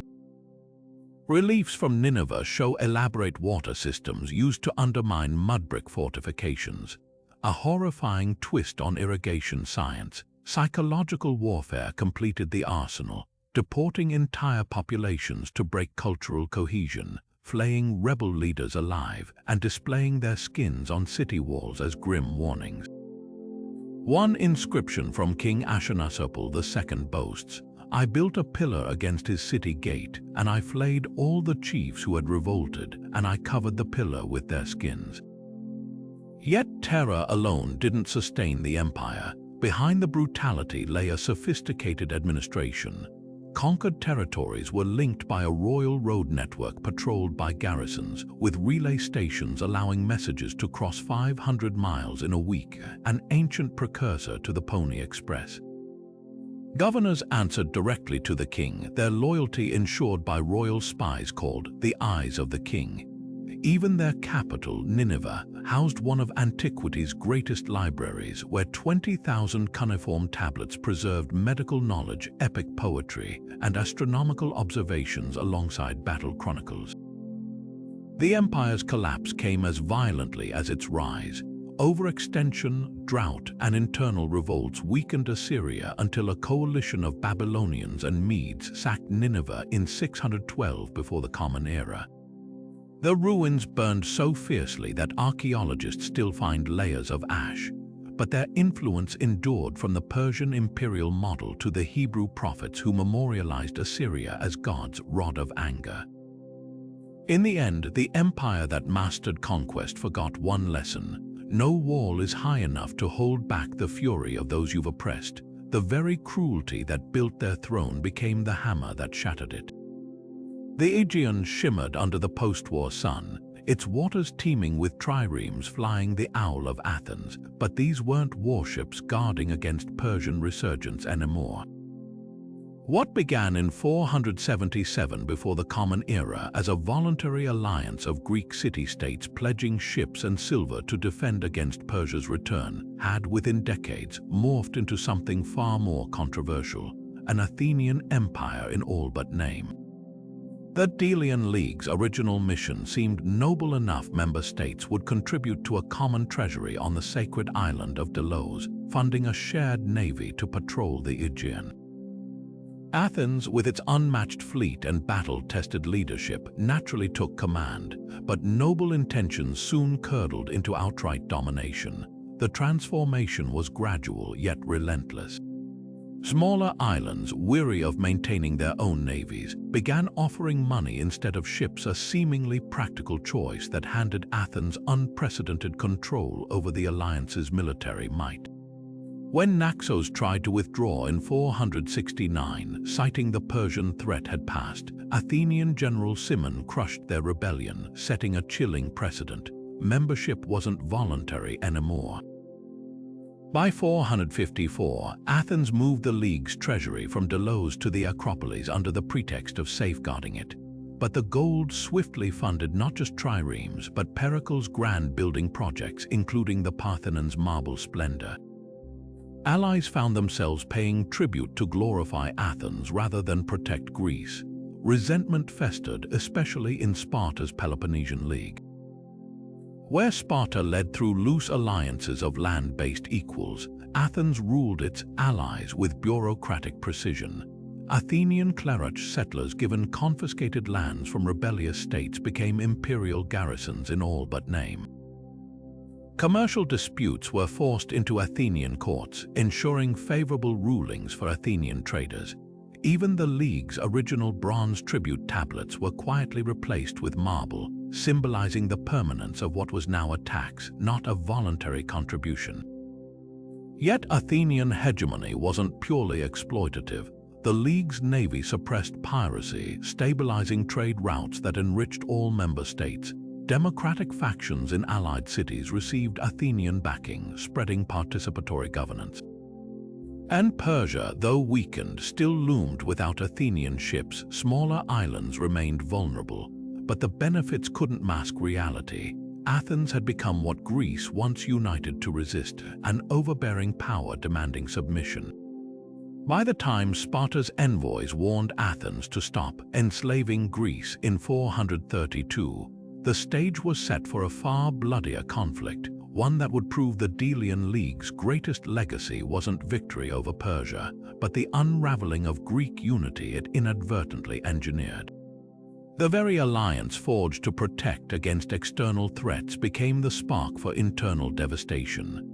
Reliefs from Nineveh show elaborate water systems used to undermine mudbrick fortifications, a horrifying twist on irrigation science. Psychological warfare completed the arsenal, deporting entire populations to break cultural cohesion, flaying rebel leaders alive, and displaying their skins on city walls as grim warnings. One inscription from King Ashurnasirpal II boasts, "I built a pillar against his city gate, and I flayed all the chiefs who had revolted, and I covered the pillar with their skins." Yet terror alone didn't sustain the empire. Behind the brutality lay a sophisticated administration. Conquered territories were linked by a royal road network patrolled by garrisons, with relay stations allowing messages to cross 500 miles in a week, an ancient precursor to the Pony Express. Governors answered directly to the king, their loyalty ensured by royal spies called the Eyes of the King. Even their capital, Nineveh, housed one of antiquity's greatest libraries, where 20,000 cuneiform tablets preserved medical knowledge, epic poetry, and astronomical observations alongside battle chronicles. The empire's collapse came as violently as its rise. Overextension, drought, and internal revolts weakened Assyria until a coalition of Babylonians and Medes sacked Nineveh in 612 before the Common Era. The ruins burned so fiercely that archaeologists still find layers of ash, but their influence endured from the Persian imperial model to the Hebrew prophets who memorialized Assyria as God's rod of anger. In the end, the empire that mastered conquest forgot one lesson: no wall is high enough to hold back the fury of those you've oppressed. The very cruelty that built their throne became the hammer that shattered it. The Aegean shimmered under the post-war sun, its waters teeming with triremes flying the owl of Athens, but these weren't warships guarding against Persian resurgence anymore. What began in 477 before the Common Era as a voluntary alliance of Greek city-states pledging ships and silver to defend against Persia's return had within decades morphed into something far more controversial: an Athenian empire in all but name. The Delian League's original mission seemed noble enough member states would contribute to a common treasury on the sacred island of Delos, funding a shared navy to patrol the Aegean. Athens, with its unmatched fleet and battle-tested leadership, naturally took command, but noble intentions soon curdled into outright domination. The transformation was gradual yet relentless. Smaller islands, weary of maintaining their own navies, began offering money instead of ships, a seemingly practical choice that handed Athens unprecedented control over the alliance's military might. When Naxos tried to withdraw in 469, citing the Persian threat had passed, Athenian General Cimon crushed their rebellion, setting a chilling precedent. Membership wasn't voluntary anymore. By 454, Athens moved the League's treasury from Delos to the Acropolis under the pretext of safeguarding it. But the gold swiftly funded not just triremes, but Pericles' grand building projects, including the Parthenon's marble splendor. Allies found themselves paying tribute to glorify Athens rather than protect Greece. Resentment festered, especially in Sparta's Peloponnesian League. Where Sparta led through loose alliances of land-based equals, Athens ruled its allies with bureaucratic precision. Athenian cleric settlers given confiscated lands from rebellious states became imperial garrisons in all but name. Commercial disputes were forced into Athenian courts, ensuring favorable rulings for Athenian traders. Even the League's original bronze tribute tablets were quietly replaced with marble, symbolizing the permanence of what was now a tax, not a voluntary contribution. Yet Athenian hegemony wasn't purely exploitative. The League's navy suppressed piracy, stabilizing trade routes that enriched all member states. Democratic factions in allied cities received Athenian backing, spreading participatory governance. And Persia, though weakened, still loomed without Athenian ships. Smaller islands remained vulnerable, but the benefits couldn't mask reality. Athens had become what Greece once united to resist, an overbearing power demanding submission. By the time Sparta's envoys warned Athens to stop enslaving Greece in 432, the stage was set for a far bloodier conflict, one that would prove the Delian League's greatest legacy wasn't victory over Persia, but the unraveling of Greek unity it inadvertently engineered. The very alliance forged to protect against external threats became the spark for internal devastation.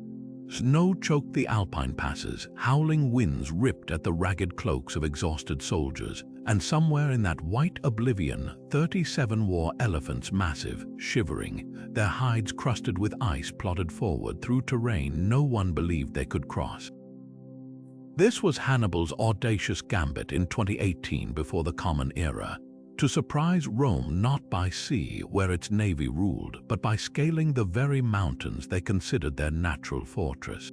Snow choked the Alpine passes, howling winds ripped at the ragged cloaks of exhausted soldiers, and somewhere in that white oblivion, 37 war elephants, massive, shivering, their hides crusted with ice, plodded forward through terrain no one believed they could cross. This was Hannibal's audacious gambit in 2018 before the Common Era, to surprise Rome not by sea, where its navy ruled, but by scaling the very mountains they considered their natural fortress.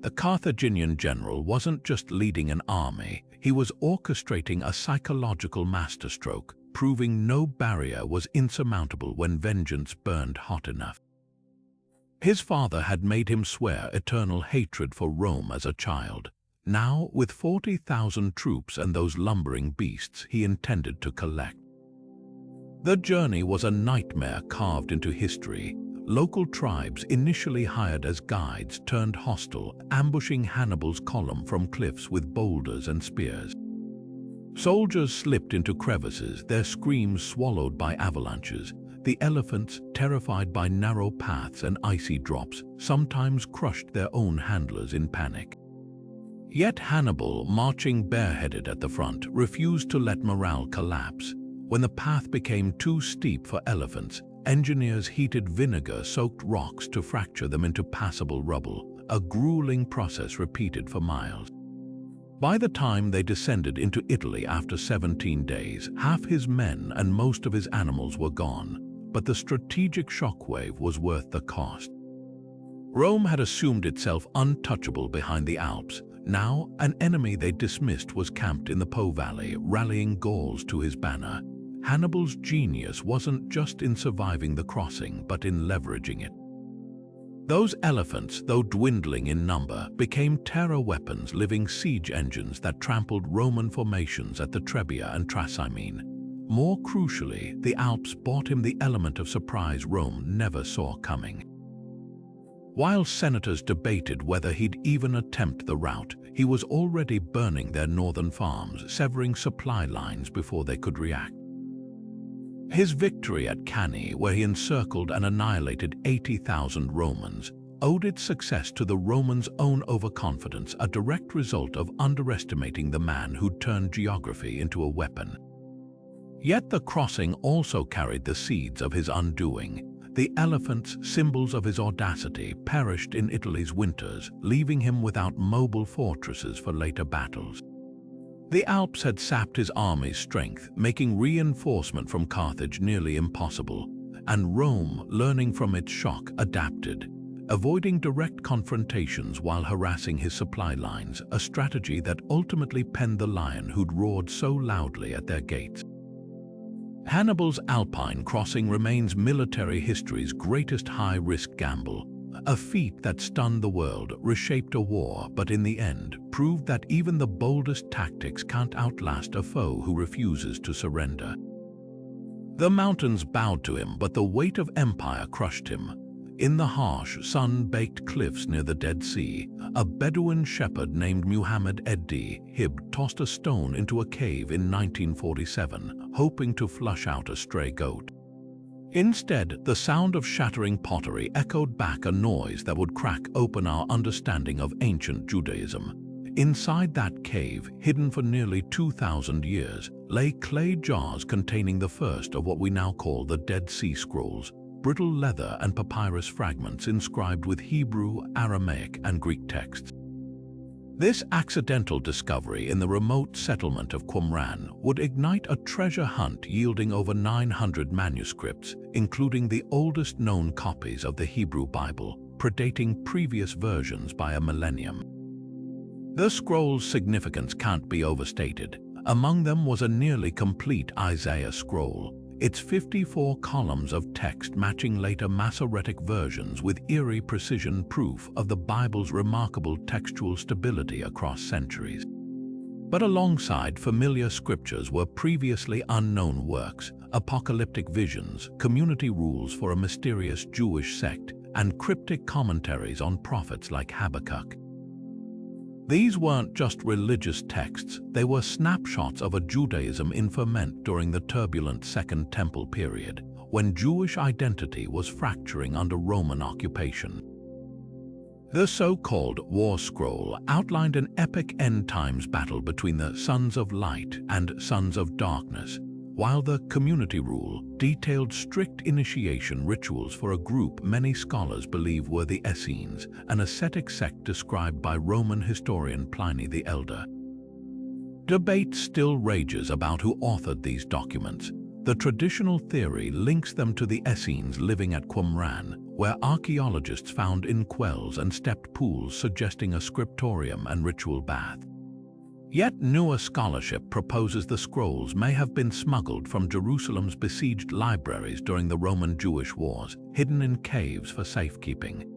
The Carthaginian general wasn't just leading an army, he was orchestrating a psychological masterstroke, proving no barrier was insurmountable when vengeance burned hot enough. His father had made him swear eternal hatred for Rome as a child. Now, with 40,000 troops and those lumbering beasts, he intended to collect. The journey was a nightmare carved into history. local tribes initially hired as guides turned hostile, ambushing Hannibal's column from cliffs with boulders and spears. Soldiers slipped into crevices, their screams swallowed by avalanches. The elephants, terrified by narrow paths and icy drops, sometimes crushed their own handlers in panic. Yet Hannibal, marching bareheaded at the front, refused to let morale collapse. When the path became too steep for elephants, engineers heated vinegar-soaked rocks to fracture them into passable rubble, a grueling process repeated for miles. By the time they descended into Italy after 17 days, half his men and most of his animals were gone, but the strategic shockwave was worth the cost. Rome had assumed itself untouchable behind the Alps. Now, an enemy they dismissed was camped in the Po Valley, rallying Gauls to his banner. Hannibal's genius wasn't just in surviving the crossing, but in leveraging it. Those elephants, though dwindling in number, became terror weapons, living siege engines that trampled Roman formations at the Trebia and Trasimene. More crucially, the Alps brought him the element of surprise Rome never saw coming. While senators debated whether he'd even attempt the route, he was already burning their northern farms, severing supply lines before they could react. His victory at Cannae, where he encircled and annihilated 80,000 Romans, owed its success to the Romans' own overconfidence, a direct result of underestimating the man who'd turned geography into a weapon. Yet the crossing also carried the seeds of his undoing. The elephants, symbols of his audacity, perished in Italy's winters, leaving him without mobile fortresses for later battles. The Alps had sapped his army's strength, making reinforcement from Carthage nearly impossible, and Rome, learning from its shock, adapted, avoiding direct confrontations while harassing his supply lines, a strategy that ultimately penned the lion who'd roared so loudly at their gates. Hannibal's Alpine crossing remains military history's greatest high-risk gamble, a feat that stunned the world, reshaped a war, but in the end proved that even the boldest tactics can't outlast a foe who refuses to surrender. The mountains bowed to him, but the weight of empire crushed him. In the harsh, sun-baked cliffs near the Dead Sea, a Bedouin shepherd named Muhammad ed-Dib tossed a stone into a cave in 1947, hoping to flush out a stray goat. Instead, the sound of shattering pottery echoed back a noise that would crack open our understanding of ancient Judaism. Inside that cave, hidden for nearly 2,000 years, lay clay jars containing the first of what we now call the Dead Sea Scrolls, brittle leather and papyrus fragments inscribed with Hebrew, Aramaic, and Greek texts. This accidental discovery in the remote settlement of Qumran would ignite a treasure hunt yielding over 900 manuscripts, including the oldest known copies of the Hebrew Bible, predating previous versions by a millennium. The scroll's significance can't be overstated. Among them was a nearly complete Isaiah scroll, its 54 columns of text matching later Masoretic versions with eerie precision, proof of the Bible's remarkable textual stability across centuries. But alongside familiar scriptures were previously unknown works, apocalyptic visions, community rules for a mysterious Jewish sect, and cryptic commentaries on prophets like Habakkuk. These weren't just religious texts, they were snapshots of a Judaism in ferment during the turbulent Second Temple period, when Jewish identity was fracturing under Roman occupation. The so-called War Scroll outlined an epic end-times battle between the Sons of Light and Sons of Darkness, while the Community Rule detailed strict initiation rituals for a group many scholars believe were the Essenes, an ascetic sect described by Roman historian Pliny the Elder. Debate still rages about who authored these documents. The traditional theory links them to the Essenes living at Qumran, where archaeologists found inkwells and stepped pools suggesting a scriptorium and ritual bath. Yet newer scholarship proposes the scrolls may have been smuggled from Jerusalem's besieged libraries during the Roman-Jewish Wars, hidden in caves for safekeeping.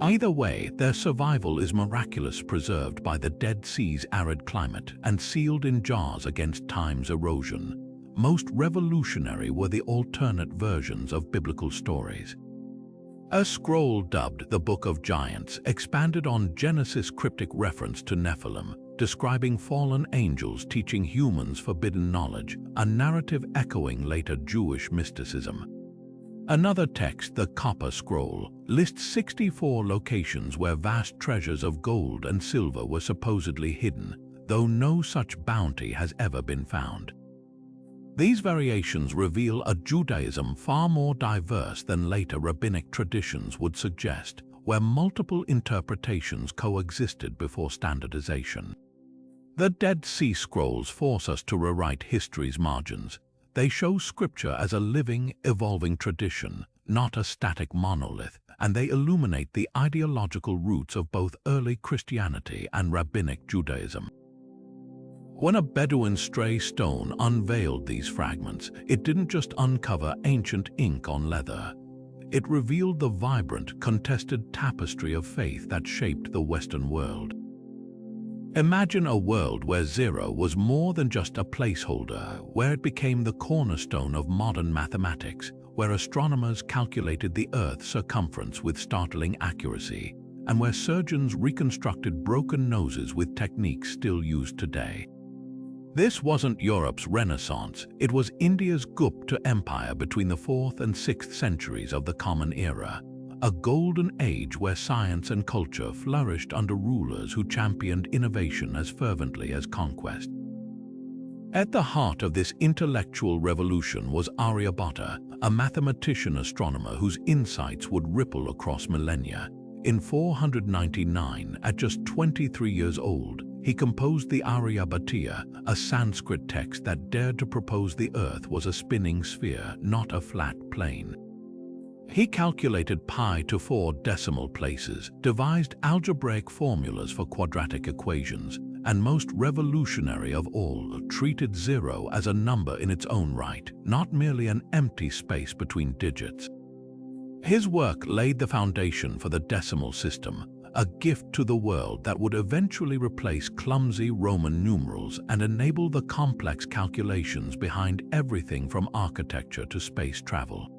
Either way, their survival is miraculously preserved by the Dead Sea's arid climate and sealed in jars against time's erosion. Most revolutionary were the alternate versions of biblical stories. A scroll dubbed the Book of Giants expanded on Genesis' cryptic reference to Nephilim, describing fallen angels teaching humans forbidden knowledge, a narrative echoing later Jewish mysticism. Another text, the Copper Scroll, lists 64 locations where vast treasures of gold and silver were supposedly hidden, though no such bounty has ever been found. These variations reveal a Judaism far more diverse than later rabbinic traditions would suggest, where multiple interpretations coexisted before standardization. The Dead Sea Scrolls force us to rewrite history's margins. They show scripture as a living, evolving tradition, not a static monolith, and they illuminate the ideological roots of both early Christianity and rabbinic Judaism. When a Bedouin stray stone unveiled these fragments, it didn't just uncover ancient ink on leather. It revealed the vibrant, contested tapestry of faith that shaped the Western world. Imagine a world where zero was more than just a placeholder, where it became the cornerstone of modern mathematics, where astronomers calculated the Earth's circumference with startling accuracy, and where surgeons reconstructed broken noses with techniques still used today. This wasn't Europe's Renaissance, it was India's Gupta Empire between the 4th and 6th centuries of the Common Era, a golden age where science and culture flourished under rulers who championed innovation as fervently as conquest. At the heart of this intellectual revolution was Aryabhatta, a mathematician astronomer whose insights would ripple across millennia. In 499, at just 23 years old, he composed the Aryabhatiya, a Sanskrit text that dared to propose the Earth was a spinning sphere, not a flat plane. He calculated pi to 4 decimal places, devised algebraic formulas for quadratic equations, and most revolutionary of all, treated zero as a number in its own right, not merely an empty space between digits. His work laid the foundation for the decimal system, a gift to the world that would eventually replace clumsy Roman numerals and enable the complex calculations behind everything from architecture to space travel.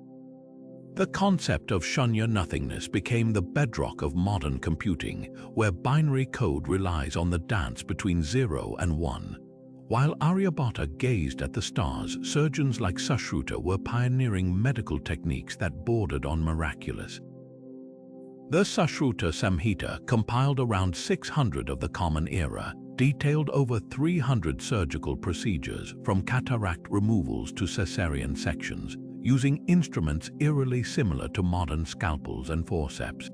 The concept of shunya nothingness became the bedrock of modern computing, where binary code relies on the dance between 0 and 1. While Aryabhatta gazed at the stars, surgeons like Sushruta were pioneering medical techniques that bordered on miraculous. The Sushruta Samhita, compiled around 600 of the Common Era, detailed over 300 surgical procedures, from cataract removals to cesarean sections, using instruments eerily similar to modern scalpels and forceps.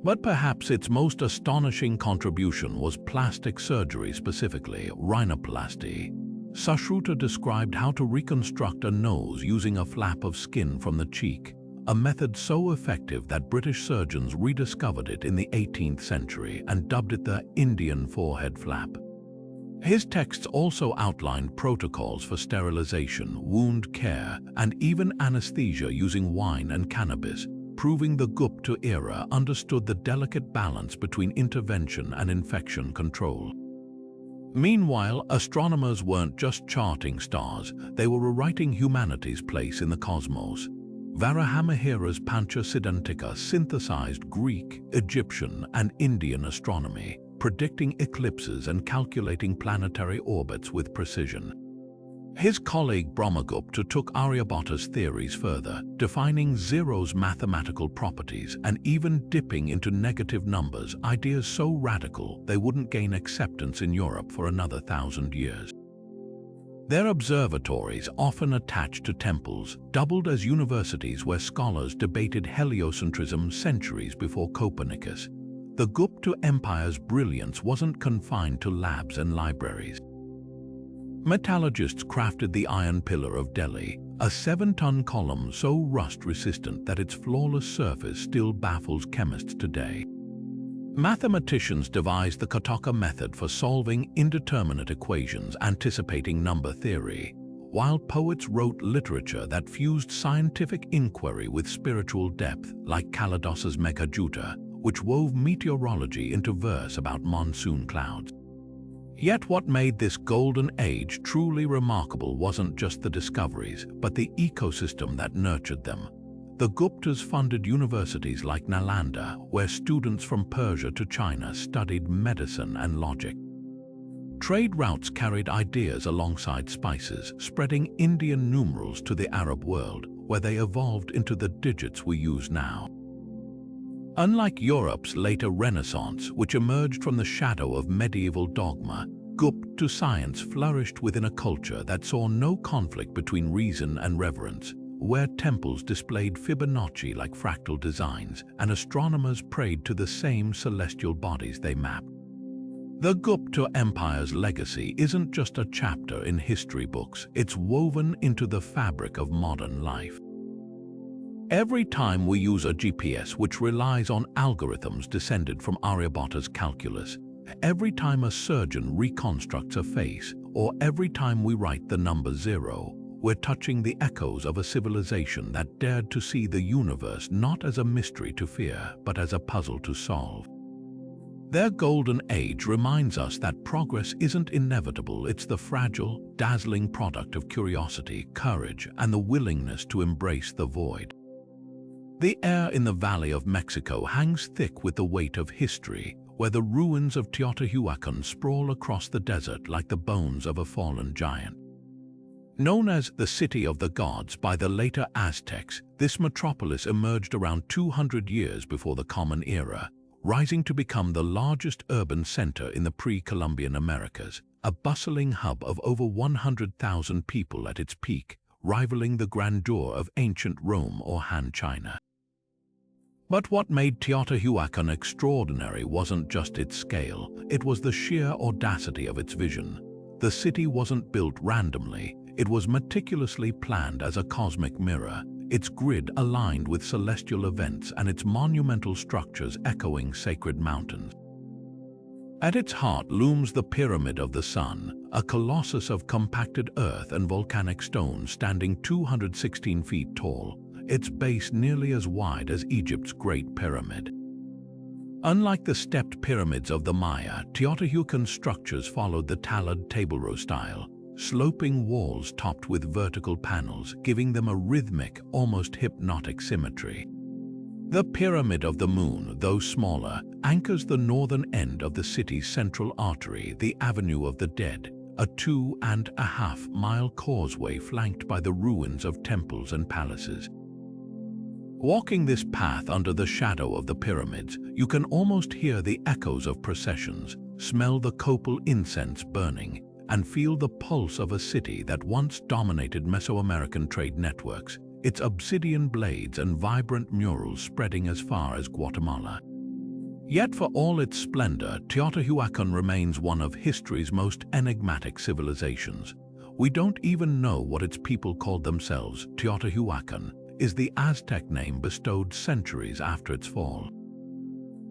But perhaps its most astonishing contribution was plastic surgery, specifically rhinoplasty. Sushruta described how to reconstruct a nose using a flap of skin from the cheek, a method so effective that British surgeons rediscovered it in the 18th century and dubbed it the Indian forehead flap. His texts also outlined protocols for sterilization, wound care, and even anesthesia using wine and cannabis, proving the Gupta era understood the delicate balance between intervention and infection control. Meanwhile, astronomers weren't just charting stars, they were rewriting humanity's place in the cosmos. Varahamihira's Pancha Siddhantika synthesized Greek, Egyptian, and Indian astronomy, predicting eclipses and calculating planetary orbits with precision. His colleague Brahmagupta took Aryabhatta's theories further, defining zero's mathematical properties and even dipping into negative numbers, ideas so radical they wouldn't gain acceptance in Europe for another 1,000 years. Their observatories, often attached to temples, doubled as universities where scholars debated heliocentrism centuries before Copernicus. The Gupta Empire's brilliance wasn't confined to labs and libraries. Metallurgists crafted the Iron Pillar of Delhi, a 7-ton column so rust-resistant that its flawless surface still baffles chemists today. Mathematicians devised the Kataka method for solving indeterminate equations anticipating number theory, while poets wrote literature that fused scientific inquiry with spiritual depth, like Kalidas's Meghajuta, which wove meteorology into verse about monsoon clouds. Yet what made this golden age truly remarkable wasn't just the discoveries, but the ecosystem that nurtured them. The Guptas funded universities like Nalanda, where students from Persia to China studied medicine and logic. Trade routes carried ideas alongside spices, spreading Indian numerals to the Arab world, where they evolved into the digits we use now. Unlike Europe's later Renaissance, which emerged from the shadow of medieval dogma, Gupta science flourished within a culture that saw no conflict between reason and reverence, where temples displayed Fibonacci-like fractal designs and astronomers prayed to the same celestial bodies they mapped. The Gupta Empire's legacy isn't just a chapter in history books, it's woven into the fabric of modern life. Every time we use a GPS which relies on algorithms descended from Aryabhata's calculus, every time a surgeon reconstructs a face, or every time we write the number 0, we're touching the echoes of a civilization that dared to see the universe not as a mystery to fear, but as a puzzle to solve. Their golden age reminds us that progress isn't inevitable, it's the fragile, dazzling product of curiosity, courage, and the willingness to embrace the void. The air in the Valley of Mexico hangs thick with the weight of history, where the ruins of Teotihuacan sprawl across the desert like the bones of a fallen giant. Known as the City of the Gods by the later Aztecs, this metropolis emerged around 200 years before the Common Era, rising to become the largest urban center in the pre-Columbian Americas, a bustling hub of over 100,000 people at its peak, rivaling the grandeur of ancient Rome or Han China. But what made Teotihuacan extraordinary wasn't just its scale, it was the sheer audacity of its vision. The city wasn't built randomly, it was meticulously planned as a cosmic mirror, its grid aligned with celestial events and its monumental structures echoing sacred mountains. At its heart looms the Pyramid of the Sun, a colossus of compacted earth and volcanic stone standing 216 feet tall, its base nearly as wide as Egypt's Great Pyramid. Unlike the stepped pyramids of the Maya, Teotihuacan's structures followed the talud table row style, sloping walls topped with vertical panels, giving them a rhythmic, almost hypnotic symmetry. The Pyramid of the Moon, though smaller, anchors the northern end of the city's central artery, the Avenue of the Dead, a 2.5-mile causeway flanked by the ruins of temples and palaces. Walking this path under the shadow of the pyramids, you can almost hear the echoes of processions, smell the copal incense burning, and feel the pulse of a city that once dominated Mesoamerican trade networks, its obsidian blades and vibrant murals spreading as far as Guatemala. Yet for all its splendor, Teotihuacan remains one of history's most enigmatic civilizations. We don't even know what its people called themselves. Teotihuacan is the Aztec name bestowed centuries after its fall.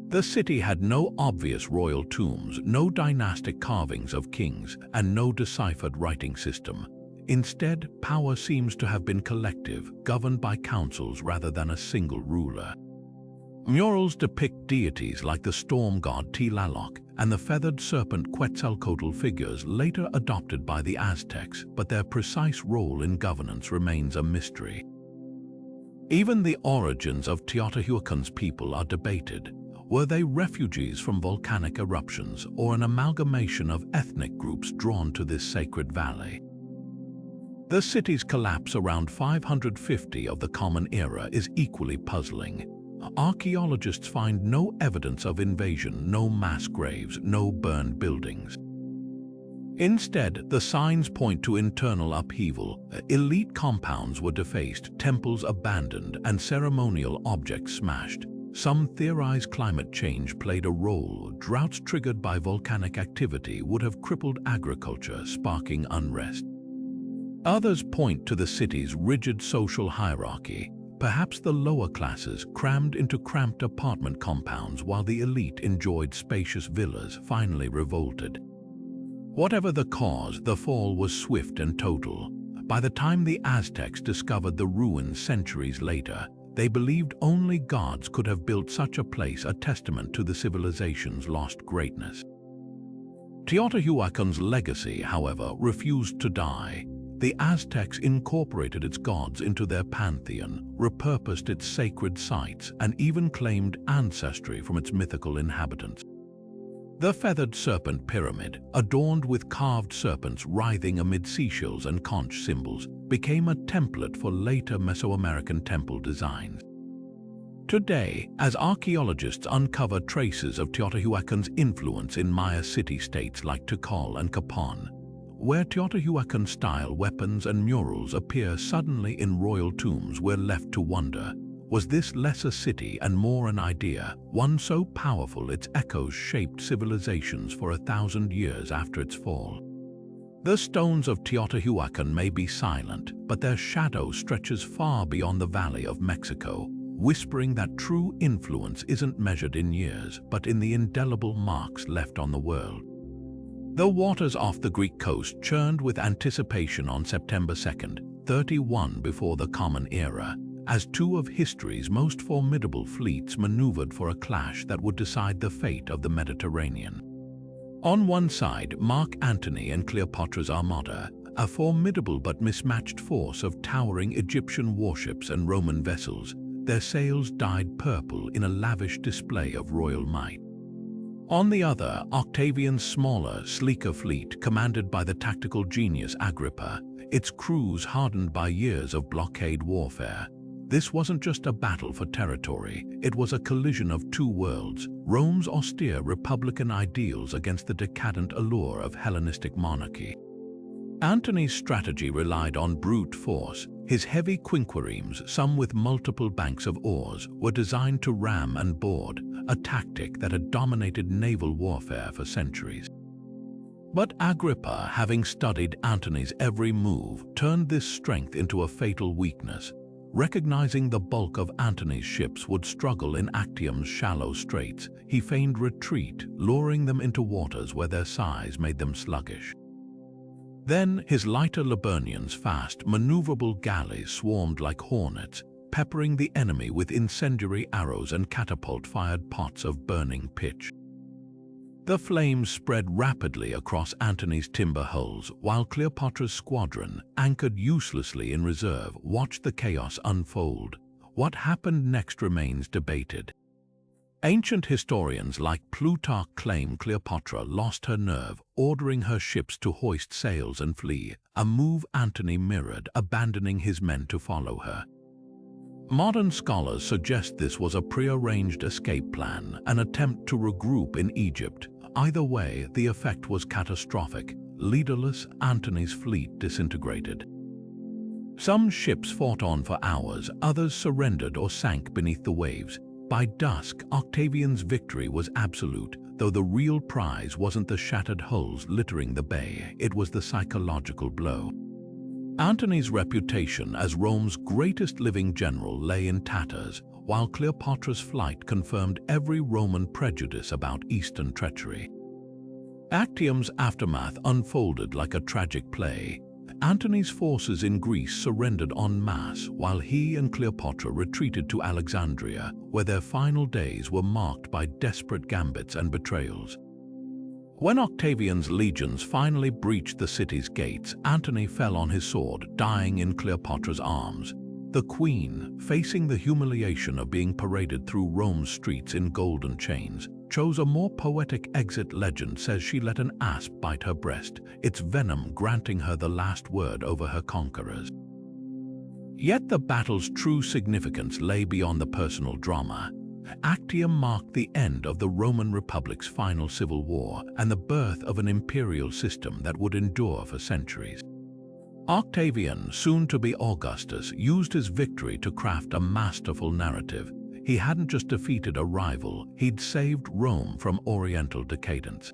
The city had no obvious royal tombs, no dynastic carvings of kings, and no deciphered writing system. Instead, power seems to have been collective, governed by councils rather than a single ruler. Murals depict deities like the storm god Tlaloc and the feathered serpent Quetzalcoatl, figures later adopted by the Aztecs, but their precise role in governance remains a mystery. Even the origins of Teotihuacan's people are debated. Were they refugees from volcanic eruptions or an amalgamation of ethnic groups drawn to this sacred valley? The city's collapse around 550 of the Common Era is equally puzzling. Archaeologists find no evidence of invasion, no mass graves, no burned buildings. Instead, the signs point to internal upheaval. Elite compounds were defaced, temples abandoned, and ceremonial objects smashed. Some theorize climate change played a role. Droughts triggered by volcanic activity would have crippled agriculture, sparking unrest. Others point to the city's rigid social hierarchy. Perhaps the lower classes crammed into cramped apartment compounds while the elite enjoyed spacious villas finally revolted. Whatever the cause, the fall was swift and total. By the time the Aztecs discovered the ruins centuries later, they believed only gods could have built such a place, a testament to the civilization's lost greatness. Teotihuacan's legacy, however, refused to die. The Aztecs incorporated its gods into their pantheon, repurposed its sacred sites, and even claimed ancestry from its mythical inhabitants. The feathered serpent pyramid, adorned with carved serpents writhing amid seashells and conch symbols, became a template for later Mesoamerican temple designs. Today, as archaeologists uncover traces of Teotihuacan's influence in Maya city-states like Tikal and Capon, where Teotihuacan-style weapons and murals appear suddenly in royal tombs, we're left to wonder, was this less a city and more an idea, one so powerful its echoes shaped civilizations for 1,000 years after its fall? The stones of Teotihuacan may be silent, but their shadow stretches far beyond the Valley of Mexico, whispering that true influence isn't measured in years, but in the indelible marks left on the world. The waters off the Greek coast churned with anticipation on September 2nd, 31 before the Common Era, as two of history's most formidable fleets maneuvered for a clash that would decide the fate of the Mediterranean. On one side, Mark Antony and Cleopatra's Armada, a formidable but mismatched force of towering Egyptian warships and Roman vessels, their sails dyed purple in a lavish display of royal might. On the other, Octavian's smaller, sleeker fleet, commanded by the tactical genius Agrippa, its crews hardened by years of blockade warfare. This wasn't just a battle for territory, it was a collision of two worlds, Rome's austere republican ideals against the decadent allure of Hellenistic monarchy. Antony's strategy relied on brute force. His heavy quinquiremes, some with multiple banks of oars, were designed to ram and board, a tactic that had dominated naval warfare for centuries. But Agrippa, having studied Antony's every move, turned this strength into a fatal weakness. Recognizing the bulk of Antony's ships would struggle in Actium's shallow straits, he feigned retreat, luring them into waters where their size made them sluggish. Then his lighter Liburnians' fast, maneuverable galleys swarmed like hornets, peppering the enemy with incendiary arrows and catapult-fired pots of burning pitch. The flames spread rapidly across Antony's timber hulls, while Cleopatra's squadron, anchored uselessly in reserve, watched the chaos unfold. What happened next remains debated. Ancient historians like Plutarch claim Cleopatra lost her nerve, ordering her ships to hoist sails and flee, a move Antony mirrored, abandoning his men to follow her. Modern scholars suggest this was a prearranged escape plan, an attempt to regroup in Egypt. Either way, the effect was catastrophic. Leaderless, Antony's fleet disintegrated. Some ships fought on for hours, others surrendered or sank beneath the waves. By dusk, Octavian's victory was absolute, though the real prize wasn't the shattered hulls littering the bay, it was the psychological blow. Antony's reputation as Rome's greatest living general lay in tatters, while Cleopatra's flight confirmed every Roman prejudice about Eastern treachery. Actium's aftermath unfolded like a tragic play. Antony's forces in Greece surrendered en masse, while he and Cleopatra retreated to Alexandria, where their final days were marked by desperate gambits and betrayals. When Octavian's legions finally breached the city's gates, Antony fell on his sword, dying in Cleopatra's arms. The queen, facing the humiliation of being paraded through Rome's streets in golden chains, chose a more poetic exit. Legend says she let an asp bite her breast, its venom granting her the last word over her conquerors. Yet the battle's true significance lay beyond the personal drama. Actium marked the end of the Roman Republic's final civil war and the birth of an imperial system that would endure for centuries. Octavian, soon to be Augustus, used his victory to craft a masterful narrative. He hadn't just defeated a rival, he'd saved Rome from Oriental decadence.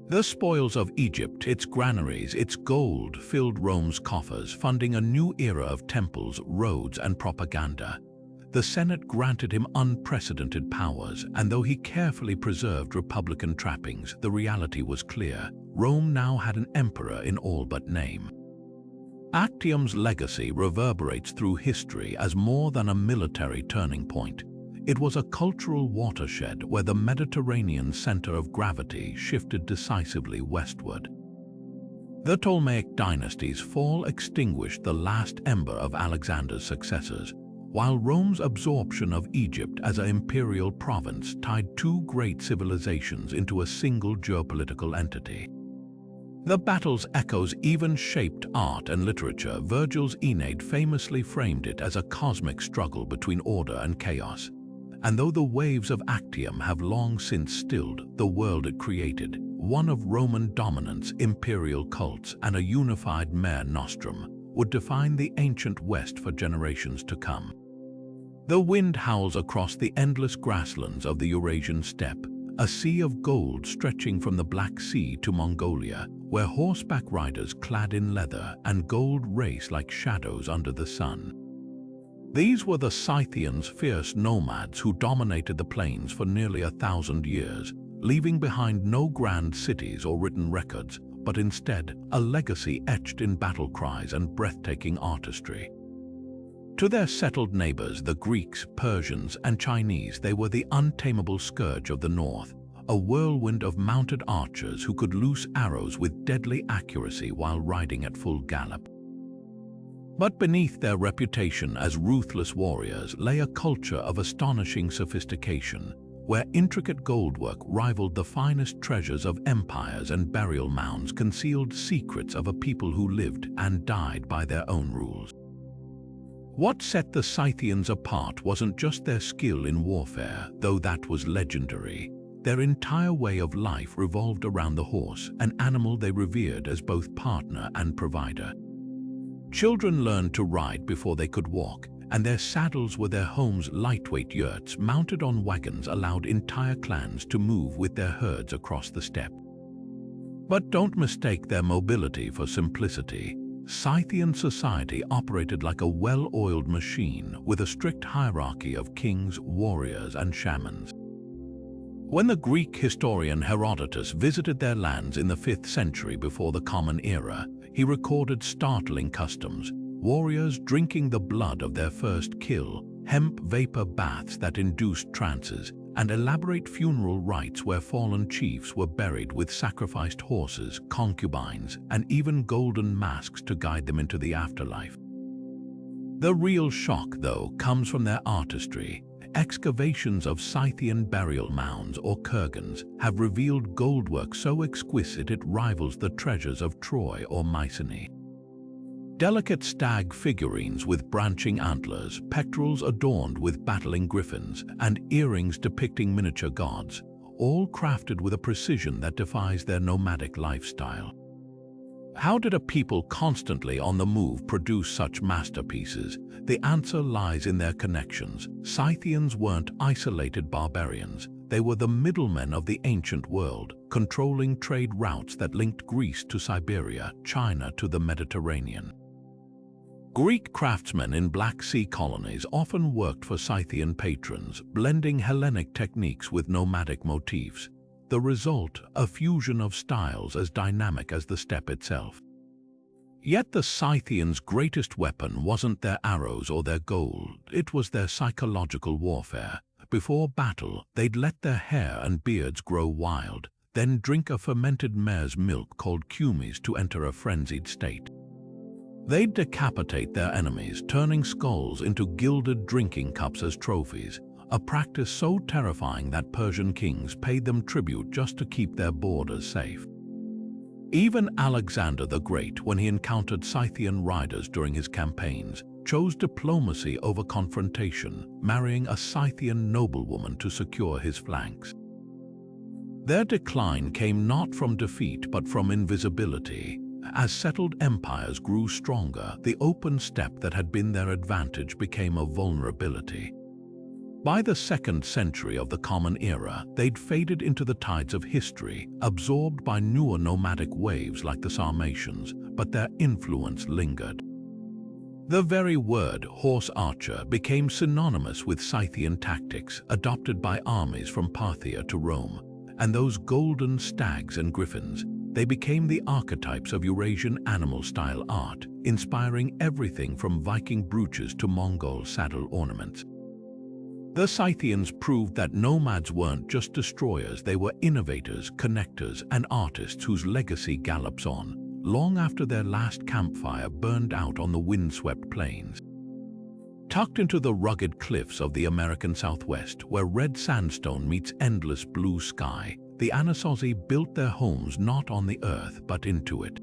The spoils of Egypt, its granaries, its gold, filled Rome's coffers, funding a new era of temples, roads, and propaganda. The Senate granted him unprecedented powers, and though he carefully preserved republican trappings, the reality was clear. Rome now had an emperor in all but name. Actium's legacy reverberates through history as more than a military turning point. It was a cultural watershed where the Mediterranean center of gravity shifted decisively westward. The Ptolemaic dynasty's fall extinguished the last ember of Alexander's successors, while Rome's absorption of Egypt as an imperial province tied two great civilizations into a single geopolitical entity. The battle's echoes even shaped art and literature. Virgil's Aeneid famously framed it as a cosmic struggle between order and chaos. And though the waves of Actium have long since stilled, the world it created, one of Roman dominance, imperial cults, and a unified Mare Nostrum, would define the ancient West for generations to come. The wind howls across the endless grasslands of the Eurasian steppe, a sea of gold stretching from the Black Sea to Mongolia, where horseback riders clad in leather and gold race like shadows under the sun. These were the Scythians, fierce nomads who dominated the plains for nearly 1,000 years, leaving behind no grand cities or written records, but instead a legacy etched in battle cries and breathtaking artistry. To their settled neighbors, the Greeks, Persians, and Chinese, they were the untamable scourge of the north, a whirlwind of mounted archers who could loose arrows with deadly accuracy while riding at full gallop. But beneath their reputation as ruthless warriors lay a culture of astonishing sophistication, where intricate goldwork rivaled the finest treasures of empires and burial mounds concealed secrets of a people who lived and died by their own rules. What set the Scythians apart wasn't just their skill in warfare, though that was legendary. Their entire way of life revolved around the horse, an animal they revered as both partner and provider. Children learned to ride before they could walk, and their saddles were their home's lightweight yurts mounted on wagons allowed entire clans to move with their herds across the steppe. But don't mistake their mobility for simplicity. Scythian society operated like a well-oiled machine with a strict hierarchy of kings, warriors, and shamans. When the Greek historian Herodotus visited their lands in the 5th century before the Common Era, he recorded startling customs: warriors drinking the blood of their first kill, hemp vapor baths that induced trances, and elaborate funeral rites where fallen chiefs were buried with sacrificed horses, concubines, and even golden masks to guide them into the afterlife. The real shock, though, comes from their artistry. Excavations of Scythian burial mounds or kurgans have revealed goldwork so exquisite it rivals the treasures of Troy or Mycenae. Delicate stag figurines with branching antlers, pectorals adorned with battling griffins, and earrings depicting miniature gods, all crafted with a precision that defies their nomadic lifestyle. How did a people constantly on the move produce such masterpieces? The answer lies in their connections. Scythians weren't isolated barbarians. They were the middlemen of the ancient world, controlling trade routes that linked Greece to Siberia, China to the Mediterranean. Greek craftsmen in Black Sea colonies often worked for Scythian patrons, blending Hellenic techniques with nomadic motifs. The result, a fusion of styles as dynamic as the steppe itself. Yet the Scythians' greatest weapon wasn't their arrows or their gold, it was their psychological warfare. Before battle, they'd let their hair and beards grow wild, then drink a fermented mare's milk called kumis to enter a frenzied state. They'd decapitate their enemies, turning skulls into gilded drinking cups as trophies, a practice so terrifying that Persian kings paid them tribute just to keep their borders safe. Even Alexander the Great, when he encountered Scythian riders during his campaigns, chose diplomacy over confrontation, marrying a Scythian noblewoman to secure his flanks. Their decline came not from defeat but from invisibility. As settled empires grew stronger, the open steppe that had been their advantage became a vulnerability. By the 2nd century of the Common Era, they'd faded into the tides of history, absorbed by newer nomadic waves like the Sarmatians, but their influence lingered. The very word horse archer became synonymous with Scythian tactics, adopted by armies from Parthia to Rome, and those golden stags and griffins, they became the archetypes of Eurasian animal-style art, inspiring everything from Viking brooches to Mongol saddle ornaments. The Scythians proved that nomads weren't just destroyers, they were innovators, connectors, and artists whose legacy gallops on, long after their last campfire burned out on the windswept plains. Tucked into the rugged cliffs of the American Southwest, where red sandstone meets endless blue sky, the Anasazi built their homes not on the earth but into it.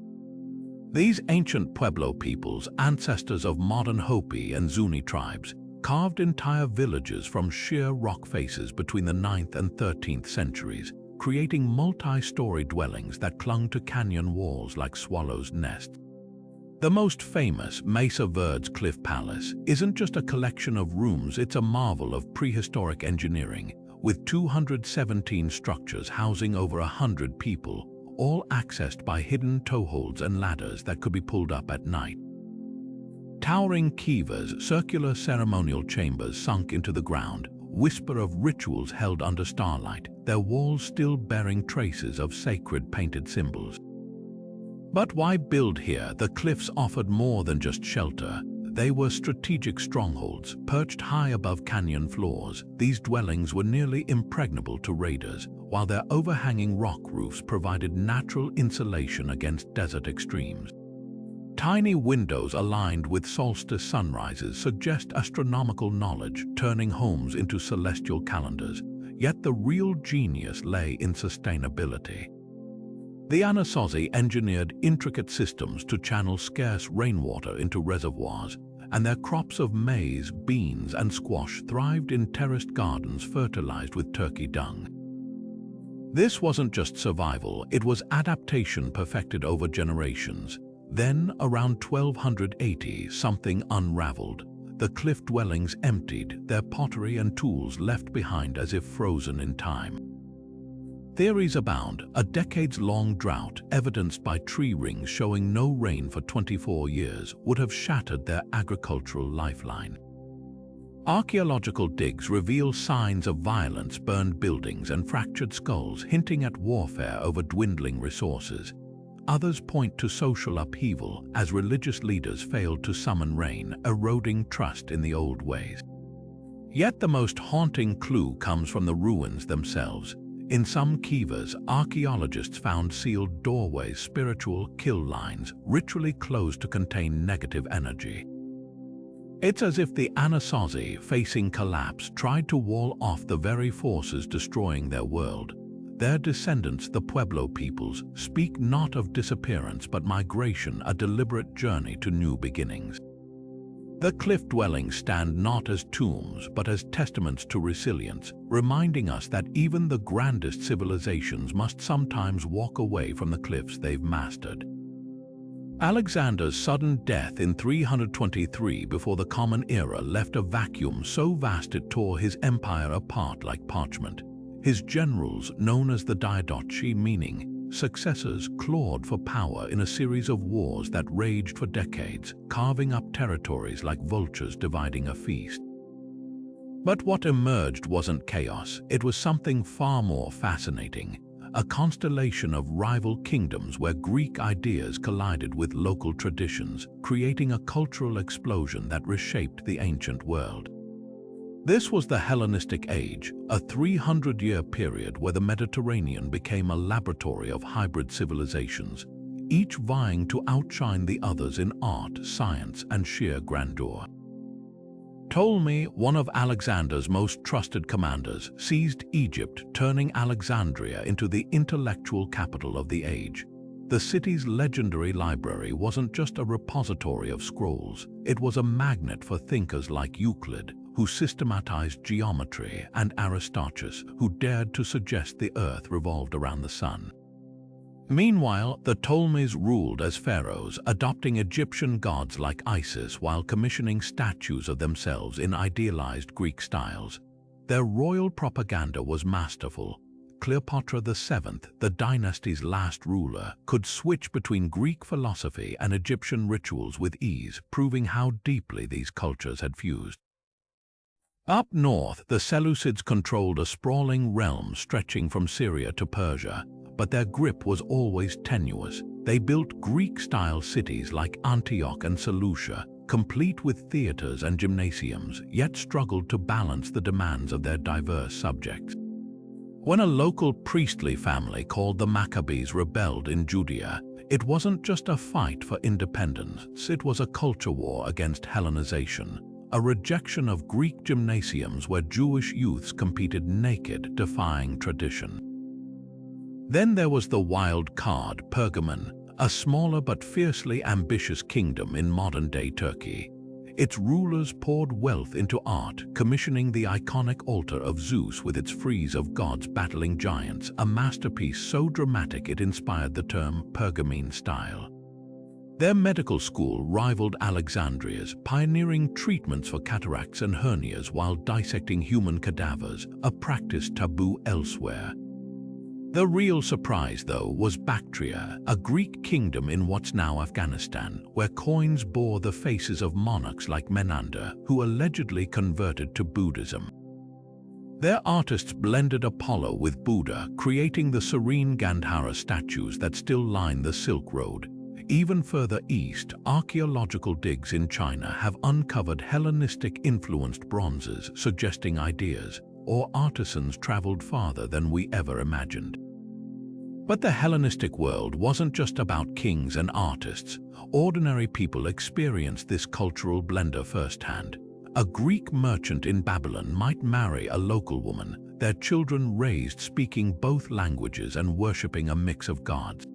These ancient Pueblo peoples, ancestors of modern Hopi and Zuni tribes, carved entire villages from sheer rock faces between the 9th and 13th centuries, creating multi-story dwellings that clung to canyon walls like swallows' nests. The most famous Mesa Verde's Cliff Palace isn't just a collection of rooms, it's a marvel of prehistoric engineering, with 217 structures housing over 100 people, all accessed by hidden toeholds and ladders that could be pulled up at night. Towering kivas, circular ceremonial chambers sunk into the ground, whisper of rituals held under starlight, their walls still bearing traces of sacred painted symbols. But why build here? The cliffs offered more than just shelter. They were strategic strongholds, perched high above canyon floors. These dwellings were nearly impregnable to raiders, while their overhanging rock roofs provided natural insulation against desert extremes. Tiny windows aligned with solstice sunrises suggest astronomical knowledge, turning homes into celestial calendars. Yet the real genius lay in sustainability. The Anasazi engineered intricate systems to channel scarce rainwater into reservoirs, and their crops of maize, beans, and squash thrived in terraced gardens fertilized with turkey dung. This wasn't just survival, it was adaptation perfected over generations. Then, around 1280, something unraveled. The cliff dwellings emptied, their pottery and tools left behind as if frozen in time. Theories abound: a decades-long drought, evidenced by tree rings showing no rain for 24 years, would have shattered their agricultural lifeline. Archaeological digs reveal signs of violence, burned buildings, and fractured skulls, hinting at warfare over dwindling resources. Others point to social upheaval as religious leaders failed to summon rain, eroding trust in the old ways. Yet the most haunting clue comes from the ruins themselves. In some kivas, archaeologists found sealed doorways, spiritual kill lines, ritually closed to contain negative energy. It's as if the Anasazi, facing collapse, tried to wall off the very forces destroying their world. Their descendants, the Pueblo peoples, speak not of disappearance but migration, a deliberate journey to new beginnings. The cliff dwellings stand not as tombs but as testaments to resilience, reminding us that even the grandest civilizations must sometimes walk away from the cliffs they've mastered. Alexander's sudden death in 323 before the Common Era left a vacuum so vast it tore his empire apart like parchment. His generals, known as the Diadochi, meaning successors, clawed for power in a series of wars that raged for decades, carving up territories like vultures dividing a feast. But what emerged wasn't chaos, it was something far more fascinating, a constellation of rival kingdoms where Greek ideas collided with local traditions, creating a cultural explosion that reshaped the ancient world. This was the Hellenistic Age, a 300-year period where the Mediterranean became a laboratory of hybrid civilizations, each vying to outshine the others in art, science, and sheer grandeur. Ptolemy, one of Alexander's most trusted commanders, seized Egypt, turning Alexandria into the intellectual capital of the age. The city's legendary library wasn't just a repository of scrolls, it was a magnet for thinkers like Euclid, who systematized geometry, and Aristarchus, who dared to suggest the earth revolved around the sun. Meanwhile, the Ptolemies ruled as pharaohs, adopting Egyptian gods like Isis while commissioning statues of themselves in idealized Greek styles. Their royal propaganda was masterful. Cleopatra VII, the dynasty's last ruler, could switch between Greek philosophy and Egyptian rituals with ease, proving how deeply these cultures had fused. Up north, the Seleucids controlled a sprawling realm stretching from Syria to Persia, but their grip was always tenuous. They built Greek-style cities like Antioch and Seleucia, complete with theaters and gymnasiums, yet struggled to balance the demands of their diverse subjects. When a local priestly family called the Maccabees rebelled in Judea, It wasn't just a fight for independence, it was a culture war against Hellenization, a rejection of Greek gymnasiums where Jewish youths competed naked, defying tradition. Then there was the wild card, Pergamon, a smaller but fiercely ambitious kingdom in modern-day Turkey. Its rulers poured wealth into art, commissioning the iconic altar of Zeus with its frieze of gods battling giants, a masterpiece so dramatic it inspired the term Pergamene style. Their medical school rivaled Alexandria's, pioneering treatments for cataracts and hernias while dissecting human cadavers, a practice taboo elsewhere. The real surprise, though, was Bactria, a Greek kingdom in what's now Afghanistan, where coins bore the faces of monarchs like Menander, who allegedly converted to Buddhism. Their artists blended Apollo with Buddha, creating the serene Gandhara statues that still line the Silk Road. Even further east, archaeological digs in China have uncovered Hellenistic-influenced bronzes, suggesting ideas or artisans traveled farther than we ever imagined. But the Hellenistic world wasn't just about kings and artists. Ordinary people experienced this cultural blender firsthand. A Greek merchant in Babylon might marry a local woman, their children raised speaking both languages and worshipping a mix of gods.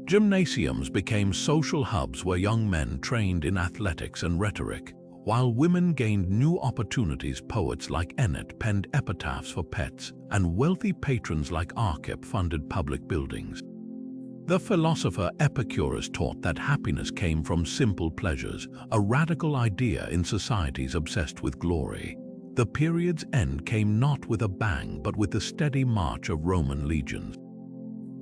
Gymnasiums became social hubs where young men trained in athletics and rhetoric, while women gained new opportunities. Poets like Ennet penned epitaphs for pets, and wealthy patrons like Archippe funded public buildings. The philosopher Epicurus taught that happiness came from simple pleasures, a radical idea in societies obsessed with glory. The period's end came not with a bang but with the steady march of Roman legions.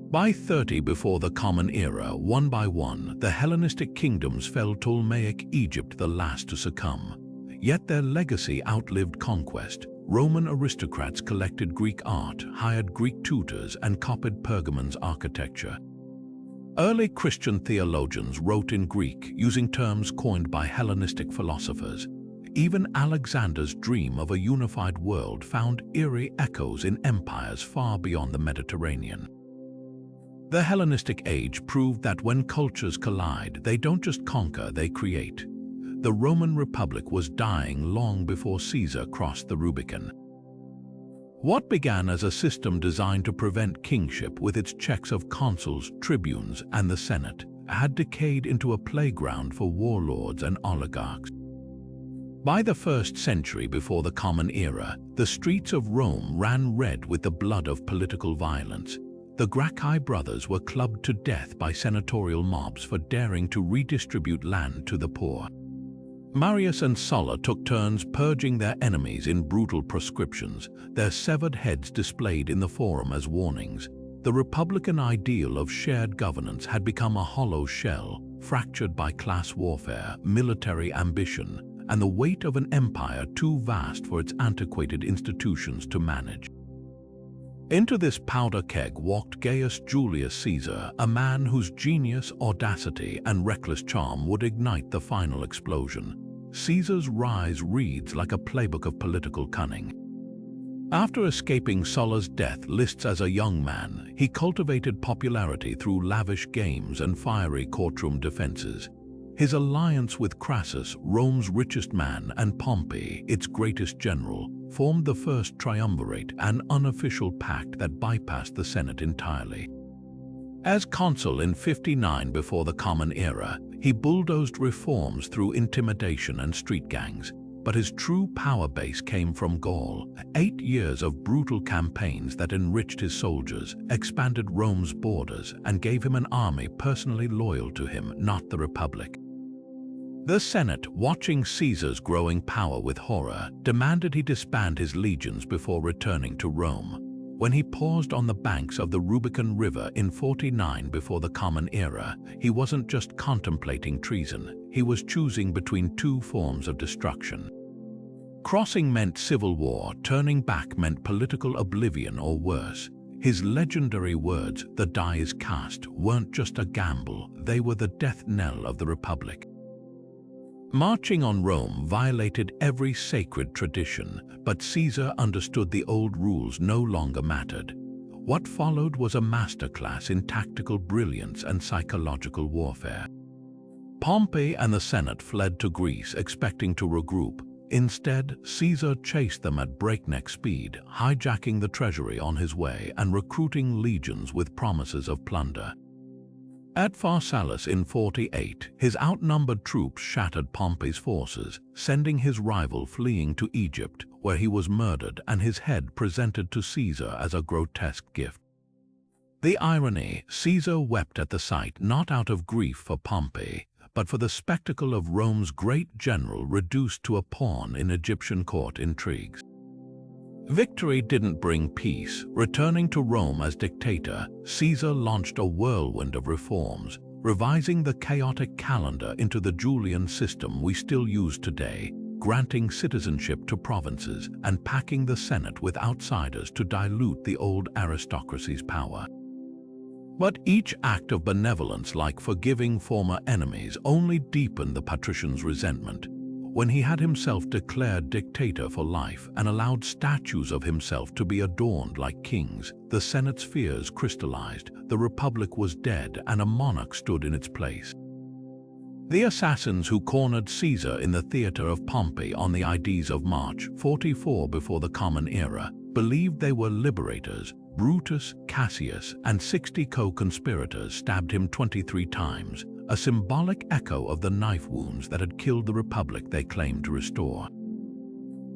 By 30 before the Common Era, one by one, the Hellenistic kingdoms fell. Ptolemaic Egypt the last to succumb. Yet their legacy outlived conquest. Roman aristocrats collected Greek art, hired Greek tutors, and copied Pergamon's architecture. Early Christian theologians wrote in Greek, using terms coined by Hellenistic philosophers. Even Alexander's dream of a unified world found eerie echoes in empires far beyond the Mediterranean. The Hellenistic age proved that when cultures collide, they don't just conquer, they create. The Roman Republic was dying long before Caesar crossed the Rubicon. What began as a system designed to prevent kingship with its checks of consuls, tribunes, and the Senate had decayed into a playground for warlords and oligarchs. By the 1st century before the Common Era, the streets of Rome ran red with the blood of political violence. The Gracchi brothers were clubbed to death by senatorial mobs for daring to redistribute land to the poor. Marius and Sulla took turns purging their enemies in brutal proscriptions, their severed heads displayed in the Forum as warnings. The republican ideal of shared governance had become a hollow shell, fractured by class warfare, military ambition, and the weight of an empire too vast for its antiquated institutions to manage. Into this powder keg walked Gaius Julius Caesar, a man whose genius, audacity, and reckless charm would ignite the final explosion. Caesar's rise reads like a playbook of political cunning. After escaping Sulla's death lists as a young man, he cultivated popularity through lavish games and fiery courtroom defenses. His alliance with Crassus, Rome's richest man, and Pompey, its greatest general, formed the first triumvirate, an unofficial pact that bypassed the Senate entirely. As consul in 59 before the Common Era, he bulldozed reforms through intimidation and street gangs, but his true power base came from Gaul. 8 years of brutal campaigns that enriched his soldiers, expanded Rome's borders, and gave him an army personally loyal to him, not the Republic. The Senate, watching Caesar's growing power with horror, demanded he disband his legions before returning to Rome. When he paused on the banks of the Rubicon River in 49 before the Common Era, he wasn't just contemplating treason, he was choosing between two forms of destruction. Crossing meant civil war, turning back meant political oblivion or worse. His legendary words, "The die is cast," weren't just a gamble, they were the death knell of the Republic. Marching on Rome violated every sacred tradition, but Caesar understood the old rules no longer mattered. What followed was a masterclass in tactical brilliance and psychological warfare. Pompey and the Senate fled to Greece expecting to regroup. Instead, Caesar chased them at breakneck speed, hijacking the treasury on his way and recruiting legions with promises of plunder. At Pharsalus in 48, his outnumbered troops shattered Pompey's forces, sending his rival fleeing to Egypt, where he was murdered and his head presented to Caesar as a grotesque gift. The irony: Caesar wept at the sight not out of grief for Pompey, but for the spectacle of Rome's great general reduced to a pawn in Egyptian court intrigues. Victory didn't bring peace. Returning to Rome as dictator, Caesar launched a whirlwind of reforms, revising the chaotic calendar into the Julian system we still use today, granting citizenship to provinces and packing the Senate with outsiders to dilute the old aristocracy's power. But each act of benevolence, like forgiving former enemies, only deepened the patrician's resentment. When he had himself declared dictator for life and allowed statues of himself to be adorned like kings, the Senate's fears crystallized. The Republic was dead and a monarch stood in its place. The assassins who cornered Caesar in the theater of Pompey on the Ides of March 44 before the Common Era believed they were liberators. Brutus, Cassius, and 60 co-conspirators stabbed him 23 times, a symbolic echo of the knife wounds that had killed the Republic they claimed to restore.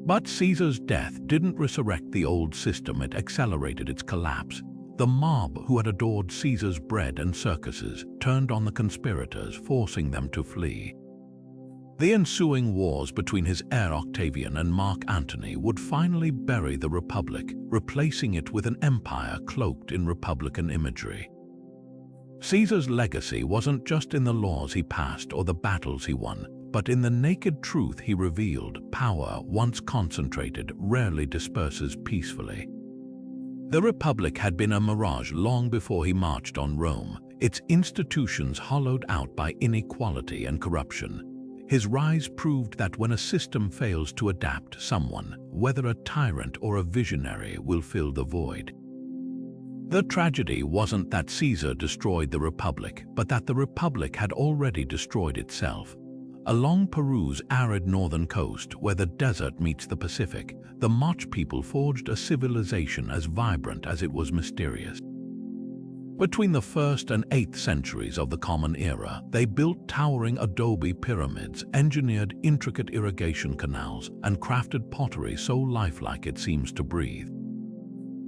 But Caesar's death didn't resurrect the old system, it accelerated its collapse. The mob who had adored Caesar's bread and circuses turned on the conspirators, forcing them to flee. The ensuing wars between his heir Octavian and Mark Antony would finally bury the Republic, replacing it with an empire cloaked in republican imagery. Caesar's legacy wasn't just in the laws he passed or the battles he won, but in the naked truth he revealed: power, once concentrated, rarely disperses peacefully. The Republic had been a mirage long before he marched on Rome, its institutions hollowed out by inequality and corruption. His rise proved that when a system fails to adapt, someone, whether a tyrant or a visionary, will fill the void. The tragedy wasn't that Caesar destroyed the Republic, but that the Republic had already destroyed itself. Along Peru's arid northern coast, where the desert meets the Pacific, the Moch people forged a civilization as vibrant as it was mysterious. Between the 1st and 8th centuries of the Common Era, they built towering adobe pyramids, engineered intricate irrigation canals, and crafted pottery so lifelike it seems to breathe.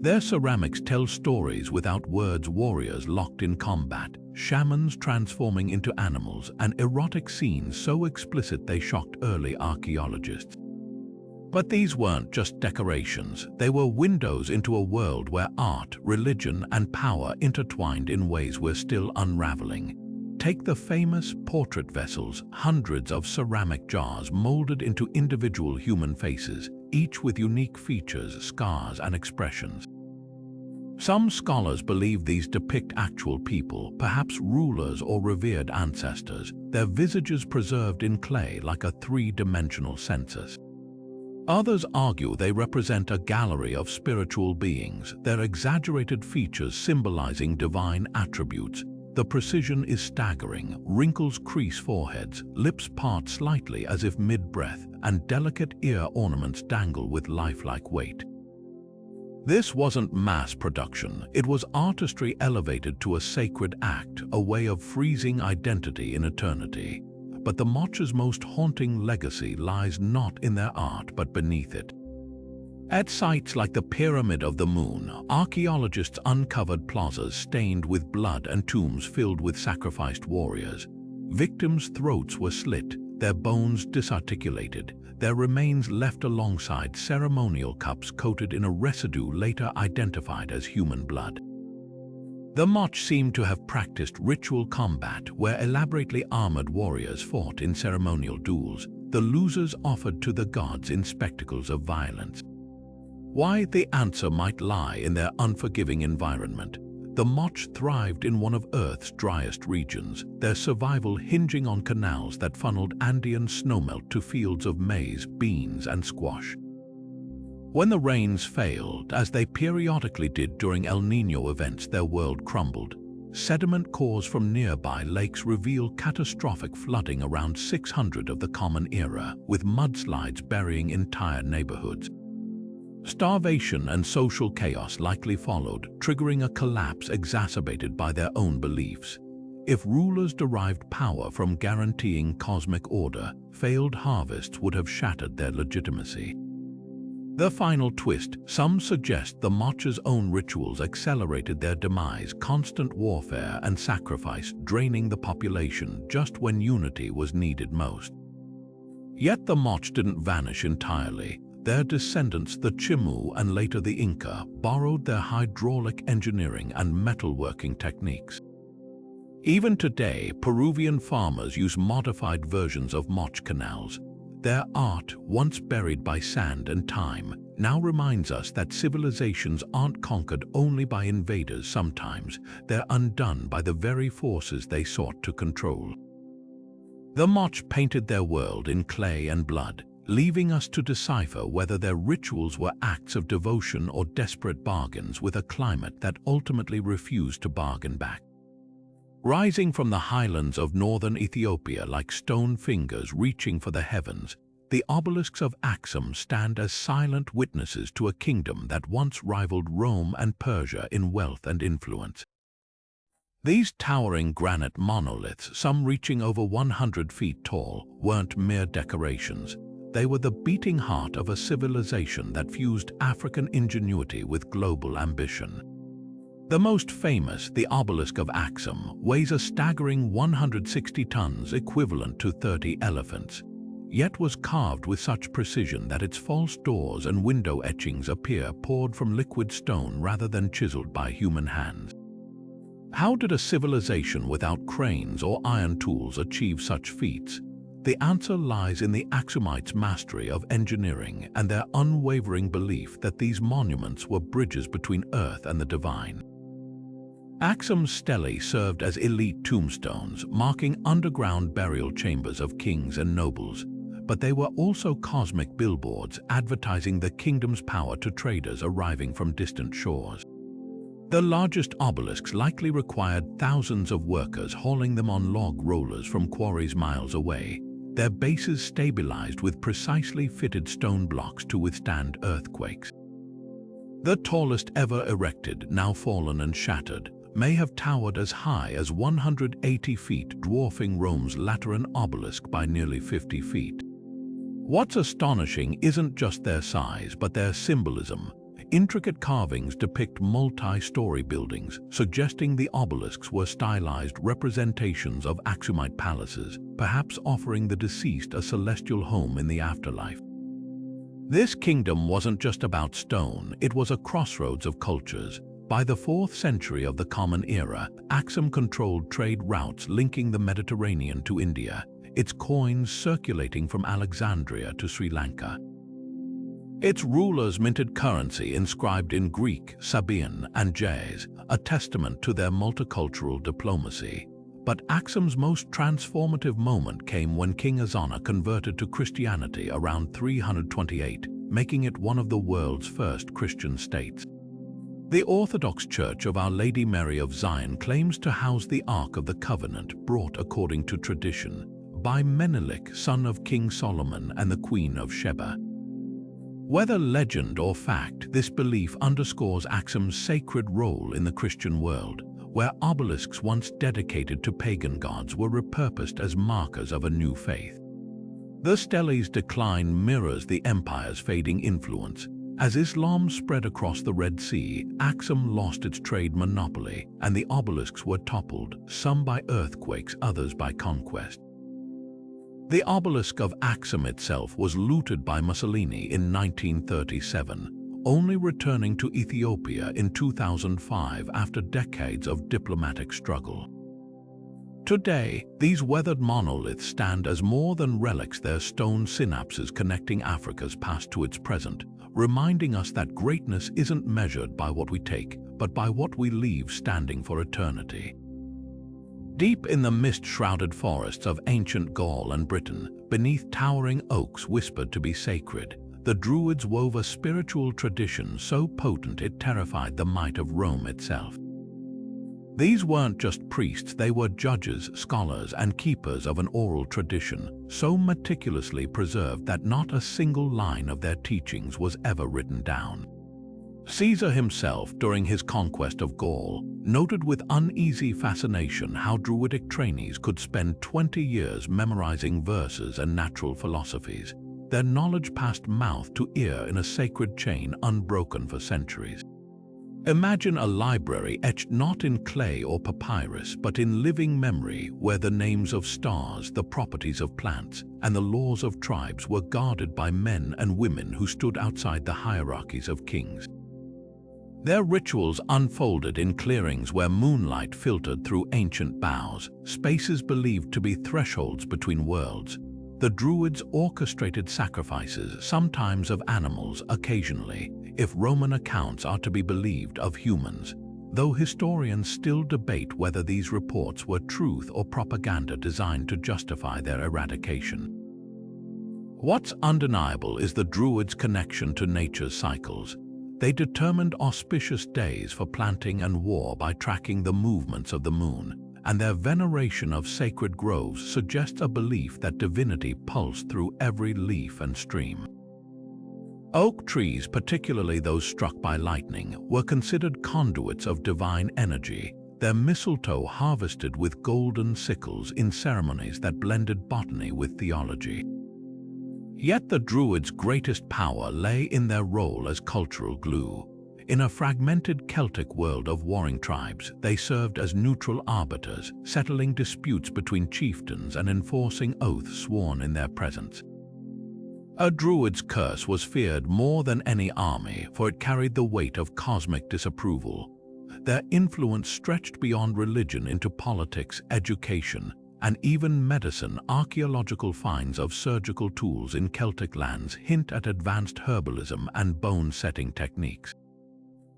Their ceramics tell stories without words: warriors locked in combat, shamans transforming into animals, and erotic scenes so explicit they shocked early archaeologists. But these weren't just decorations, they were windows into a world where art, religion, and power intertwined in ways we're still unraveling. Take the famous portrait vessels, hundreds of ceramic jars molded into individual human faces, each with unique features, scars, and expressions. Some scholars believe these depict actual people, perhaps rulers or revered ancestors, their visages preserved in clay like a three-dimensional census. Others argue they represent a gallery of spiritual beings, their exaggerated features symbolizing divine attributes. The precision is staggering: wrinkles crease foreheads, lips part slightly as if mid-breath, and delicate ear ornaments dangle with lifelike weight. This wasn't mass production, it was artistry elevated to a sacred act, a way of freezing identity in eternity. But the Moch's most haunting legacy lies not in their art but beneath it. At sites like the Pyramid of the Moon, archaeologists uncovered plazas stained with blood and tombs filled with sacrificed warriors. Victims' throats were slit, their bones disarticulated, their remains left alongside ceremonial cups coated in a residue later identified as human blood. The Moch seemed to have practiced ritual combat where elaborately armored warriors fought in ceremonial duels, the losers offered to the gods in spectacles of violence. Why? The answer might lie in their unforgiving environment. The Moch thrived in one of Earth's driest regions, their survival hinging on canals that funneled Andean snowmelt to fields of maize, beans, and squash. When the rains failed, as they periodically did during El Niño events, their world crumbled. Sediment cores from nearby lakes reveal catastrophic flooding around 600 of the Common Era, with mudslides burying entire neighborhoods. Starvation and social chaos likely followed, triggering a collapse exacerbated by their own beliefs. If rulers derived power from guaranteeing cosmic order, failed harvests would have shattered their legitimacy. The final twist, some suggest the Moch's own rituals accelerated their demise, constant warfare and sacrifice draining the population just when unity was needed most. Yet the Moch didn't vanish entirely. Their descendants, the Chimu and later the Inca, borrowed their hydraulic engineering and metalworking techniques. Even today, Peruvian farmers use modified versions of Moch canals. Their art, once buried by sand and time, now reminds us that civilizations aren't conquered only by invaders sometimes, they're undone by the very forces they sought to control. The Moch painted their world in clay and blood, leaving us to decipher whether their rituals were acts of devotion or desperate bargains with a climate that ultimately refused to bargain back. Rising from the highlands of northern Ethiopia like stone fingers reaching for the heavens, the obelisks of Aksum stand as silent witnesses to a kingdom that once rivaled Rome and Persia in wealth and influence. These towering granite monoliths, some reaching over 100 feet tall, weren't mere decorations. They were the beating heart of a civilization that fused African ingenuity with global ambition. The most famous, the obelisk of Aksum, weighs a staggering 160 tons, equivalent to 30 elephants, yet was carved with such precision that its false doors and window etchings appear poured from liquid stone rather than chiseled by human hands. How did a civilization without cranes or iron tools achieve such feats? The answer lies in the Aksumites' mastery of engineering and their unwavering belief that these monuments were bridges between earth and the divine. Aksum's stelae served as elite tombstones, marking underground burial chambers of kings and nobles, but they were also cosmic billboards advertising the kingdom's power to traders arriving from distant shores. The largest obelisks likely required thousands of workers hauling them on log rollers from quarries miles away, their bases stabilized with precisely fitted stone blocks to withstand earthquakes. The tallest ever erected, now fallen and shattered, may have towered as high as 180 feet, dwarfing Rome's Lateran obelisk by nearly 50 feet. What's astonishing isn't just their size, but their symbolism. Intricate carvings depict multi-story buildings, suggesting the obelisks were stylized representations of Aksumite palaces, perhaps offering the deceased a celestial home in the afterlife. This kingdom wasn't just about stone, it was a crossroads of cultures. By the 4th century of the Common Era, Aksum controlled trade routes linking the Mediterranean to India, its coins circulating from Alexandria to Sri Lanka. Its rulers minted currency inscribed in Greek, Sabaean, and Ge'ez, a testament to their multicultural diplomacy. But Aksum's most transformative moment came when King Azana converted to Christianity around 328, making it one of the world's first Christian states. The Orthodox Church of Our Lady Mary of Zion claims to house the Ark of the Covenant, brought according to tradition by Menelik, son of King Solomon and the Queen of Sheba. Whether legend or fact, this belief underscores Aksum's sacred role in the Christian world, where obelisks once dedicated to pagan gods were repurposed as markers of a new faith. The stelae's decline mirrors the empire's fading influence. As Islam spread across the Red Sea, Aksum lost its trade monopoly, and the obelisks were toppled, some by earthquakes, others by conquest. The obelisk of Aksum itself was looted by Mussolini in 1937, only returning to Ethiopia in 2005 after decades of diplomatic struggle. Today, these weathered monoliths stand as more than relics, their stone synapses connecting Africa's past to its present, reminding us that greatness isn't measured by what we take, but by what we leave standing for eternity. Deep in the mist-shrouded forests of ancient Gaul and Britain, beneath towering oaks whispered to be sacred, the Druids wove a spiritual tradition so potent it terrified the might of Rome itself. These weren't just priests, they were judges, scholars, and keepers of an oral tradition, so meticulously preserved that not a single line of their teachings was ever written down. Caesar himself, during his conquest of Gaul, noted with uneasy fascination how Druidic trainees could spend 20 years memorizing verses and natural philosophies, their knowledge passed mouth to ear in a sacred chain unbroken for centuries. Imagine a library etched not in clay or papyrus, but in living memory, where the names of stars, the properties of plants, and the laws of tribes were guarded by men and women who stood outside the hierarchies of kings. Their rituals unfolded in clearings where moonlight filtered through ancient boughs, spaces believed to be thresholds between worlds. The Druids orchestrated sacrifices, sometimes of animals, occasionally, if Roman accounts are to be believed, of humans, though historians still debate whether these reports were truth or propaganda designed to justify their eradication. What's undeniable is the Druids' connection to nature's cycles. They determined auspicious days for planting and war by tracking the movements of the moon, and their veneration of sacred groves suggests a belief that divinity pulsed through every leaf and stream. Oak trees, particularly those struck by lightning, were considered conduits of divine energy, their mistletoe harvested with golden sickles in ceremonies that blended botany with theology. Yet the Druids' greatest power lay in their role as cultural glue. In a fragmented Celtic world of warring tribes, they served as neutral arbiters, settling disputes between chieftains and enforcing oaths sworn in their presence. A Druid's curse was feared more than any army, for it carried the weight of cosmic disapproval. Their influence stretched beyond religion into politics, education, and even medicine. Archaeological finds of surgical tools in Celtic lands hint at advanced herbalism and bone-setting techniques.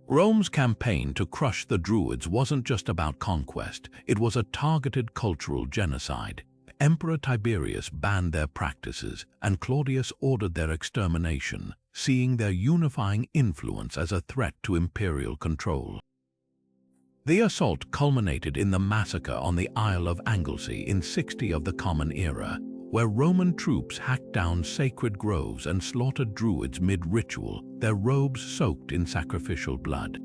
Rome's campaign to crush the Druids wasn't just about conquest, it was a targeted cultural genocide. Emperor Tiberius banned their practices, and Claudius ordered their extermination, seeing their unifying influence as a threat to imperial control. The assault culminated in the massacre on the Isle of Anglesey in 60 of the Common Era, where Roman troops hacked down sacred groves and slaughtered Druids mid-ritual, their robes soaked in sacrificial blood.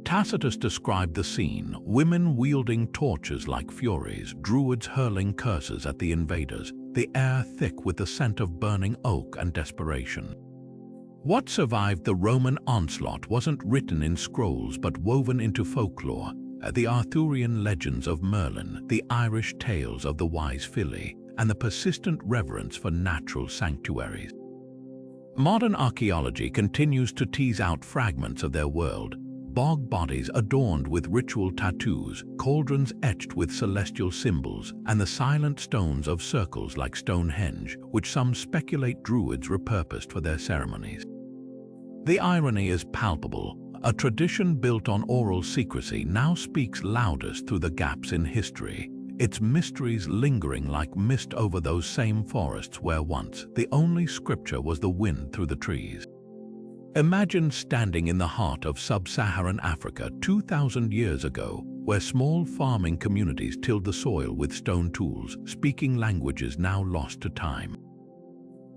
Tacitus described the scene, women wielding torches like furies, Druids hurling curses at the invaders, the air thick with the scent of burning oak and desperation. What survived the Roman onslaught wasn't written in scrolls but woven into folklore, the Arthurian legends of Merlin, the Irish tales of the wise filly, and the persistent reverence for natural sanctuaries. Modern archaeology continues to tease out fragments of their world, bog bodies adorned with ritual tattoos, cauldrons etched with celestial symbols, and the silent stones of circles like Stonehenge, which some speculate Druids repurposed for their ceremonies. The irony is palpable. A tradition built on oral secrecy now speaks loudest through the gaps in history, its mysteries lingering like mist over those same forests where once the only scripture was the wind through the trees. Imagine standing in the heart of sub-Saharan Africa 2,000 years ago, where small farming communities tilled the soil with stone tools, speaking languages now lost to time.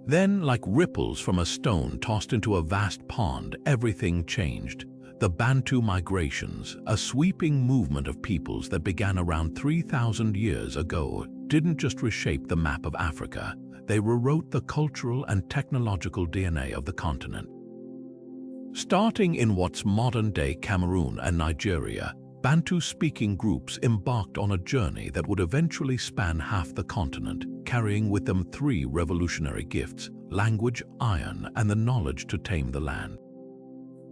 Then, like ripples from a stone tossed into a vast pond, everything changed. The Bantu migrations, a sweeping movement of peoples that began around 3,000 years ago, didn't just reshape the map of Africa, they rewrote the cultural and technological DNA of the continent. Starting in what's modern-day Cameroon and Nigeria, Bantu-speaking groups embarked on a journey that would eventually span half the continent, carrying with them three revolutionary gifts: language, iron, and the knowledge to tame the land.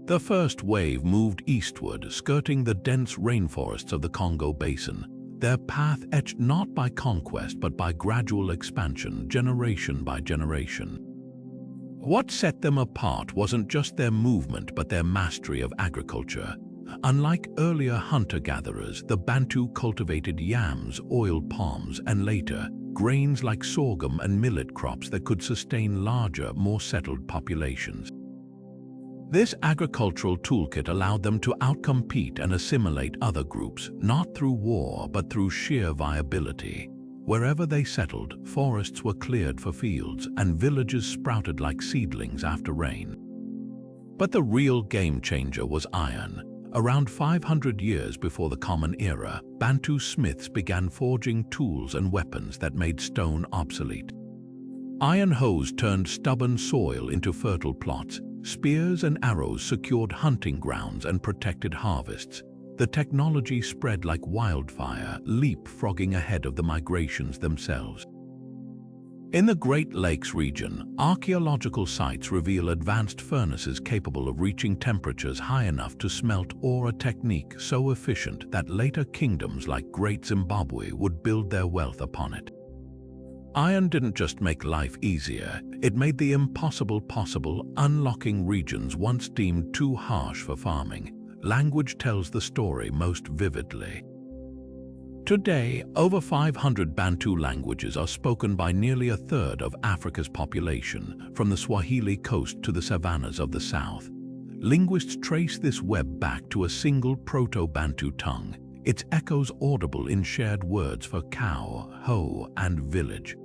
The first wave moved eastward, skirting the dense rainforests of the Congo Basin, their path etched not by conquest but by gradual expansion, generation by generation. What set them apart wasn't just their movement but their mastery of agriculture. Unlike earlier hunter-gatherers, the Bantu cultivated yams, oil palms, and later, grains like sorghum and millet crops that could sustain larger, more settled populations. This agricultural toolkit allowed them to outcompete and assimilate other groups, not through war but through sheer viability. Wherever they settled, forests were cleared for fields, and villages sprouted like seedlings after rain. But the real game changer was iron. Around 500 years before the Common Era, Bantu smiths began forging tools and weapons that made stone obsolete. Iron hoes turned stubborn soil into fertile plots. Spears and arrows secured hunting grounds and protected harvests. The technology spread like wildfire, leapfrogging ahead of the migrations themselves. In the Great Lakes region, archaeological sites reveal advanced furnaces capable of reaching temperatures high enough to smelt ore, a technique so efficient that later kingdoms like Great Zimbabwe would build their wealth upon it. Iron didn't just make life easier, it made the impossible possible, unlocking regions once deemed too harsh for farming. Language tells the story most vividly. Today, over 500 Bantu languages are spoken by nearly a third of Africa's population, from the Swahili coast to the savannas of the south. Linguists trace this web back to a single Proto-Bantu tongue, its echoes audible in shared words for cow, hoe, and village.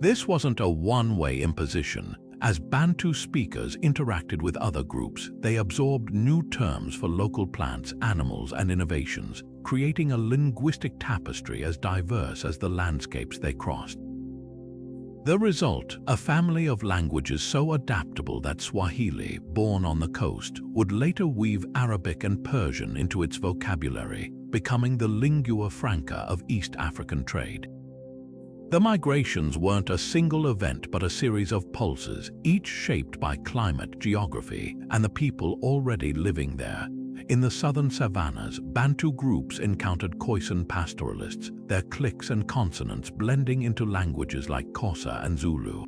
This wasn't a one-way imposition. As Bantu speakers interacted with other groups, they absorbed new terms for local plants, animals, and innovations, creating a linguistic tapestry as diverse as the landscapes they crossed. The result, a family of languages so adaptable that Swahili, born on the coast, would later weave Arabic and Persian into its vocabulary, becoming the lingua franca of East African trade. The migrations weren't a single event but a series of pulses, each shaped by climate, geography, and the people already living there. In the southern savannas, Bantu groups encountered Khoisan pastoralists, their cliques and consonants blending into languages like Xhosa and Zulu.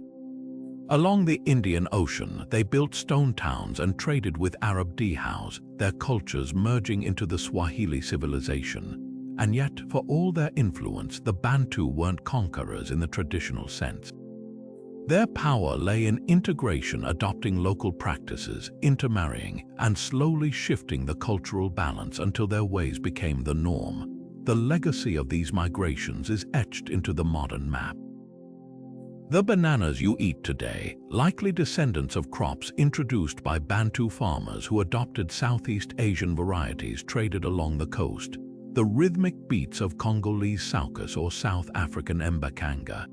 Along the Indian Ocean, they built stone towns and traded with Arab dhows, their cultures merging into the Swahili civilization. And yet, for all their influence, the Bantu weren't conquerors in the traditional sense. Their power lay in integration, adopting local practices, intermarrying, and slowly shifting the cultural balance until their ways became the norm. The legacy of these migrations is etched into the modern map. The bananas you eat today, likely descendants of crops introduced by Bantu farmers who adopted Southeast Asian varieties traded along the coast. The rhythmic beats of Congolese soukous or South African mbakanga.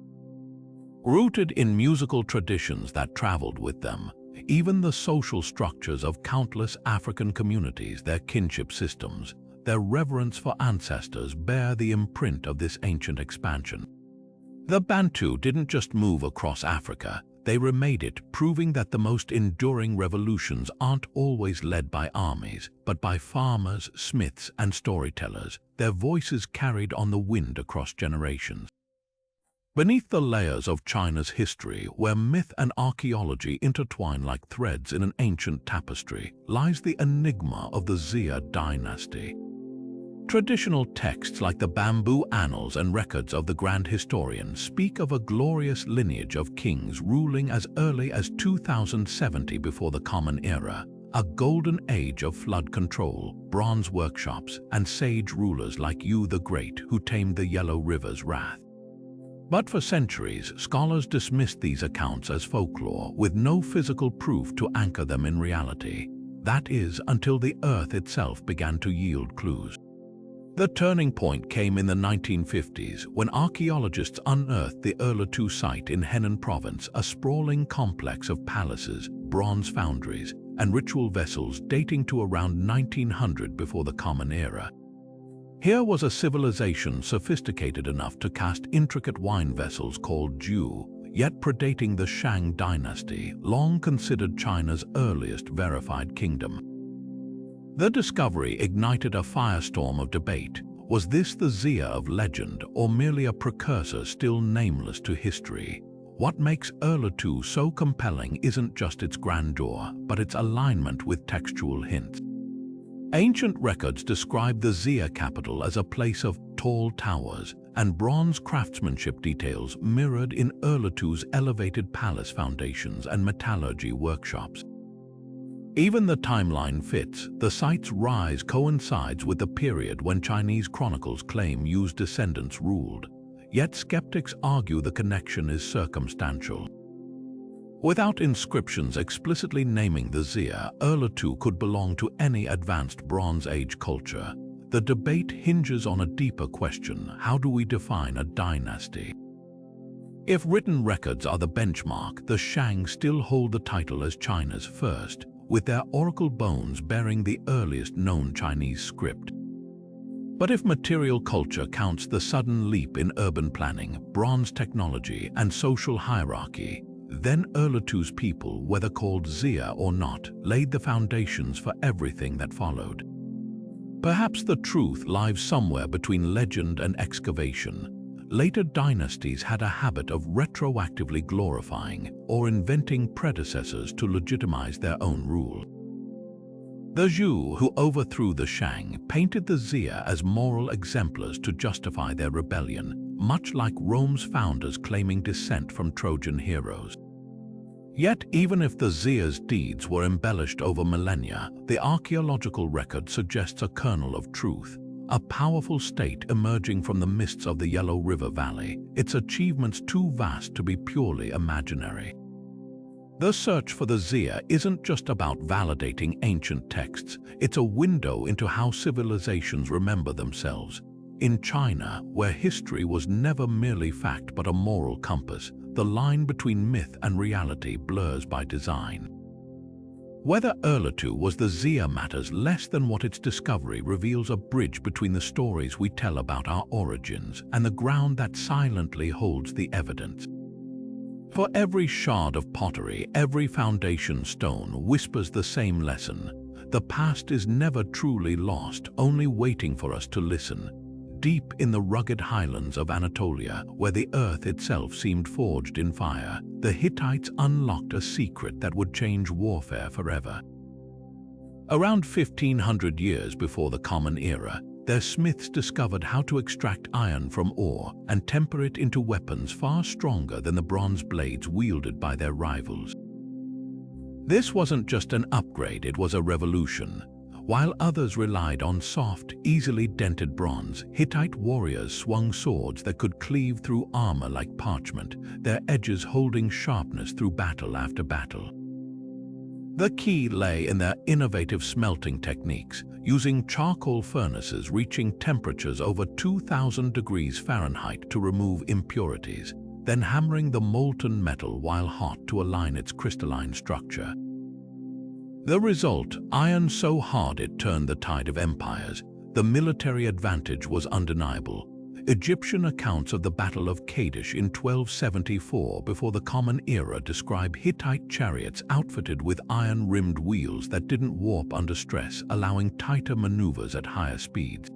Rooted in musical traditions that traveled with them, even the social structures of countless African communities, their kinship systems, their reverence for ancestors bear the imprint of this ancient expansion. The Bantu didn't just move across Africa, they remade it, proving that the most enduring revolutions aren't always led by armies, but by farmers, smiths, and storytellers, their voices carried on the wind across generations. Beneath the layers of China's history, where myth and archaeology intertwine like threads in an ancient tapestry, lies the enigma of the Xia dynasty. Traditional texts like the Bamboo Annals and records of the Grand Historian speak of a glorious lineage of kings ruling as early as 2070 before the Common Era, a golden age of flood control, bronze workshops, and sage rulers like Yu the Great who tamed the Yellow River's wrath. But for centuries, scholars dismissed these accounts as folklore, with no physical proof to anchor them in reality. That is, until the Earth itself began to yield clues. The turning point came in the 1950s when archaeologists unearthed the Erletu site in Henan province, a sprawling complex of palaces, bronze foundries, and ritual vessels dating to around 1900 before the Common Era. Here was a civilization sophisticated enough to cast intricate wine vessels called ju, yet predating the Shang dynasty, long considered China's earliest verified kingdom. The discovery ignited a firestorm of debate. Was this the Xia of legend, or merely a precursor still nameless to history? What makes Erletu so compelling isn't just its grandeur, but its alignment with textual hints. Ancient records describe the Xia capital as a place of tall towers, and bronze craftsmanship details mirrored in Erlatu's elevated palace foundations and metallurgy workshops. Even the timeline fits. The site's rise coincides with the period when Chinese chronicles claim Yu's descendants ruled, yet skeptics argue the connection is circumstantial. Without inscriptions explicitly naming the Xia, Erlatu could belong to any advanced Bronze Age culture. The debate hinges on a deeper question: how do we define a dynasty? If written records are the benchmark, the Shang still hold the title as China's first, with their oracle bones bearing the earliest known Chinese script. But if material culture counts the sudden leap in urban planning, bronze technology, and social hierarchy, then Erlatu's people, whether called Xia or not, laid the foundations for everything that followed. Perhaps the truth lies somewhere between legend and excavation. Later dynasties had a habit of retroactively glorifying or inventing predecessors to legitimize their own rule. The Zhou, who overthrew the Shang, painted the Xia as moral exemplars to justify their rebellion, much like Rome's founders claiming descent from Trojan heroes. Yet, even if the Xia's deeds were embellished over millennia, the archaeological record suggests a kernel of truth. A powerful state emerging from the mists of the Yellow River Valley, its achievements too vast to be purely imaginary. The search for the Xia isn't just about validating ancient texts, it's a window into how civilizations remember themselves. In China, where history was never merely fact but a moral compass, the line between myth and reality blurs by design. Whether Erlatu was the Xia matters less than what its discovery reveals a bridge between the stories we tell about our origins and the ground that silently holds the evidence. For every shard of pottery, every foundation stone whispers the same lesson. The past is never truly lost, only waiting for us to listen. Deep in the rugged highlands of Anatolia, where the earth itself seemed forged in fire, the Hittites unlocked a secret that would change warfare forever. Around 1500 years before the Common Era, their smiths discovered how to extract iron from ore and temper it into weapons far stronger than the bronze blades wielded by their rivals. This wasn't just an upgrade, it was a revolution. While others relied on soft, easily dented bronze, Hittite warriors swung swords that could cleave through armor like parchment, their edges holding sharpness through battle after battle. The key lay in their innovative smelting techniques, using charcoal furnaces reaching temperatures over 2000 degrees Fahrenheit to remove impurities, then hammering the molten metal while hot to align its crystalline structure. The result, iron so hard it turned the tide of empires. The military advantage was undeniable. Egyptian accounts of the Battle of Kadesh in 1274 before the Common Era describe Hittite chariots outfitted with iron-rimmed wheels that didn't warp under stress, allowing tighter maneuvers at higher speeds.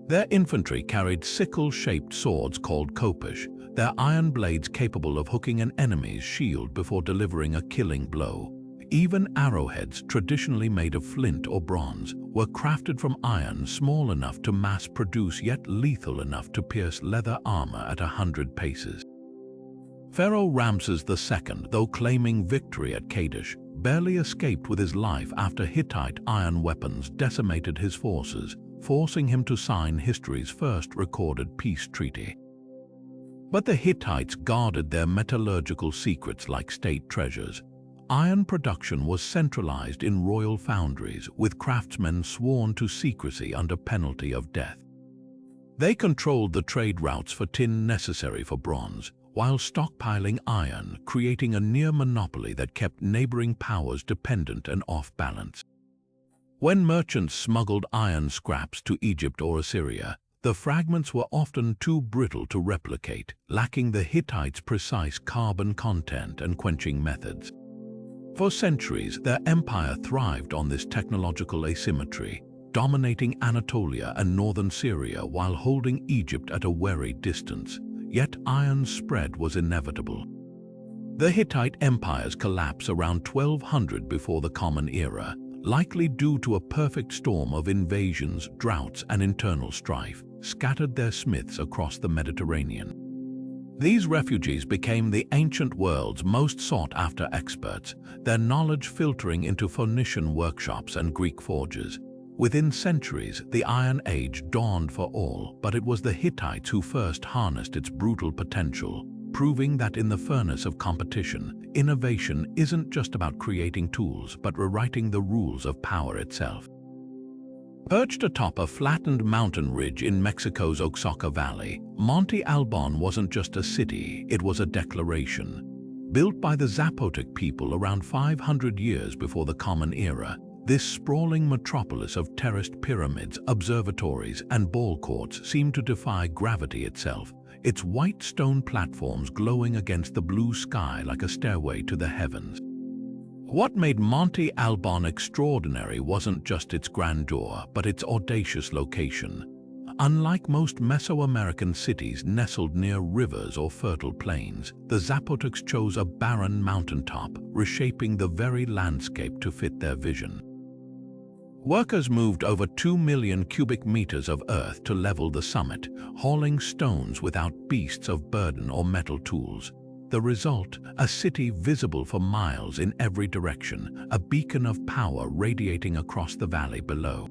Their infantry carried sickle-shaped swords called khopesh, their iron blades capable of hooking an enemy's shield before delivering a killing blow. Even arrowheads, traditionally made of flint or bronze, were crafted from iron small enough to mass-produce yet lethal enough to pierce leather armor at 100 paces. Pharaoh Ramses II, though claiming victory at Kadesh, barely escaped with his life after Hittite iron weapons decimated his forces, forcing him to sign history's first recorded peace treaty. But the Hittites guarded their metallurgical secrets like state treasures. Iron production was centralized in royal foundries, with craftsmen sworn to secrecy under penalty of death. They controlled the trade routes for tin necessary for bronze, while stockpiling iron, creating a near monopoly that kept neighboring powers dependent and off balance. When merchants smuggled iron scraps to Egypt or Assyria, the fragments were often too brittle to replicate, lacking the Hittites' precise carbon content and quenching methods. For centuries, their empire thrived on this technological asymmetry, dominating Anatolia and northern Syria while holding Egypt at a wary distance. Yet iron's spread was inevitable. The Hittite empire's collapse around 1200 before the Common Era, likely due to a perfect storm of invasions, droughts, and internal strife, scattered their smiths across the Mediterranean. These refugees became the ancient world's most sought-after experts, their knowledge filtering into Phoenician workshops and Greek forges. Within centuries, the Iron Age dawned for all, but it was the Hittites who first harnessed its brutal potential, proving that in the furnace of competition, innovation isn't just about creating tools, but rewriting the rules of power itself. Perched atop a flattened mountain ridge in Mexico's Oaxaca Valley, Monte Albán wasn't just a city, it was a declaration. Built by the Zapotec people around 500 years before the Common Era, this sprawling metropolis of terraced pyramids, observatories, and ball courts seemed to defy gravity itself, its white stone platforms glowing against the blue sky like a stairway to the heavens. What made Monte Albán extraordinary wasn't just its grandeur, but its audacious location. Unlike most Mesoamerican cities nestled near rivers or fertile plains, the Zapotecs chose a barren mountaintop, reshaping the very landscape to fit their vision. Workers moved over 2 million cubic meters of earth to level the summit, hauling stones without beasts of burden or metal tools. The result, a city visible for miles in every direction, a beacon of power radiating across the valley below.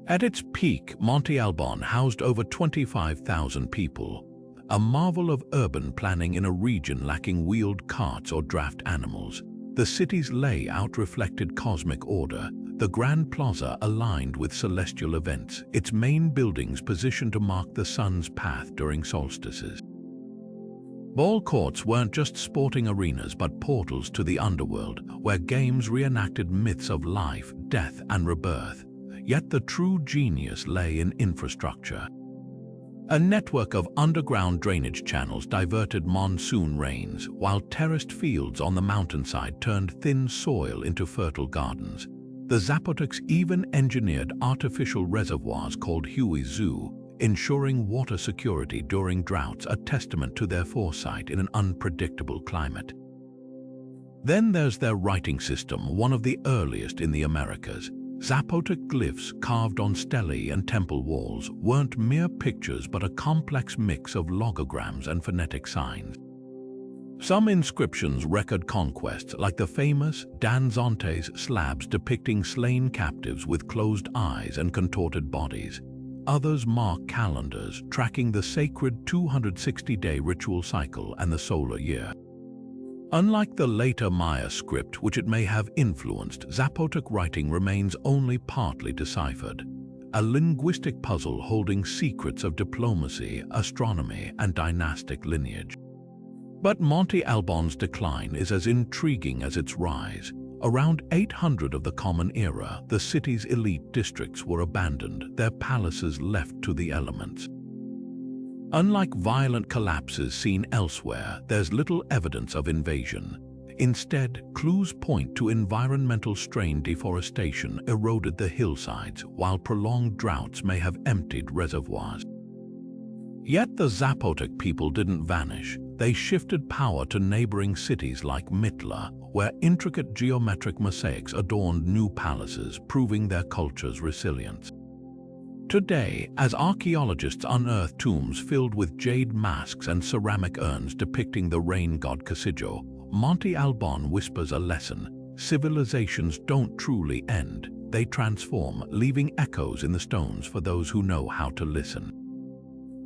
At its peak, Monte Albán housed over 25,000 people, a marvel of urban planning in a region lacking wheeled carts or draft animals. The city's layout reflected cosmic order, the Grand Plaza aligned with celestial events, its main buildings positioned to mark the sun's path during solstices. Ball courts weren't just sporting arenas but portals to the underworld, where games reenacted myths of life, death, and rebirth. Yet the true genius lay in infrastructure. A network of underground drainage channels diverted monsoon rains, while terraced fields on the mountainside turned thin soil into fertile gardens. The Zapotecs even engineered artificial reservoirs called Huizu, ensuring water security during droughts, a testament to their foresight in an unpredictable climate. Then there's their writing system, one of the earliest in the Americas. Zapotec glyphs carved on stelae and temple walls weren't mere pictures but a complex mix of logograms and phonetic signs. Some inscriptions record conquests, like the famous Danzantes slabs depicting slain captives with closed eyes and contorted bodies. Others mark calendars, tracking the sacred 260-day ritual cycle and the solar year. Unlike the later Maya script, which it may have influenced, Zapotec writing remains only partly deciphered, a linguistic puzzle holding secrets of diplomacy, astronomy, and dynastic lineage. But Monte Albán's decline is as intriguing as its rise. Around 800 of the Common Era, the city's elite districts were abandoned, their palaces left to the elements. Unlike violent collapses seen elsewhere, there's little evidence of invasion. Instead, clues point to environmental strain. Deforestation eroded the hillsides, while prolonged droughts may have emptied reservoirs. Yet the Zapotec people didn't vanish. They shifted power to neighboring cities like Mitla, where intricate geometric mosaics adorned new palaces, proving their culture's resilience. Today, as archaeologists unearth tombs filled with jade masks and ceramic urns depicting the rain god Kasijo, Monte Albán whispers a lesson. Civilizations don't truly end, they transform, leaving echoes in the stones for those who know how to listen.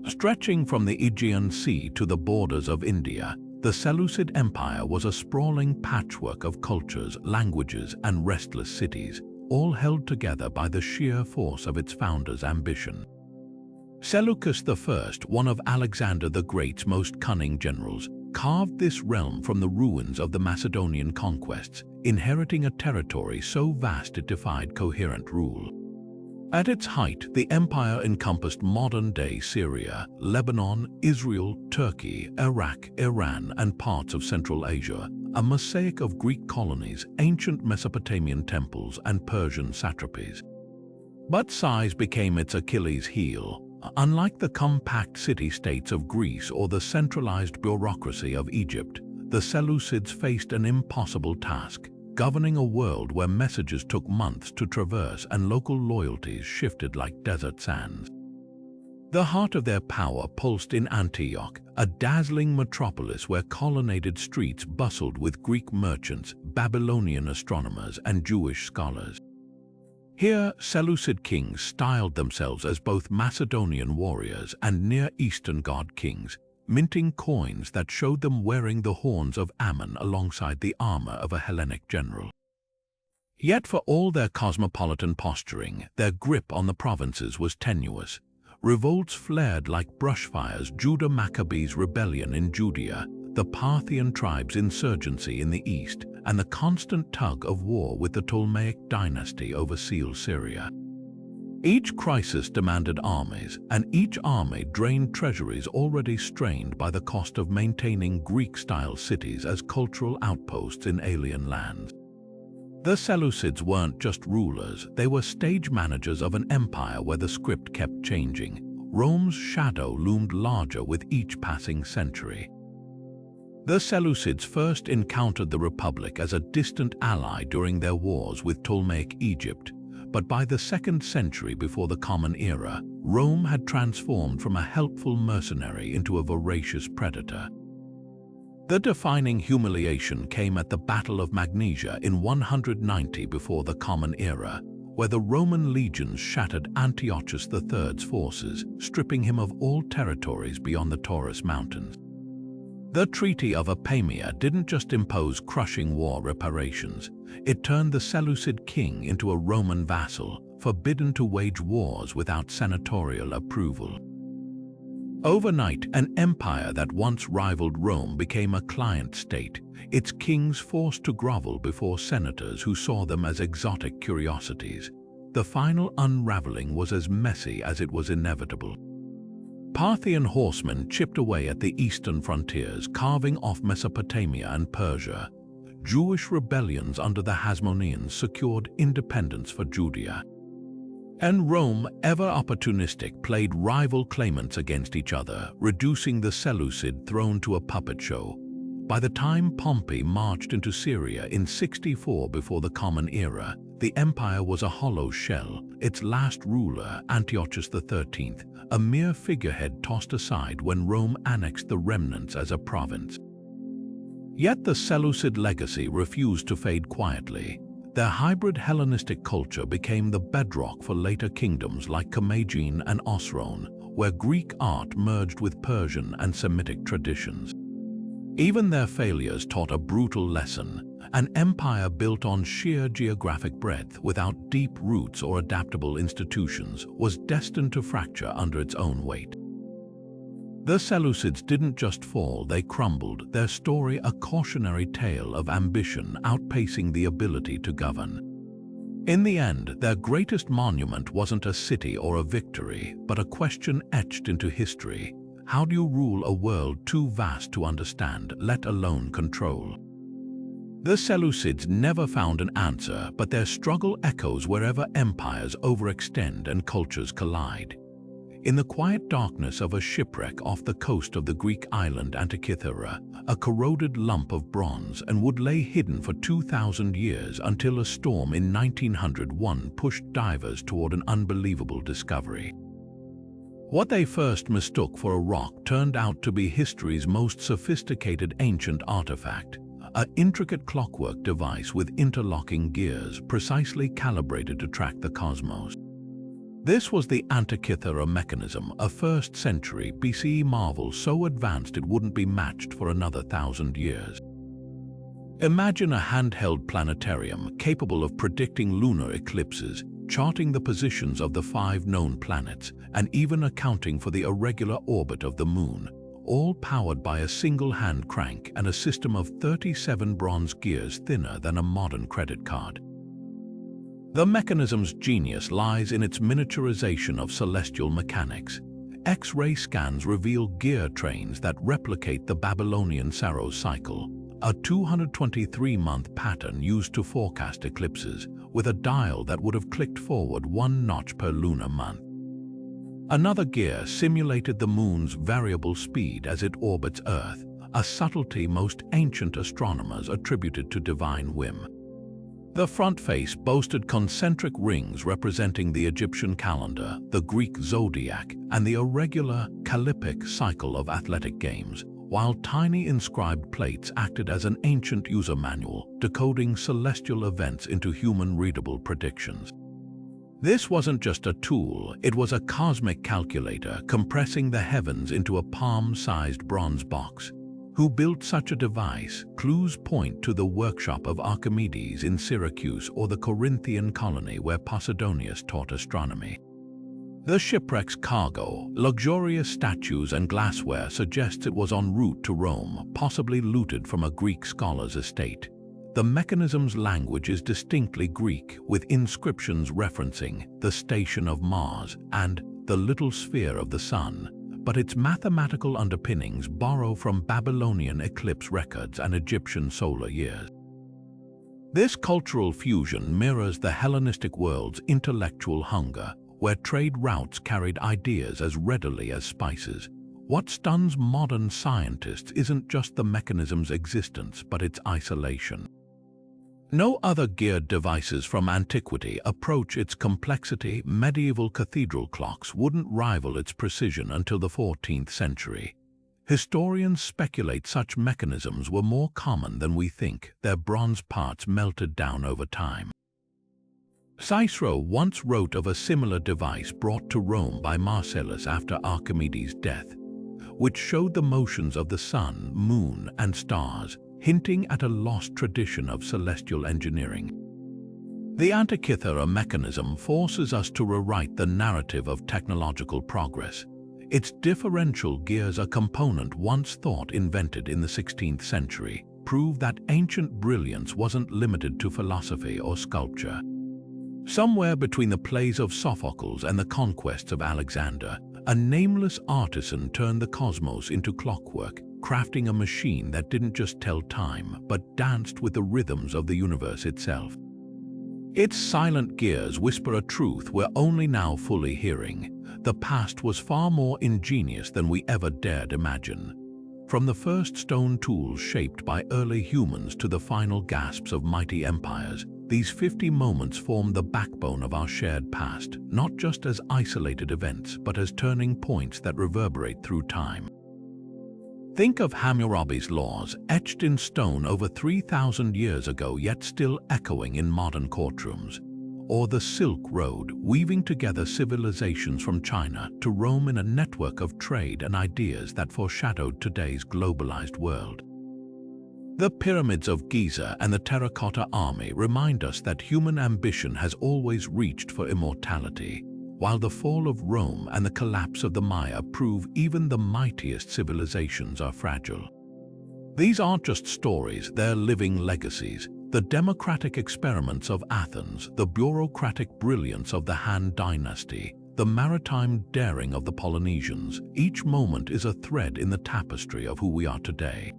Stretching from the Aegean Sea to the borders of India, the Seleucid Empire was a sprawling patchwork of cultures, languages, and restless cities, all held together by the sheer force of its founder's ambition. Seleucus I, one of Alexander the Great's most cunning generals, carved this realm from the ruins of the Macedonian conquests, inheriting a territory so vast it defied coherent rule. At its height, the empire encompassed modern-day Syria, Lebanon, Israel, Turkey, Iraq, Iran, and parts of Central Asia, a mosaic of Greek colonies, ancient Mesopotamian temples, and Persian satrapies. But size became its Achilles heel. Unlike the compact city-states of Greece or the centralized bureaucracy of Egypt, the Seleucids faced an impossible task: governing a world where messages took months to traverse and local loyalties shifted like desert sands. The heart of their power pulsed in Antioch, a dazzling metropolis where colonnaded streets bustled with Greek merchants, Babylonian astronomers, and Jewish scholars. Here, Seleucid kings styled themselves as both Macedonian warriors and Near Eastern god kings, minting coins that showed them wearing the horns of Ammon alongside the armor of a Hellenic general. Yet for all their cosmopolitan posturing, their grip on the provinces was tenuous. Revolts flared like brushfires: Judah Maccabees' rebellion in Judea, the Parthian tribes' insurgency in the east, and the constant tug of war with the Ptolemaic dynasty over Syria. Each crisis demanded armies, and each army drained treasuries already strained by the cost of maintaining Greek-style cities as cultural outposts in alien lands. The Seleucids weren't just rulers, they were stage managers of an empire where the script kept changing. Rome's shadow loomed larger with each passing century. The Seleucids first encountered the Republic as a distant ally during their wars with Ptolemaic Egypt, but by the 2nd century before the Common Era, Rome had transformed from a helpful mercenary into a voracious predator. The defining humiliation came at the Battle of Magnesia in 190 before the Common Era, where the Roman legions shattered Antiochus III's forces, stripping him of all territories beyond the Taurus Mountains. The Treaty of Apamea didn't just impose crushing war reparations, it turned the Seleucid king into a Roman vassal, forbidden to wage wars without senatorial approval. Overnight, an empire that once rivaled Rome became a client state, its kings forced to grovel before senators who saw them as exotic curiosities. The final unraveling was as messy as it was inevitable. Parthian horsemen chipped away at the eastern frontiers, carving off Mesopotamia and Persia. Jewish rebellions under the Hasmoneans secured independence for Judea. And Rome, ever opportunistic, played rival claimants against each other, reducing the Seleucid throne to a puppet show. By the time Pompey marched into Syria in 64 before the Common Era, the empire was a hollow shell, its last ruler, Antiochus XIII, a mere figurehead tossed aside when Rome annexed the remnants as a province. Yet the Seleucid legacy refused to fade quietly. Their hybrid Hellenistic culture became the bedrock for later kingdoms like Commagene and Osrhoene, where Greek art merged with Persian and Semitic traditions. Even their failures taught a brutal lesson. An empire built on sheer geographic breadth without deep roots or adaptable institutions was destined to fracture under its own weight. The Seleucids didn't just fall, they crumbled, their story a cautionary tale of ambition outpacing the ability to govern. In the end, their greatest monument wasn't a city or a victory, but a question etched into history. How do you rule a world too vast to understand, let alone control? The Seleucids never found an answer, but their struggle echoes wherever empires overextend and cultures collide. In the quiet darkness of a shipwreck off the coast of the Greek island Antikythera, a corroded lump of bronze and wood lay hidden for 2,000 years until a storm in 1901 pushed divers toward an unbelievable discovery. What they first mistook for a rock turned out to be history's most sophisticated ancient artifact, an intricate clockwork device with interlocking gears precisely calibrated to track the cosmos. This was the Antikythera Mechanism, a 1st century BCE marvel so advanced it wouldn't be matched for another 1,000 years. Imagine a handheld planetarium capable of predicting lunar eclipses, charting the positions of the 5 known planets, and even accounting for the irregular orbit of the Moon, all powered by a single hand crank and a system of 37 bronze gears thinner than a modern credit card. The mechanism's genius lies in its miniaturization of celestial mechanics. X-ray scans reveal gear trains that replicate the Babylonian Saros cycle, a 223-month pattern used to forecast eclipses, with a dial that would have clicked forward 1 notch per lunar month. Another gear simulated the Moon's variable speed as it orbits Earth, a subtlety most ancient astronomers attributed to divine whim. The front face boasted concentric rings representing the Egyptian calendar, the Greek zodiac, and the irregular Calippic cycle of athletic games, while tiny inscribed plates acted as an ancient user manual, decoding celestial events into human-readable predictions. This wasn't just a tool, it was a cosmic calculator compressing the heavens into a palm-sized bronze box. Who built such a device? Clues point to the workshop of Archimedes in Syracuse or the Corinthian colony where Posidonius taught astronomy. The shipwreck's cargo, luxurious statues and glassware suggests it was en route to Rome, possibly looted from a Greek scholar's estate. The mechanism's language is distinctly Greek, with inscriptions referencing the station of Mars and the little sphere of the sun, but its mathematical underpinnings borrow from Babylonian eclipse records and Egyptian solar years. This cultural fusion mirrors the Hellenistic world's intellectual hunger, where trade routes carried ideas as readily as spices. What stuns modern scientists isn't just the mechanism's existence, but its isolation. No other geared devices from antiquity approach its complexity. Medieval cathedral clocks wouldn't rival its precision until the 14th century. Historians speculate such mechanisms were more common than we think, their bronze parts melted down over time. Cicero once wrote of a similar device brought to Rome by Marcellus after Archimedes' death, which showed the motions of the sun, moon, and stars, hinting at a lost tradition of celestial engineering. The Antikythera Mechanism forces us to rewrite the narrative of technological progress. Its differential gears, a component once thought invented in the 16th century, prove that ancient brilliance wasn't limited to philosophy or sculpture. Somewhere between the plays of Sophocles and the conquests of Alexander, a nameless artisan turned the cosmos into clockwork, crafting a machine that didn't just tell time, but danced with the rhythms of the universe itself. Its silent gears whisper a truth we're only now fully hearing. The past was far more ingenious than we ever dared imagine. From the first stone tools shaped by early humans to the final gasps of mighty empires, these 50 moments form the backbone of our shared past, not just as isolated events, but as turning points that reverberate through time. Think of Hammurabi's laws, etched in stone over 3,000 years ago yet still echoing in modern courtrooms. Or the Silk Road, weaving together civilizations from China to Rome in a network of trade and ideas that foreshadowed today's globalized world. The pyramids of Giza and the terracotta army remind us that human ambition has always reached for immortality, while the fall of Rome and the collapse of the Maya prove even the mightiest civilizations are fragile. These aren't just stories, they're living legacies. The democratic experiments of Athens, the bureaucratic brilliance of the Han Dynasty, the maritime daring of the Polynesians, each moment is a thread in the tapestry of who we are today.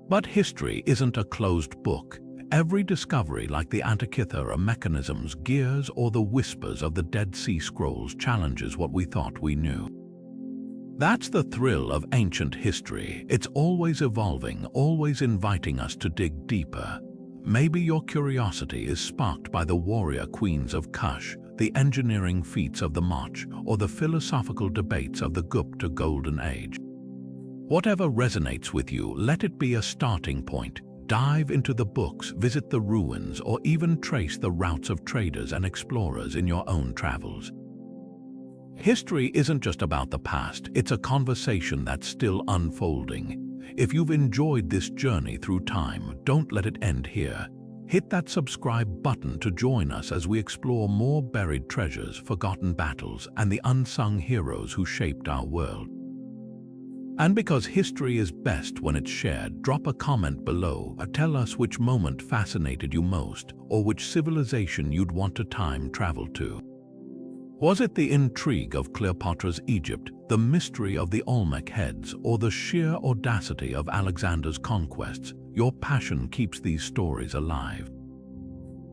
But history isn't a closed book. Every discovery, like the Antikythera Mechanism's gears or the whispers of the Dead Sea Scrolls, challenges what we thought we knew. That's the thrill of ancient history. It's always evolving, always inviting us to dig deeper. Maybe your curiosity is sparked by the warrior queens of Kush, the engineering feats of the Moch, or the philosophical debates of the Gupta Golden Age. Whatever resonates with you, let it be a starting point. Dive into the books, visit the ruins, or even trace the routes of traders and explorers in your own travels. History isn't just about the past, it's a conversation that's still unfolding. If you've enjoyed this journey through time, don't let it end here. Hit that subscribe button to join us as we explore more buried treasures, forgotten battles, and the unsung heroes who shaped our world. And because history is best when it's shared, drop a comment below or tell us which moment fascinated you most, or which civilization you'd want to time travel to. Was it the intrigue of Cleopatra's Egypt, the mystery of the Olmec heads, or the sheer audacity of Alexander's conquests? Your passion keeps these stories alive.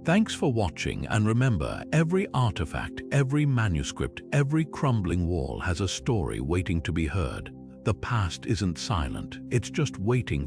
Thanks for watching, and remember, every artifact, every manuscript, every crumbling wall has a story waiting to be heard. The past isn't silent, it's just waiting